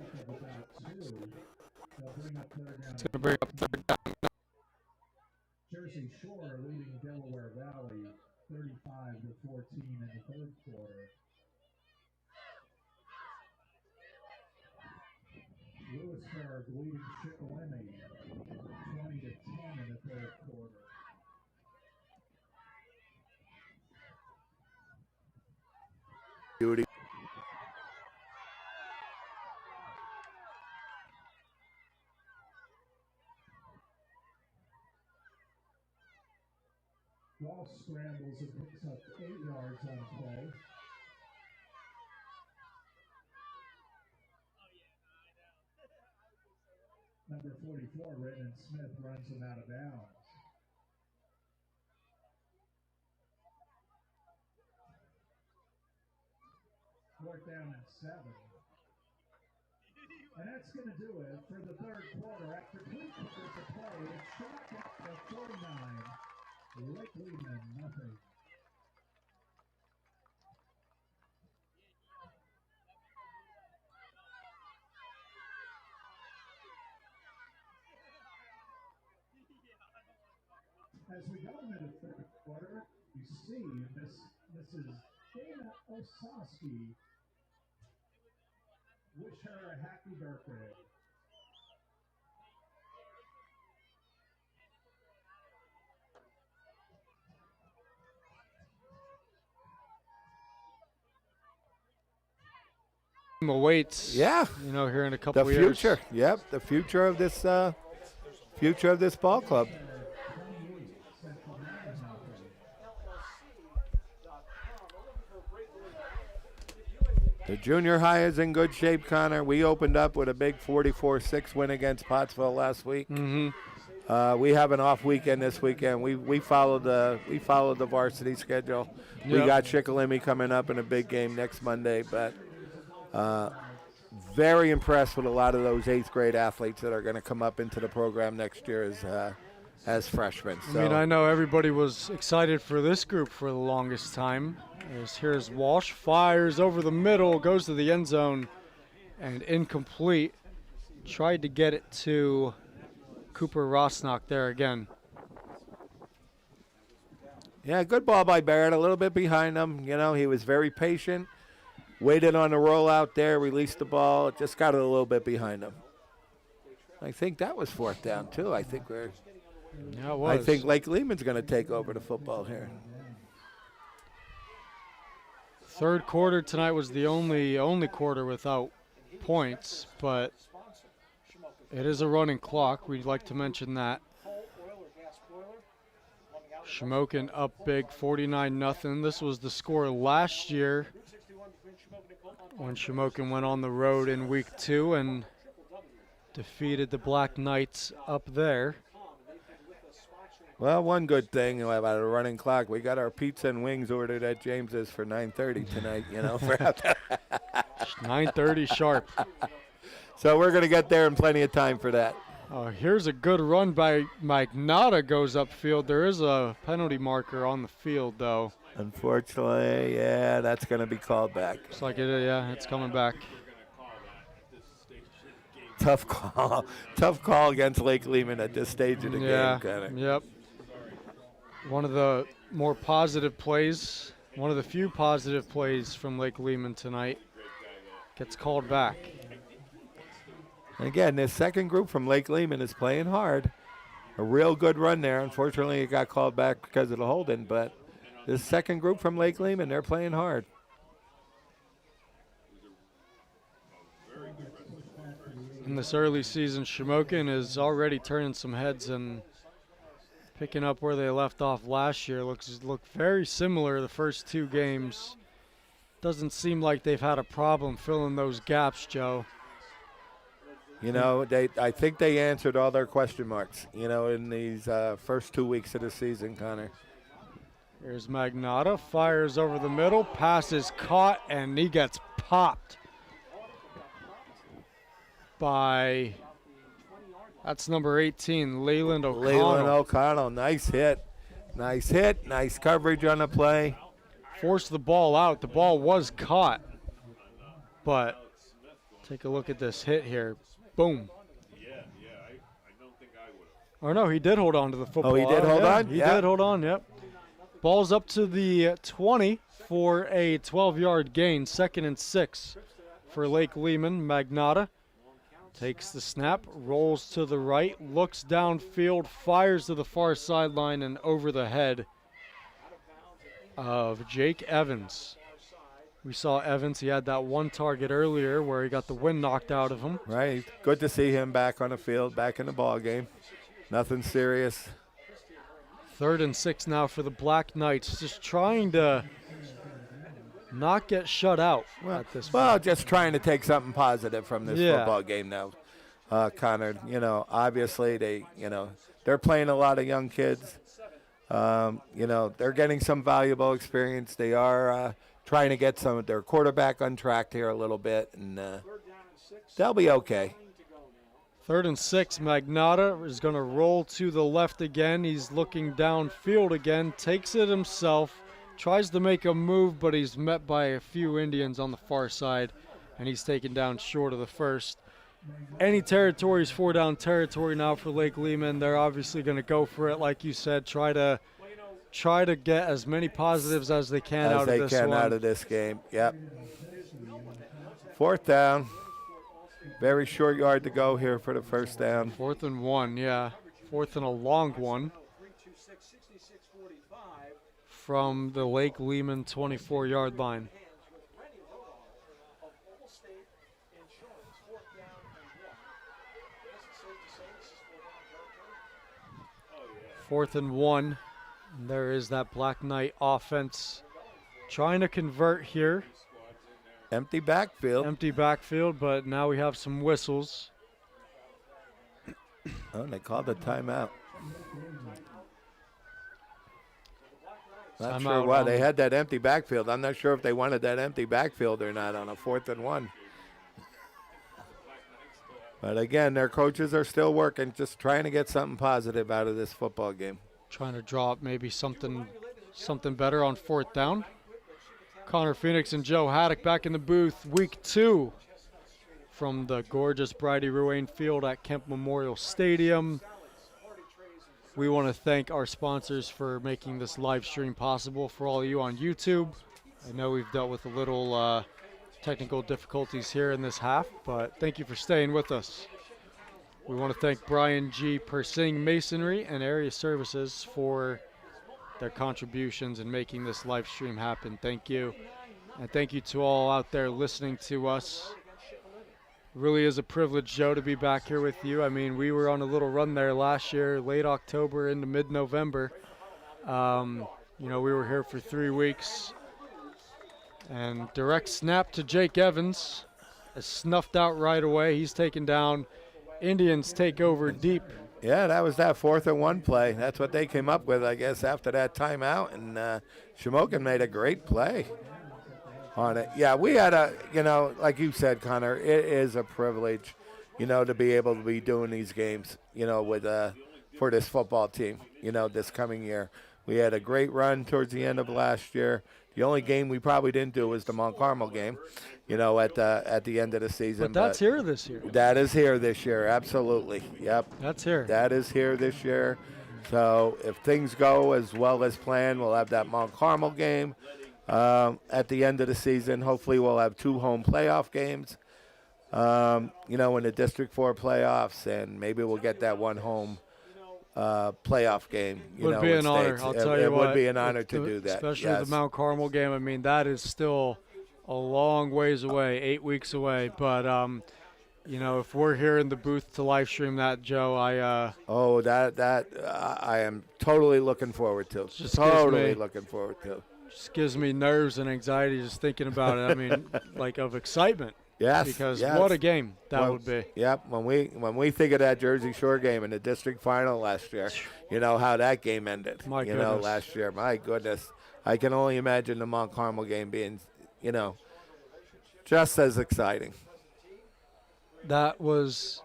It's going to bring up third down. Jersey Shore leading Delaware Valley 35-14 in the third quarter. Lewisburg leading Shikellamy 20-10 in the duty. Walsh scrambles and picks up 8 yards on play. Number 44, Brennan Smith, runs him out of bounds. Fourth down and 7. And that's going to do it for the third quarter. After 2 quarters of play, it's Shamokin at 49. Leman, nothing. As we go into the third quarter, you see Mrs. Dana Osowski. Wish her a happy birthday. Awaits. Yeah. You know, here in a couple The of years. future. Yep, the future of this ball club. The junior high is in good shape, Connor. We opened up with a big 44-6 win against Pottsville last week. Mm-hmm. We have an off weekend this weekend. We followed the varsity schedule. We Yep. got Chickalimi coming up in a big game next Monday, but very impressed with a lot of those 8th grade athletes that are going to come up into the program next year as freshmen. So. I mean, I know everybody was excited for this group for the longest time. Here's Walsh, fires over the middle, goes to the end zone, and incomplete. Tried to get it to Cooper Rosnock there again. Yeah, good ball by Barrett, a little bit behind him. You know, he was very patient, waited on the rollout there, released the ball, just got it a little bit behind him. I think that was 4th down, too. Yeah, it was. I think Lake Lehman's going to take over the football here. Third quarter tonight was the only quarter without points, but it is a running clock. We'd like to mention that. Shamokin up big, 49-0. This was the score last year when Shamokin went on the road in week 2 and defeated the Black Knights up there. Well, one good thing about a running clock, we got our pizza and wings ordered at James's for 9:30 tonight, you know. 9:30 sharp. So we're going to get there in plenty of time for that. Here's a good run by Mike Nada, goes upfield. There is a penalty marker on the field, though. Unfortunately, yeah, that's going to be called back. Looks like it, yeah, it's coming back. Tough call against Lake Lehman at this stage of the game, Connor. Yep. One of the more positive plays, one of the few positive plays from Lake Lehman tonight gets called back. Again, this second group from Lake Lehman is playing hard. A real good run there. Unfortunately, it got called back because of the holding, but this second group from Lake Lehman, they're playing hard. In this early season, Shamokin is already turning some heads and picking up where they left off last year. Look very similar the first 2 games. Doesn't seem like they've had a problem filling those gaps, Joe. You know, I think they answered all their question marks, you know, in these first 2 weeks of the season, Connor. Here's Magnata, fires over the middle, pass is caught, and he gets popped by, that's number 18, Leyland O'Connell. Leyland O'Connell, nice hit, nice coverage on the play. Forced the ball out. The ball was caught, but take a look at this hit here. Boom. I don't think I would have. Or no, he did hold on to the football. Oh, he did hold on? He Yeah. did hold on, yep. Ball's up to the 20 for a 12-yard gain. 2nd and 6 for Lake Lehman. Magnata takes the snap, rolls to the right, looks downfield, fires to the far sideline and over the head of Jake Evans. We saw Evans. He had that one target earlier where he got the wind knocked out of him. Right. Good to see him back on the field, back in the ball game. Nothing serious. 3rd and 6 now for the Black Knights. Just trying to not get shut out at this point. Well, just trying to take something positive from this Yeah. football game now, Connor. Obviously they're playing a lot of young kids. They're getting some valuable experience. They are trying to get some of their quarterback on track here a little bit, and they'll be okay. 3rd and 6, Magnata is going to roll to the left again. He's looking downfield again, takes it himself, tries to make a move, but he's met by a few Indians on the far side, and he's taken down short of the first. Any territory is 4-down territory now for Lake Leman. They're obviously going to go for it, like you said, try to get as many positives as they can out of this one. Out of this game. Yep. 4th down. Very short yard to go here for the first down. 4th and 1, yeah. 4th and a long one from the Lake Leman 24-yard line. Fourth and 1. And there is that Black Knight offense trying to convert here. Empty backfield. But now we have some whistles. Oh, and they called a timeout. Not sure why. They had that empty backfield. I'm not sure if they wanted that empty backfield or not on a 4th and 1. But again, their coaches are still working, just trying to get something positive out of this football game. Trying to draw up maybe something better on 4th down. Connor Phoenix and Joe Haddock back in the booth, week 2 from the gorgeous Bridie Ruane Field at Kemp Memorial Stadium. We want to thank our sponsors for making this live stream possible for all of you on YouTube. I know we've dealt with a little technical difficulties here in this half, but thank you for staying with us. We want to thank Brian G. Persing Masonry and Area Services for their contributions in making this live stream happen. Thank you. And thank you to all out there listening to us. It really is a privilege, Joe, to be back here with you. I mean, we were on a little run there last year, late October into mid-November. We were here for 3 weeks. And direct snap to Jake Evans is snuffed out right away. He's taken down. Indians take over deep. Yeah, that was that 4th and 1 play. That's what they came up with, I guess, after that timeout. And Shamokin made a great play on it. Yeah, we had like you said, Connor, it is a privilege, to be able to be doing these games, for this football team, this coming year. We had a great run towards the end of last year. The only game we probably didn't do was the Mount Carmel game, at the end of the season. But that's here this year. That is here this year, absolutely. Yep. That's here. That is here this year. So if things go as well as planned, we'll have that Mount Carmel game at the end of the season. Hopefully we'll have 2 home playoff games, in the District 4 playoffs, and maybe we'll get that 1 home playoff game. Would be an honor. I'll tell you what. It would be an honor to do that. Especially the Mount Carmel game. I mean, that is still a long ways away, 8 weeks away. But, if we're here in the booth to live stream that, Joe, I am totally looking forward to. Looking forward to. Just gives me nerves and anxiety just thinking about it. I mean, like of excitement. Yes. Because what a game that would be. Yep. When we think of that Jersey Shore game in the district final last year, how that game ended. My goodness. Last year. My goodness. I can only imagine the Mount Carmel game being, just as exciting. That was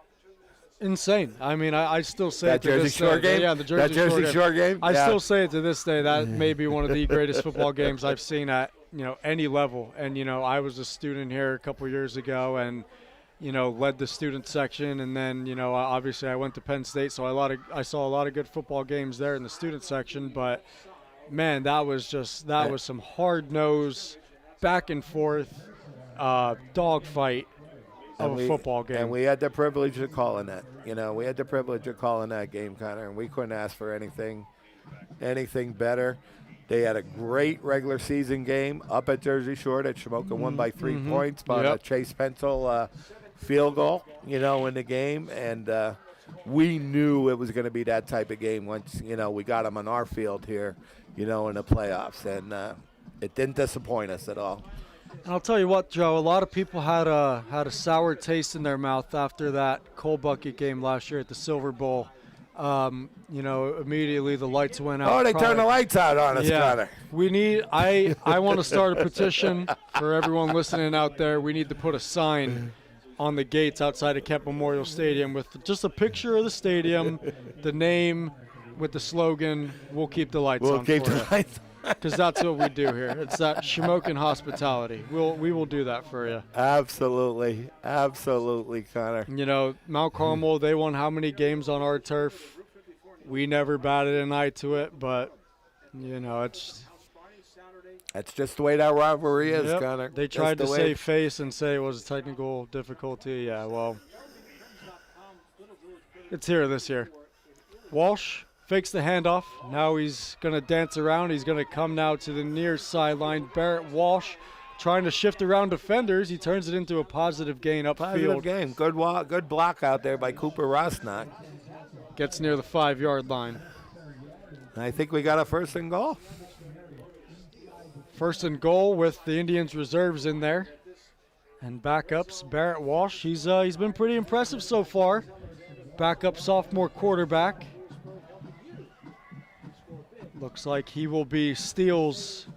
insane. I mean, I still say it to Jersey this Shore day. game? Yeah, the Jersey Shore game. I still say it to this day. That may be one of the greatest football games I've seen at any level. And I was a student here a couple years ago, and led the student section. And then obviously I went to Penn State, so I saw a lot of good football games there in the student section. But man, that was some hard nose, back and forth, dogfight of a football game. And we had the privilege of calling that. We had the privilege of calling that game, Connor, and we couldn't ask for anything better. They had a great regular season game up at Jersey Shore that Shamokin won by 3 points by a Chase Pencil field goal, in the game. And we knew it was going to be that type of game once, we got them on our field here, in the playoffs. And it didn't disappoint us at all. And I'll tell you what, Joe, a lot of people had a sour taste in their mouth after that coal bucket game last year at the Silver Bowl. Immediately the lights went out. Oh, they turned the lights out on us, Connor. We need, I want to start a petition for everyone listening out there. We need to put a sign on the gates outside of Kemp Memorial Stadium with just a picture of the stadium, the name, with the slogan, "We'll keep the lights on for you." Lights on. Because that's what we do here. It's that Shamokin hospitality. We will do that for you. Absolutely, Connor. Mount Carmel, they won how many games on our turf? We never batted an eye to it, but it's. That's just the way that rivalry is, Connor. They tried to save face and say it was a technical difficulty. Yeah, well, it's here this year. Walsh fakes the handoff. Now he's going to dance around. He's going to come now to the near sideline. Barrett Walsh trying to shift around defenders. He turns it into a positive gain upfield. Positive game. Good block out there by Cooper Rosnock. Gets near the 5-yard line. I think we got a 1st and goal. 1st and goal with the Indians reserves in there. And backups, Barrett Walsh. He's been pretty impressive so far. Backup sophomore quarterback. Looks like he will be Steele's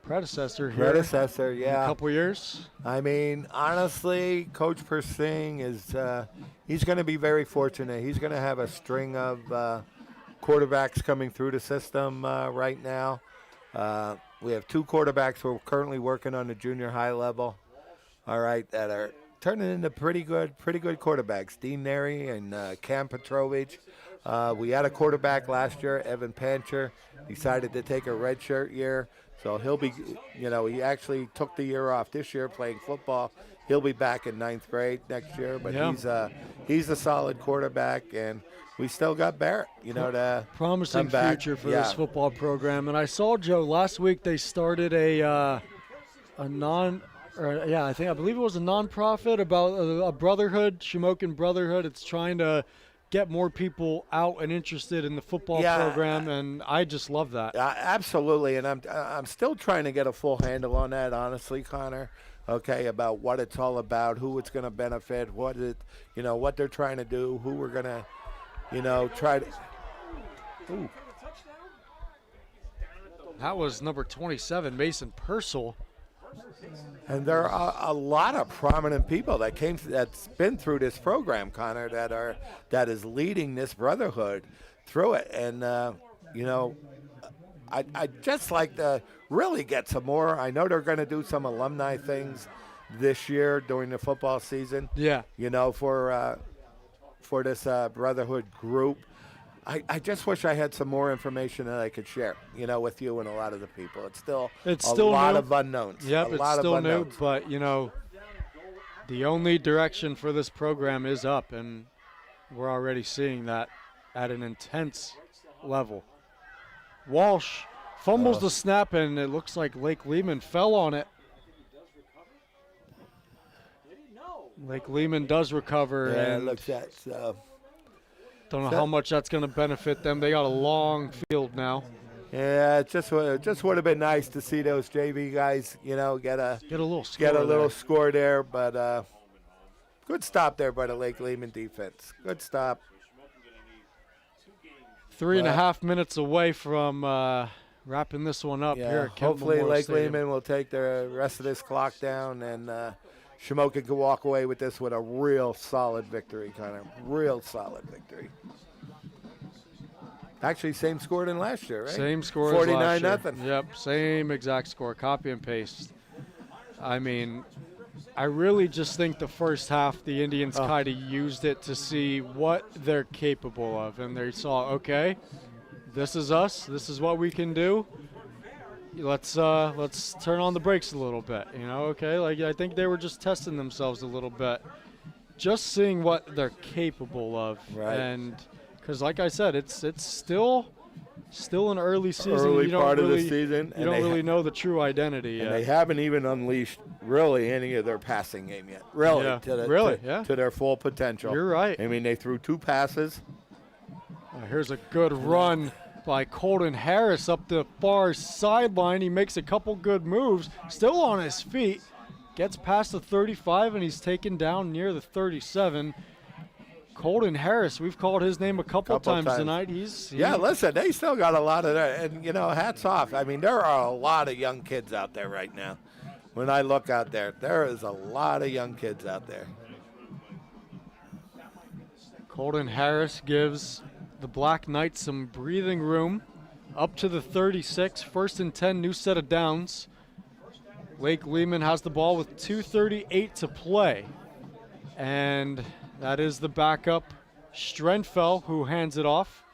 predecessor here. Yeah. In a couple years. I mean, honestly, Coach Persing is he's going to be very fortunate. He's going to have a string of quarterbacks coming through the system right now. We have 2 quarterbacks who are currently working on the junior high level, all right, that are turning into pretty good quarterbacks. Dean Neri and Cam Petrovich. We had a quarterback last year, Evan Pancher, decided to take a redshirt year. So he'll be, he actually took the year off this year playing football. He'll be back in 9th grade next year, but he's a solid quarterback, and we still got Barrett, to promising future for this football program. And I saw, Joe, last week they started I believe it was a nonprofit about a brotherhood, Shamokin Brotherhood. It's trying to get more people out and interested in the football program, and I just love that. Absolutely, and I'm still trying to get a full handle on that, honestly, Connor. Okay, about what it's all about, who it's going to benefit, what they're trying to do, who we're going to, try to. Ooh. That was number 27, Mason Purcell. And there are a lot of prominent people that's been through this program, Connor, that is leading this brotherhood through it. And I'd just like to really get some more. I know they're going to do some alumni things this year during the football season. Yeah. For this brotherhood group. I just wish I had some more information that I could share, with you and a lot of the people. It's still a lot of unknowns. Yep, it's still new, but, the only direction for this program is up, and we're already seeing that at an intense level. Walsh fumbles the snap, and it looks like Lake Leman fell on it. Lake Leman does recover. Yeah, and it looks that. So. Don't know how much that's going to benefit them. They got a long field now. Yeah, it just would have been nice to see those JV guys, get a little score there. But good stop there by the Lake Lehman defense. Good stop. 3.5 minutes away from wrapping this one up here at Kemp hopefully Memorial Lake Stadium. Lehman will take the rest of this clock down, and Shamokin can walk away with this with a real solid victory, Connor. Real solid victory. Actually, same score than last year, right? Same score as last year. 49-0. Yep, same exact score. Copy and paste. I mean, I really just think the first half the Indians kind of used it to see what they're capable of, and they saw, okay, this is us. This is what we can do. Let's turn on the brakes a little bit, okay? Like, I think they were just testing themselves a little bit, just seeing what they're capable of. Right. And because, like I said, it's still Still an early season. Early you don't part really, of the season. You don't really know the true identity And yet. they haven't even unleashed really any of their passing game yet. Really, Yeah. to their full potential. You're right. I mean, they threw 2 passes. Here's a good run by Colton Harris up the far sideline. He makes a couple good moves. Still on his feet. Gets past the 35, and he's taken down near the 37. Colton Harris, we've called his name a couple times tonight. Yeah, listen, they still got a lot of that. And, hats off. I mean, there are a lot of young kids out there right now. When I look out there, there is a lot of young kids out there. Colton Harris gives the Black Knights some breathing room. Up to the 36, 1st and 10, new set of downs. Lake Leman has the ball with 2:38 to play. And that is the backup, Strenfeld, who hands it off.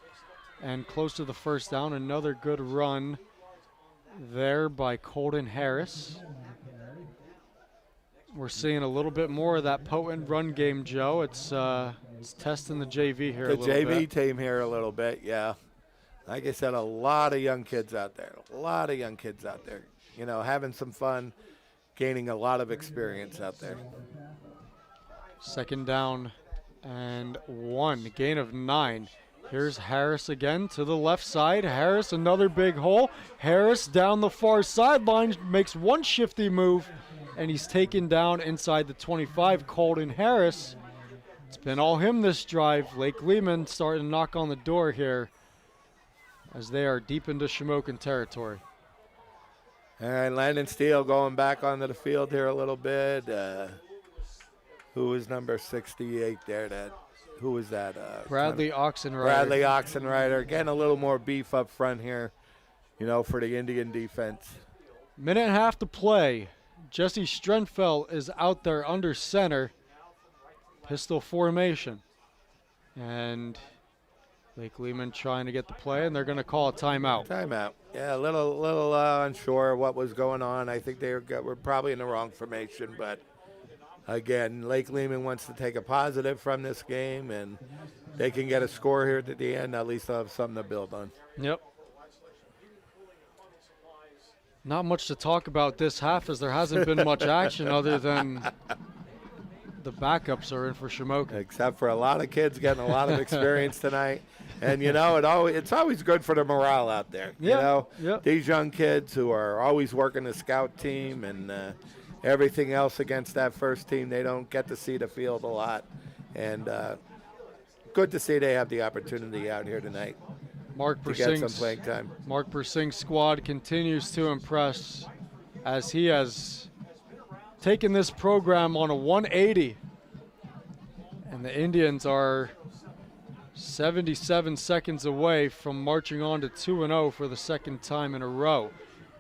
And close to the first down, another good run there by Colton Harris. We're seeing a little bit more of that potent run game, Joe. It's testing the JV here a little bit. The JV team here a little bit, yeah. Like I said, a lot of young kids out there. Having some fun, gaining a lot of experience out there. 2nd down and 1, gain of 9. Here's Harris again to the left side. Harris, another big hole. Harris down the far sideline, makes one shifty move, and he's taken down inside the 25. Colton Harris. It's been all him this drive. Lake Leman starting to knock on the door here as they are deep into Shamokin territory. All right, Landon Steele going back onto the field here a little bit. Who was number 68 there? Who was that? Bradley Oxenrider. Bradley Oxenrider. Getting a little more beef up front here, for the Indian defense. Minute and a half to play. Jesse Strenfeld is out there under center. Pistol formation. And Lake Leman trying to get the play, and they're going to call a timeout. Timeout. Yeah, a little unsure what was going on. I think they were probably in the wrong formation, but again, Lake Leman wants to take a positive from this game, and they can get a score here at the end. At least they'll have something to build on. Yep. Not much to talk about this half, as there hasn't been much action other than the backups are in for Shamokin. Except for a lot of kids getting a lot of experience tonight. And, it's always good for the morale out there. Yep. These young kids who are always working the scout team and everything else against that first team, they don't get to see the field a lot. And good to see they have the opportunity out here tonight to get some playing time. Mark Persing's squad continues to impress as he has taken this program on a 180. And the Indians are 77 seconds away from marching on to 2-0 for the 2nd time in a row.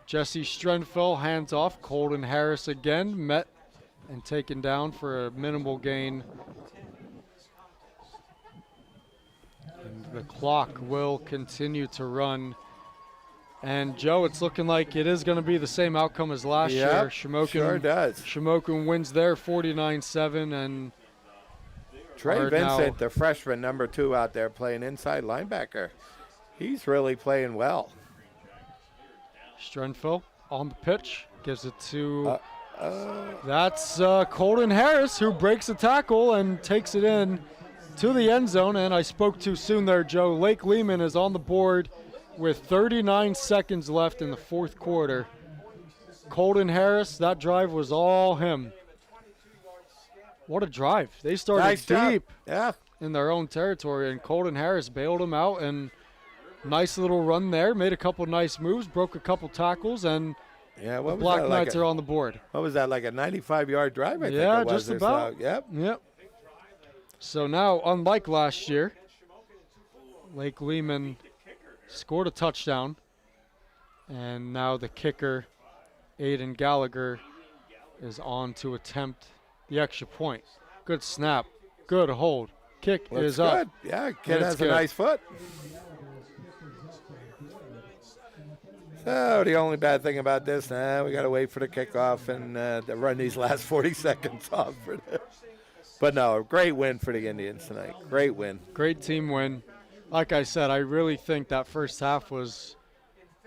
Jesse Strenfeld hands off. Colton Harris again met and taken down for a minimal gain. And the clock will continue to run. And Joe, it's looking like it is going to be the same outcome as last year. Shamokin sure does. Shamokin wins there 49-7, and Trey Vincent, the freshman, number 2 out there playing inside linebacker. He's really playing well. Strenfeld on the pitch, gives it to, that's Colton Harris, who breaks the tackle and takes it in to the end zone. And I spoke too soon there, Joe. Lake Leman is on the board with 39 seconds left in the 4th quarter. Colton Harris, that drive was all him. What a drive. They started Nice deep job. in their own territory, and Colton Harris bailed them out, and nice little run there, made a couple nice moves, broke a couple tackles, and Yeah, the Black Knights are on the board. What was that, like a 95-yard drive, I think Yeah, it was? just about. So. Yep. So now, unlike last year, Lake Leman scored a touchdown, and now the kicker, Aiden Gallagher, is on to attempt the extra point. Good snap, good hold, kick is good. up. Yeah, kid has a nice foot. So the only bad thing about this, we got to wait for the kickoff and to run these last 40 seconds off for this. But no, great win for the Indians tonight. Great win. Great team win. like I said, I really think that first half was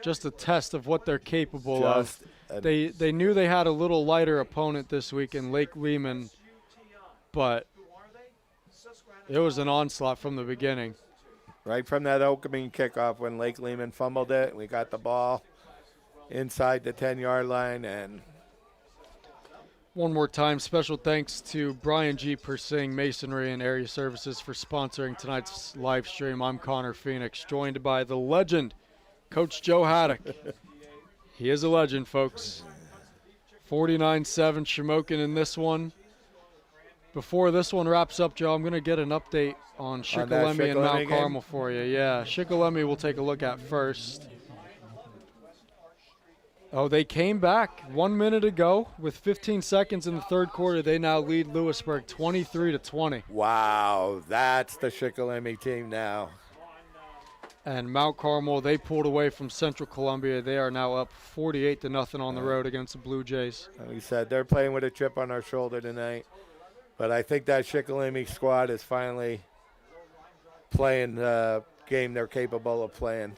just a test of what they're capable of. They knew they had a little lighter opponent this week in Lehman, but it was an onslaught from the beginning. Right from that opening kickoff when Leman fumbled it, we got the ball inside the 10-yard line. And one more time, special thanks to Brian G. Persing Masonry and Area Services for sponsoring tonight's live stream. I'm Connor Phoenix, joined by the legend, Coach Joe Haddock. He is a legend, folks. 49-7 Shamokin in this one. Before this one wraps up, Joe, I'm going to get an update on Shikellamy and Mount Carmel for you. Yeah, Shikellamy we'll take a look at first. Oh, they came back 1 minute ago with 15 seconds in the third quarter. They now lead Lewisburg 23-20. Wow, that's the Shikellamy team now. And Mount Carmel, they pulled away from Central Columbia. They are now up 48-0 on the road against the Blue Jays. Like we said, they're playing with a chip on our shoulder tonight. But I think that Shikellamy squad is finally playing the game they're capable of playing.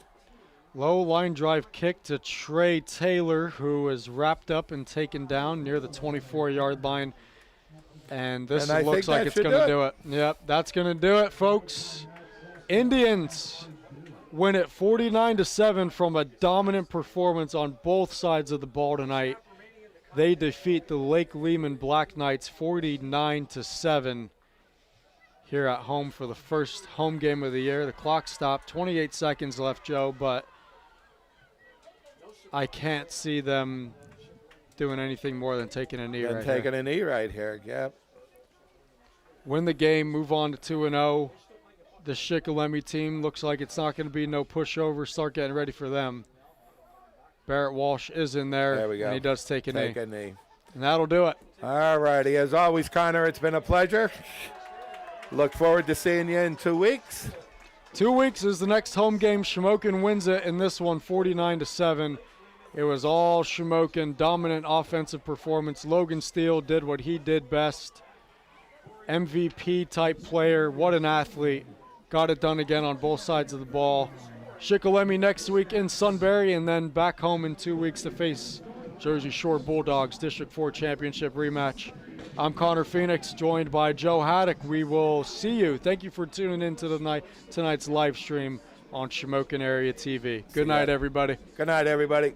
Low line drive kick to Trey Taylor, who is wrapped up and taken down near the 24-yard line. And this looks like it's going to do it. Yep, that's going to do it, folks. Indians win it 49-7 from a dominant performance on both sides of the ball tonight. They defeat the Lake Lehman Black Knights 49-7 here at home for the first home game of the year. The clock stopped, 28 seconds left, Joe, but I can't see them doing anything more than taking a knee right here. Taking a knee right here, yep. Win the game, move on to 2-0. The Shikellamy team looks like it's not going to be no pushover. Start getting ready for them. Barrett Walsh is in there, we go. And he does take a knee. And that'll do it. All righty. As always, Connor, it's been a pleasure. Look forward to seeing you in 2 weeks. 2 weeks is the next home game. Shamokin wins it in this one 49-7. It was all Shamokin, dominant offensive performance. Logan Steele did what he did best. MVP-type player. What an athlete. Got it done again on both sides of the ball. Shikellamy next week in Sunbury, and then back home in 2 weeks to face Jersey Shore Bulldogs District 4 Championship rematch. I'm Connor Phoenix, joined by Joe Haddock. We will see you. Thank you for tuning in to tonight's live stream on Shamokin Area TV. Good night, everybody. Good night, everybody.